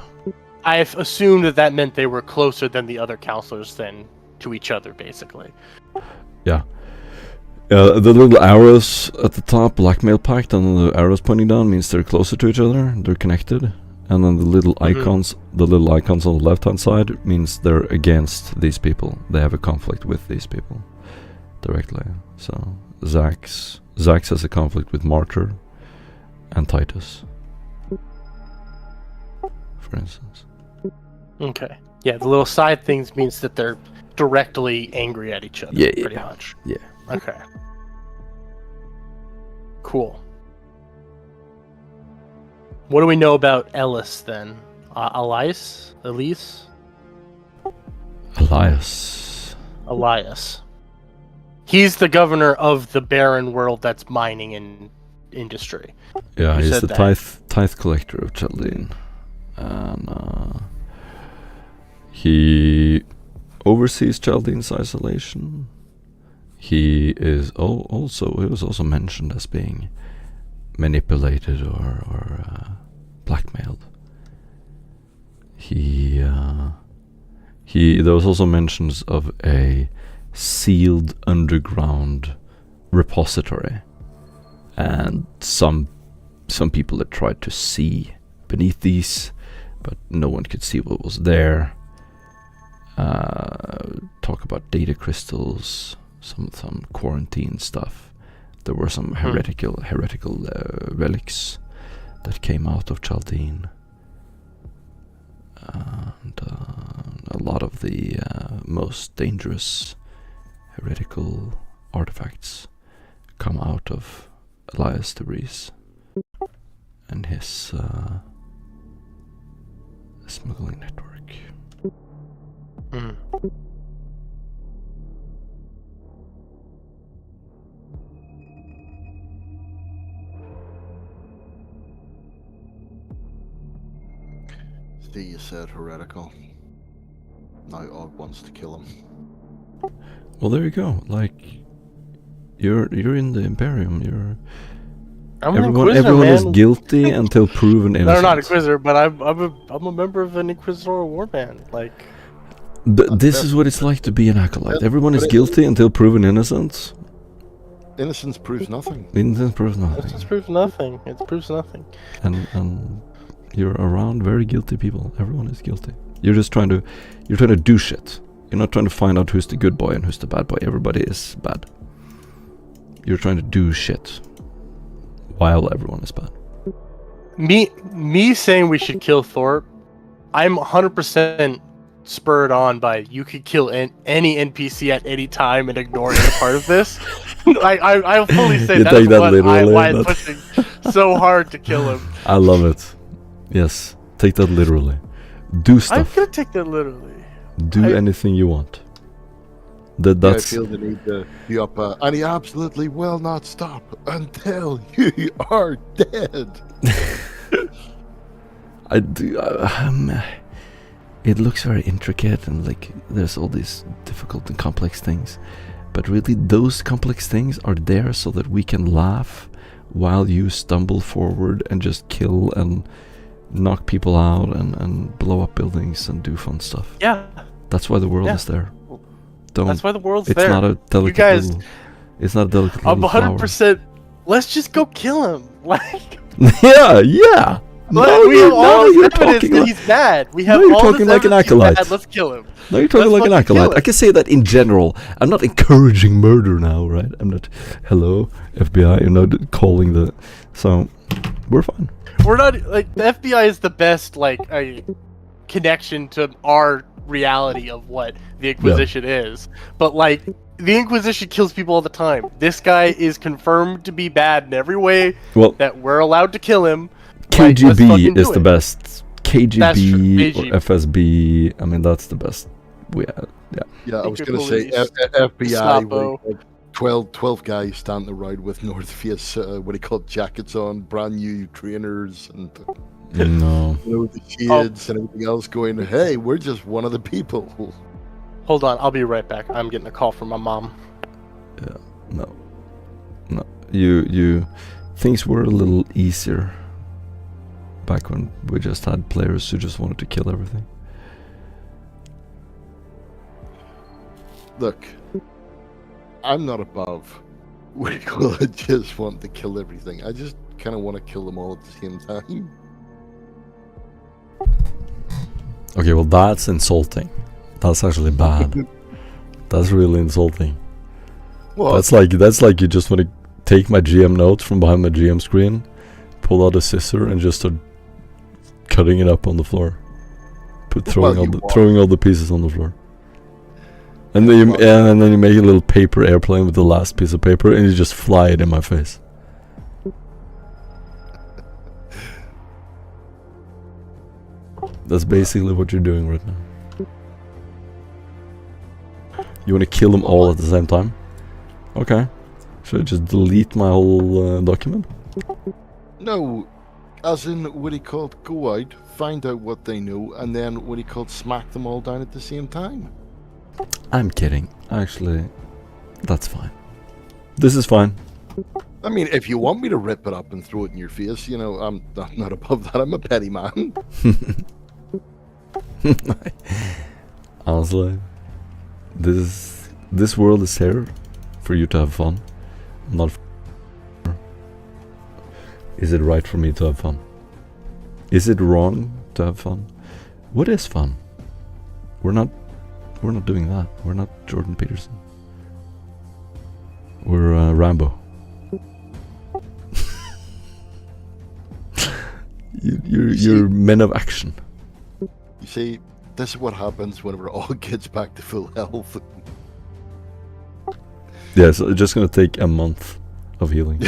I've assumed that meant they were closer than the other counselors than to each other, basically. Yeah. The little arrows at the top, blackmail pact, and the arrows pointing down means they're closer to each other. They're connected. And then the little icons, on the left-hand side means they're against these people. They have a conflict with these people directly. So Zax has a conflict with Martyr and Titus, for instance. Okay. Yeah, the little side things means that they're directly angry at each other. Yeah, pretty yeah. much. Yeah. Okay. Cool. What do we know about Ellis then? Elias? Elias. Elias. He's the governor of the barren world that's mining and industry. Yeah, You he's said the that. tithe collector of Chaldeen. And he oversees Chaldean's isolation. He is he was also mentioned as being manipulated or blackmailed. There was also mentions of a sealed underground repository, and some people had tried to see beneath these, but no one could see what was there. Talk about data crystals, some quarantine stuff. There were some heretical relics that came out of Chaldeen, and a lot of the most dangerous heretical artifacts come out of Elias Therese and his smuggling network. Mm. See, you said heretical. Now Og wants to kill him. Well, there you go. Like, you're in the Imperium. I'm an Inquisitor, Everyone man. is guilty until proven innocent. No, I'm not Inquisitor, but I'm a member of an Inquisitorial warband. Like, This is what it's like to be an acolyte. Everyone is guilty until proven innocent. Innocence proves nothing. Innocence proves nothing. This proves nothing. It proves nothing. And you're around very guilty people. Everyone is guilty. You're trying to do shit. You're not trying to find out who's the good boy and who's the bad boy. Everybody is bad. You're trying to do shit while everyone is bad. Me saying we should kill Thorpe, I'm 100% spurred on by you could kill any NPC at any time and ignore any part of this. I fully say You that's take that why literally, I'm pushing so hard to kill him. I love it. Yes, take that literally. Do I'm stuff. gonna take that literally. Do anything you want. That's I feel the need to be up, and he absolutely will not stop until you are dead. I do. It looks very intricate and like there's all these difficult and complex things, but really those complex things are there so that we can laugh while you stumble forward and just kill and knock people out and blow up buildings and do fun stuff. Yeah. That's why the world is there. That's why the world's it's there. Not a delicate you guys, little, it's not a delicate I'm little 100%. Let's just go kill him. Like, yeah. like we have all this you're evidence talking that like, he's bad. We have you're all talking this like an evidence he's acolyte. bad. Let's kill him. No, you're talking Let's like an fucking kill acolyte. him. I can say that in general. I'm not encouraging murder now, right? I'm not, hello, FBI, you're not calling the... So, we're fine. We're not, like, the FBI is the best, like, a connection to our reality of what the Inquisition is. But, like, the Inquisition kills people all the time. This guy is confirmed to be bad in every way that we're allowed to kill him. KGB is the best. That's true. KGB or FSB, I mean, that's the best. Yeah, I was Secret going to say police, FBI. Gestapo. Like 12 guys standing around with North Face, what do you call it, jackets on, brand new trainers, and No. the shades and everything else going, hey, we're just one of the people. Hold on, I'll be right back. I'm getting a call from my mom. Yeah, no. You things were a little easier back when we just had players who just wanted to kill everything. Look, I'm not above. We just want to kill everything. I just kind of want to kill them all at the same time. Okay, well that's insulting. That's actually bad. That's really insulting. Well, That's like you just want to take my GM notes from behind my GM screen, pull out a scissor and just start cutting it up on the floor. Throwing all the pieces on the floor. And then you make a little paper airplane with the last piece of paper and you just fly it in my face. That's basically what you're doing right now. You want to kill them all at the same time? Okay. Should I just delete my whole document? no, as in what he called go out, find out what they know, and then what he called smack them all down at the same time. I'm kidding. Actually, that's fine. This is fine. I mean, if you want me to rip it up and throw it in your face, you know, I'm not above that. I'm a petty man. Honestly, this world is here for you to have fun. Not. Is it right for me to have fun? Is it wrong to have fun? What is fun? We're not doing that. We're not Jordan Peterson. We're Rambo. You're men of action. You see, this is what happens whenever it all gets back to full health. Yeah, so it's just gonna take a month of healing.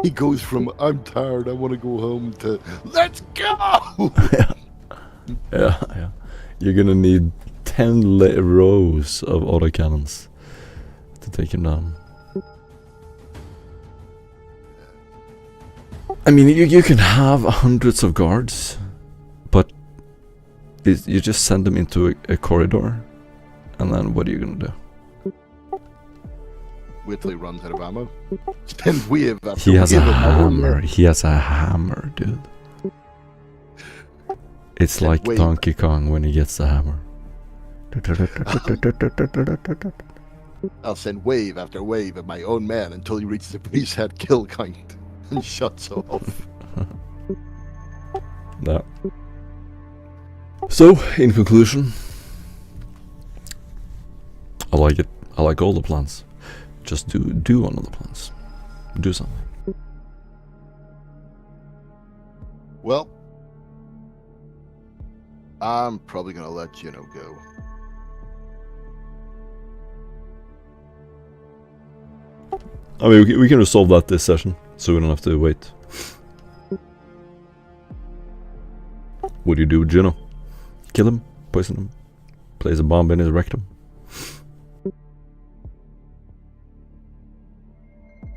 He goes from I'm tired, I want to go home to let's go. Yeah. You're gonna need 10 rows of autocannons to take him down. I mean, you can have hundreds of guards, but you just send them into a corridor, and then what are you gonna do? Wait till he runs out of ammo. Spend wave after He has a wave of ammo. hammer. He has a hammer, dude. It's like wave. Donkey Kong when he gets the hammer. I'll send wave after wave of my own men until he reaches a preset kill count and shuts off. That. So, in conclusion, I like it. I like all the plans. Just do one of the plans. Do something. Well, I'm probably gonna let Juno go. I mean, we can resolve that this session, so we don't have to wait. What do you do with Juno? Kill him? Poison him? Place a bomb in his rectum?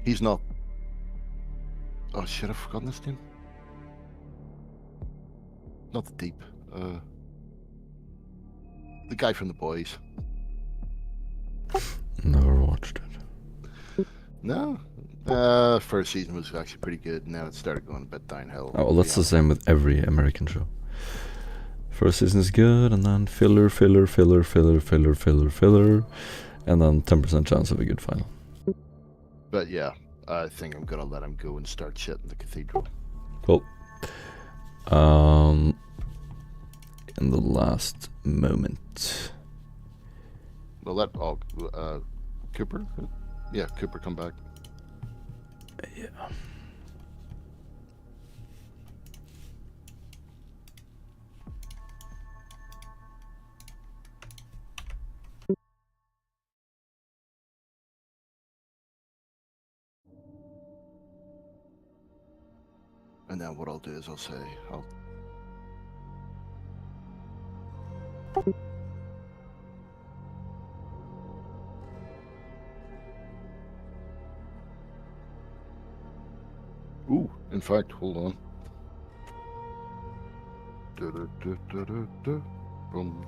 He's not. Oh shit! I've forgotten his name. Not the Deep. The guy from The Boys. Never watched it. No. First season was actually pretty good. Now it started going a bit downhill. Oh, well, that's the same with every American show. First season is good, and then filler, and then 10% chance of a good final. But yeah, I think I'm gonna let him go and start shit in the cathedral. Cool. In the last moment. Well, let Cooper. Yeah, Cooper come back. Yeah. And then what I'll do is I'll say, Ooh, in fact, hold on. Boom.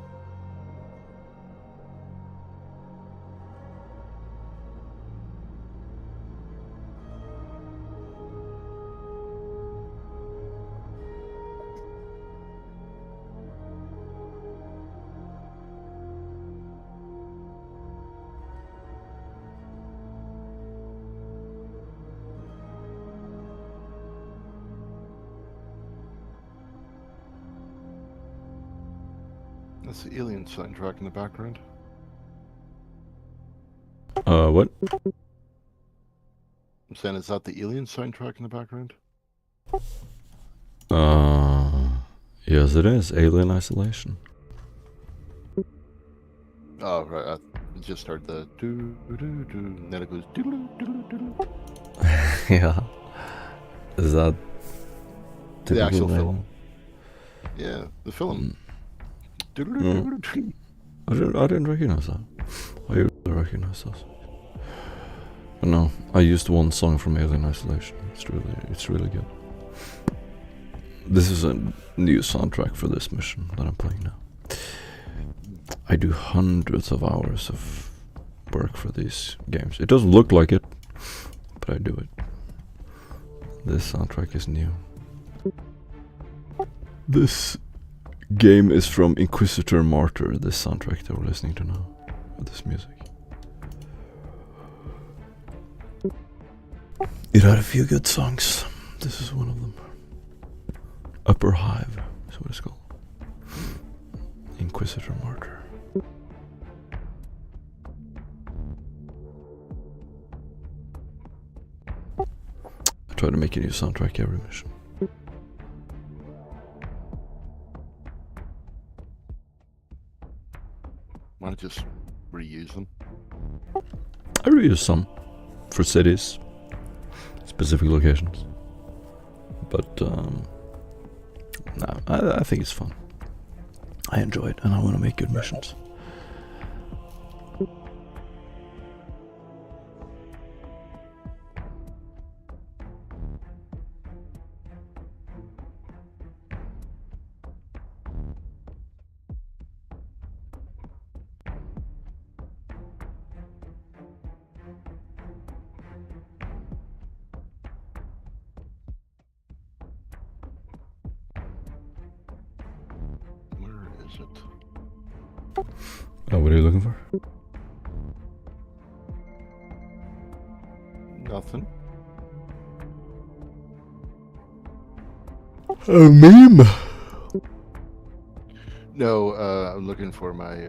That's the Alien soundtrack in the background. What? I'm saying, is that the Alien soundtrack in the background? Yes it is. Alien Isolation. Oh, right. I just heard the do-do-do, and then it goes doodle-doo, doodle-doo. Yeah. Is that The actual typical film? Yeah, the film. Doodle-doo-doo-doo. I didn't recognize that. I usually recognize those. But no, I used one song from Alien Isolation. It's really good. This is a new soundtrack for this mission that I'm playing now. I do hundreds of hours of work for these games. It doesn't look like it, but I do it. This soundtrack is new. This game is from Inquisitor Martyr, this soundtrack that we're listening to now, with this music. It had a few good songs. This is one of them. Upper Hive is what it's called. Inquisitor Martyr. I try to make a new soundtrack every mission. Why not just reuse them? I reuse some for cities, specific locations. But no, I think it's fun. I enjoy it, and I want to make good missions. Where is it? Oh, what are you looking for? Nothing. A meme. No, I'm looking for my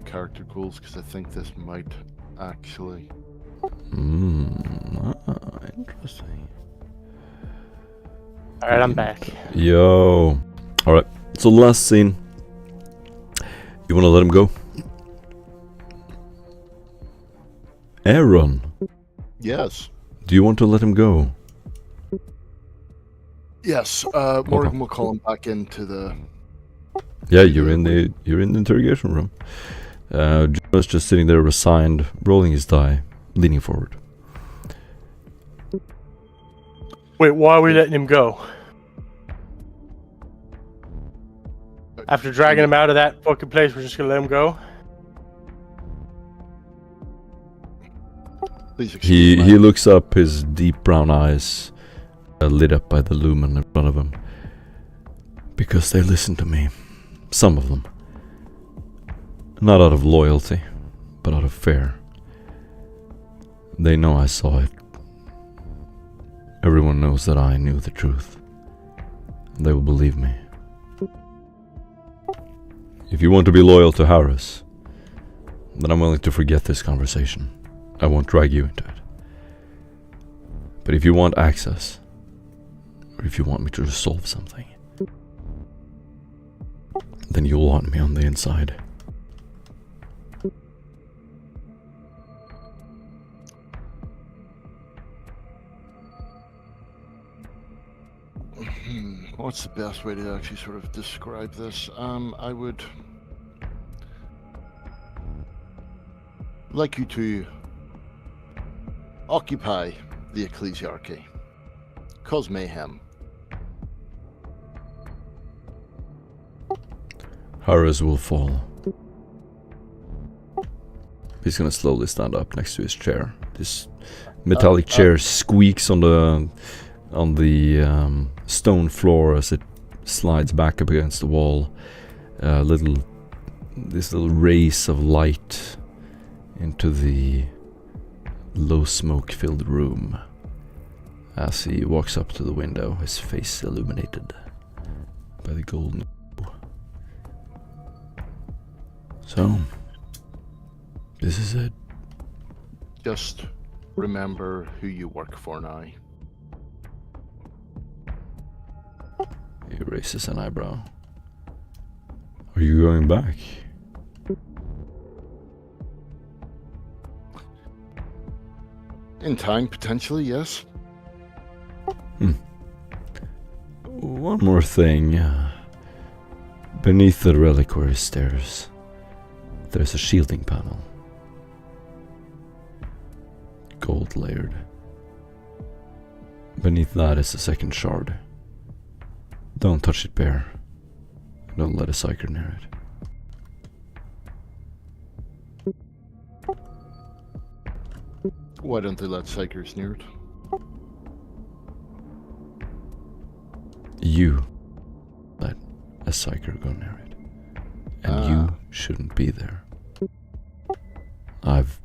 character goals because I think this might actually. Interesting. Alright, I'm back. Yo. Alright, so last scene. You wanna let him go? Aaron, Yes. do you want to let him go? Yes. Morgan will call him back into the. Yeah, you're in the interrogation room. Jonas just sitting there resigned, rolling his die, leaning forward. Wait, why are we letting him go? After dragging him out of that fucking place, we're just gonna let him go? Please excuse He looks up, his deep brown eyes lit up by the lumen in front of him. Because they listen to me. Some of them. Not out of loyalty, but out of fear. They know I saw it. Everyone knows that I knew the truth. They will believe me. If you want to be loyal to Harris, then I'm willing to forget this conversation. I won't drag you into it. But if you want access, or if you want me to resolve something, then you'll want me on the inside. What's the best way to actually sort of describe this? I would like you to occupy the ecclesiarchy, cause mayhem. Harris will fall. He's gonna slowly stand up next to his chair. This metallic chair squeaks on the stone floor as it slides back up against the wall. This little rays of light into the low smoke-filled room. As he walks up to the window, his face illuminated by the golden. So, this is it. Just remember who you work for now. He raises an eyebrow. Are you going back? In time, potentially, yes. One more thing. Beneath the reliquary stairs, there's a shielding panel. Gold layered. Beneath that is a second shard. Don't touch it bare. Don't let a psyker near it. Why don't they let psychers near it? You let a psyker go near it. And you shouldn't be there. I've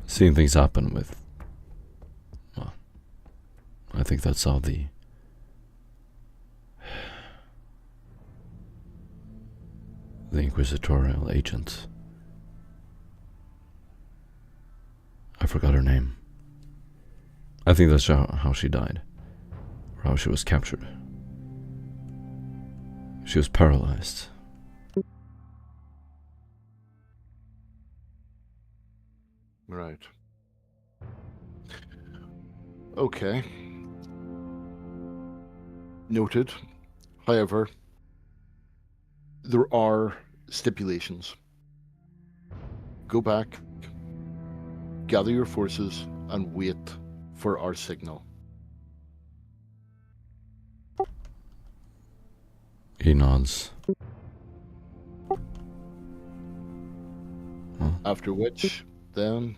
seen things happen with... Well, I think that's how the inquisitorial agent... I forgot her name. I think that's how she died. Or how she was captured. She was paralyzed. Right. Okay. Noted. However, there are stipulations. Go back, gather your forces, and wait for our signal. He nods. Huh? After which, then,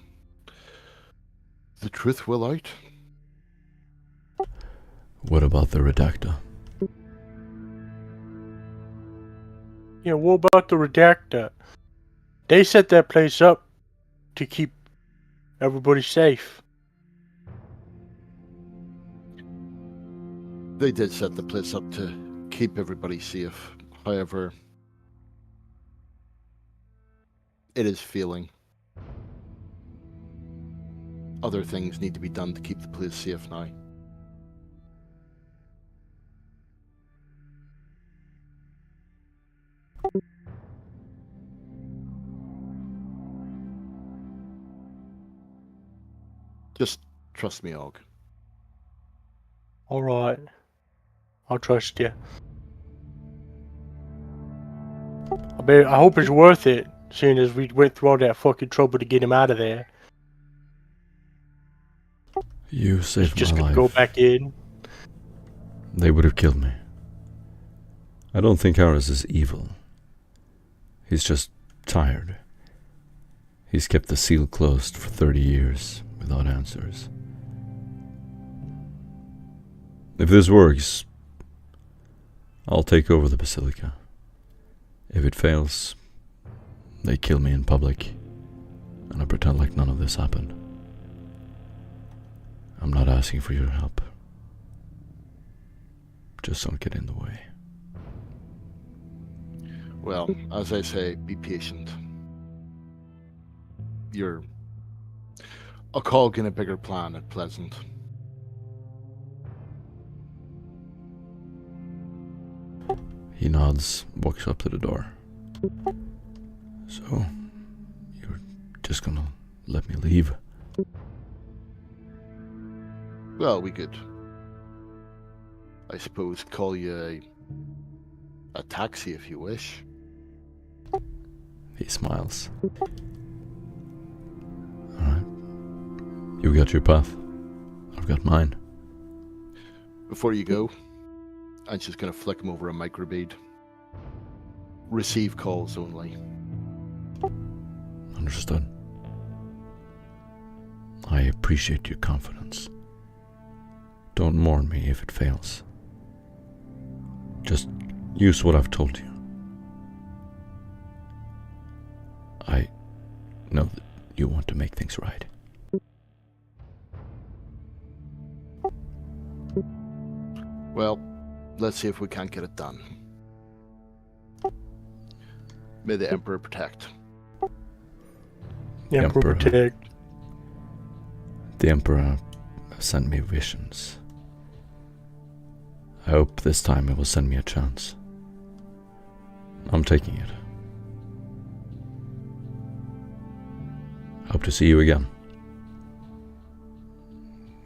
the truth will out. What about the redactor? Yeah, what about the redactor? They set that place up to keep everybody safe. They did set the place up to keep everybody safe. However, it is failing. Other things need to be done to keep the place safe now. Just trust me, Og. All right. I'll trust you. I hope it's worth it, seeing as we went through all that fucking trouble to get him out of there. You saved Just my could life. go back in. They would have killed me. I don't think Aris is evil. He's just tired. He's kept the seal closed for 30 years without answers. If this works, I'll take over the Basilica. If it fails, they kill me in public, and I pretend like none of this happened. I'm not asking for your help. Just don't get in the way. Well, as I say, be patient. You're a cog in a bigger plan at present. He nods, walks up to the door. So, you're just gonna let me leave? Well, we could, I suppose, call you a taxi if you wish. He smiles. Alright. You got your path. I've got mine. Before you go, I'm just going to flick him over a microbead. Receive calls only. Understood. I appreciate your confidence. Don't mourn me if it fails. Just use what I've told you. I know that you want to make things right. Well, let's see if we can't get it done. May the Emperor protect. The Emperor protect. The Emperor sent me visions. I hope this time it will send me a chance. I'm taking it. Hope to see you again.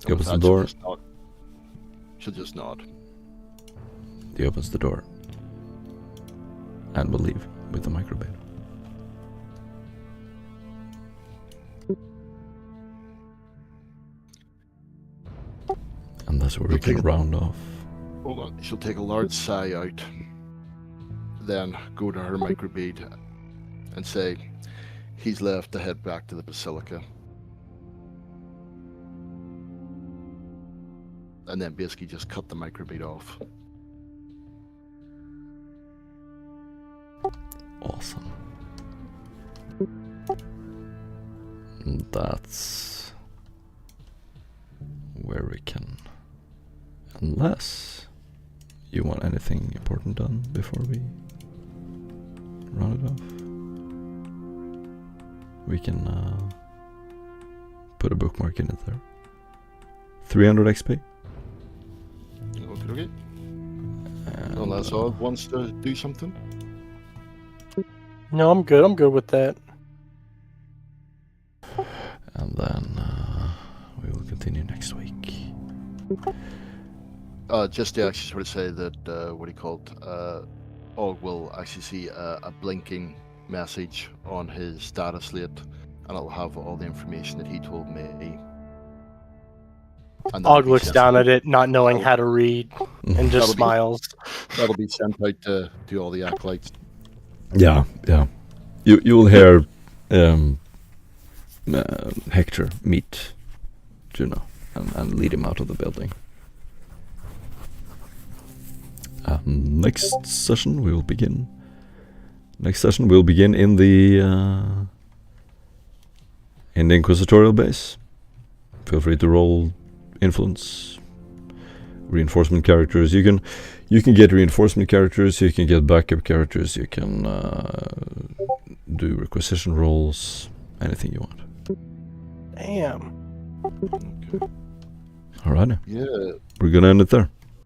He opens the door. She'll just nod. He opens the door. And will leave with the microbead. And that's where we can round off. Hold on. She'll take a large sigh out. Then go to her microbead and say, he's left to head back to the Basilica. And then basically just cut the microbead off. Awesome. That's where we can, unless you want anything important done before we round it off, we can put a bookmark in it there. 300 XP. Okay. Unless Og wants to do something. No, I'm good. I'm good with that. And then we will continue next week. Just to actually sort of say that, Og will actually see a blinking message on his status slate, and it'll have all the information that he told me. Og looks down at it, not knowing how to read, and just smiles. That'll be sent out to all the acolytes. Yeah. You'll hear Hector meet Juno and lead him out of the building. Next session we'll begin in the Inquisitorial base. Feel free to roll influence reinforcement characters. You can get reinforcement characters. You can get backup characters. You can do requisition rolls. Anything you want. Damn. Alrighty. Yeah. We're gonna end it there.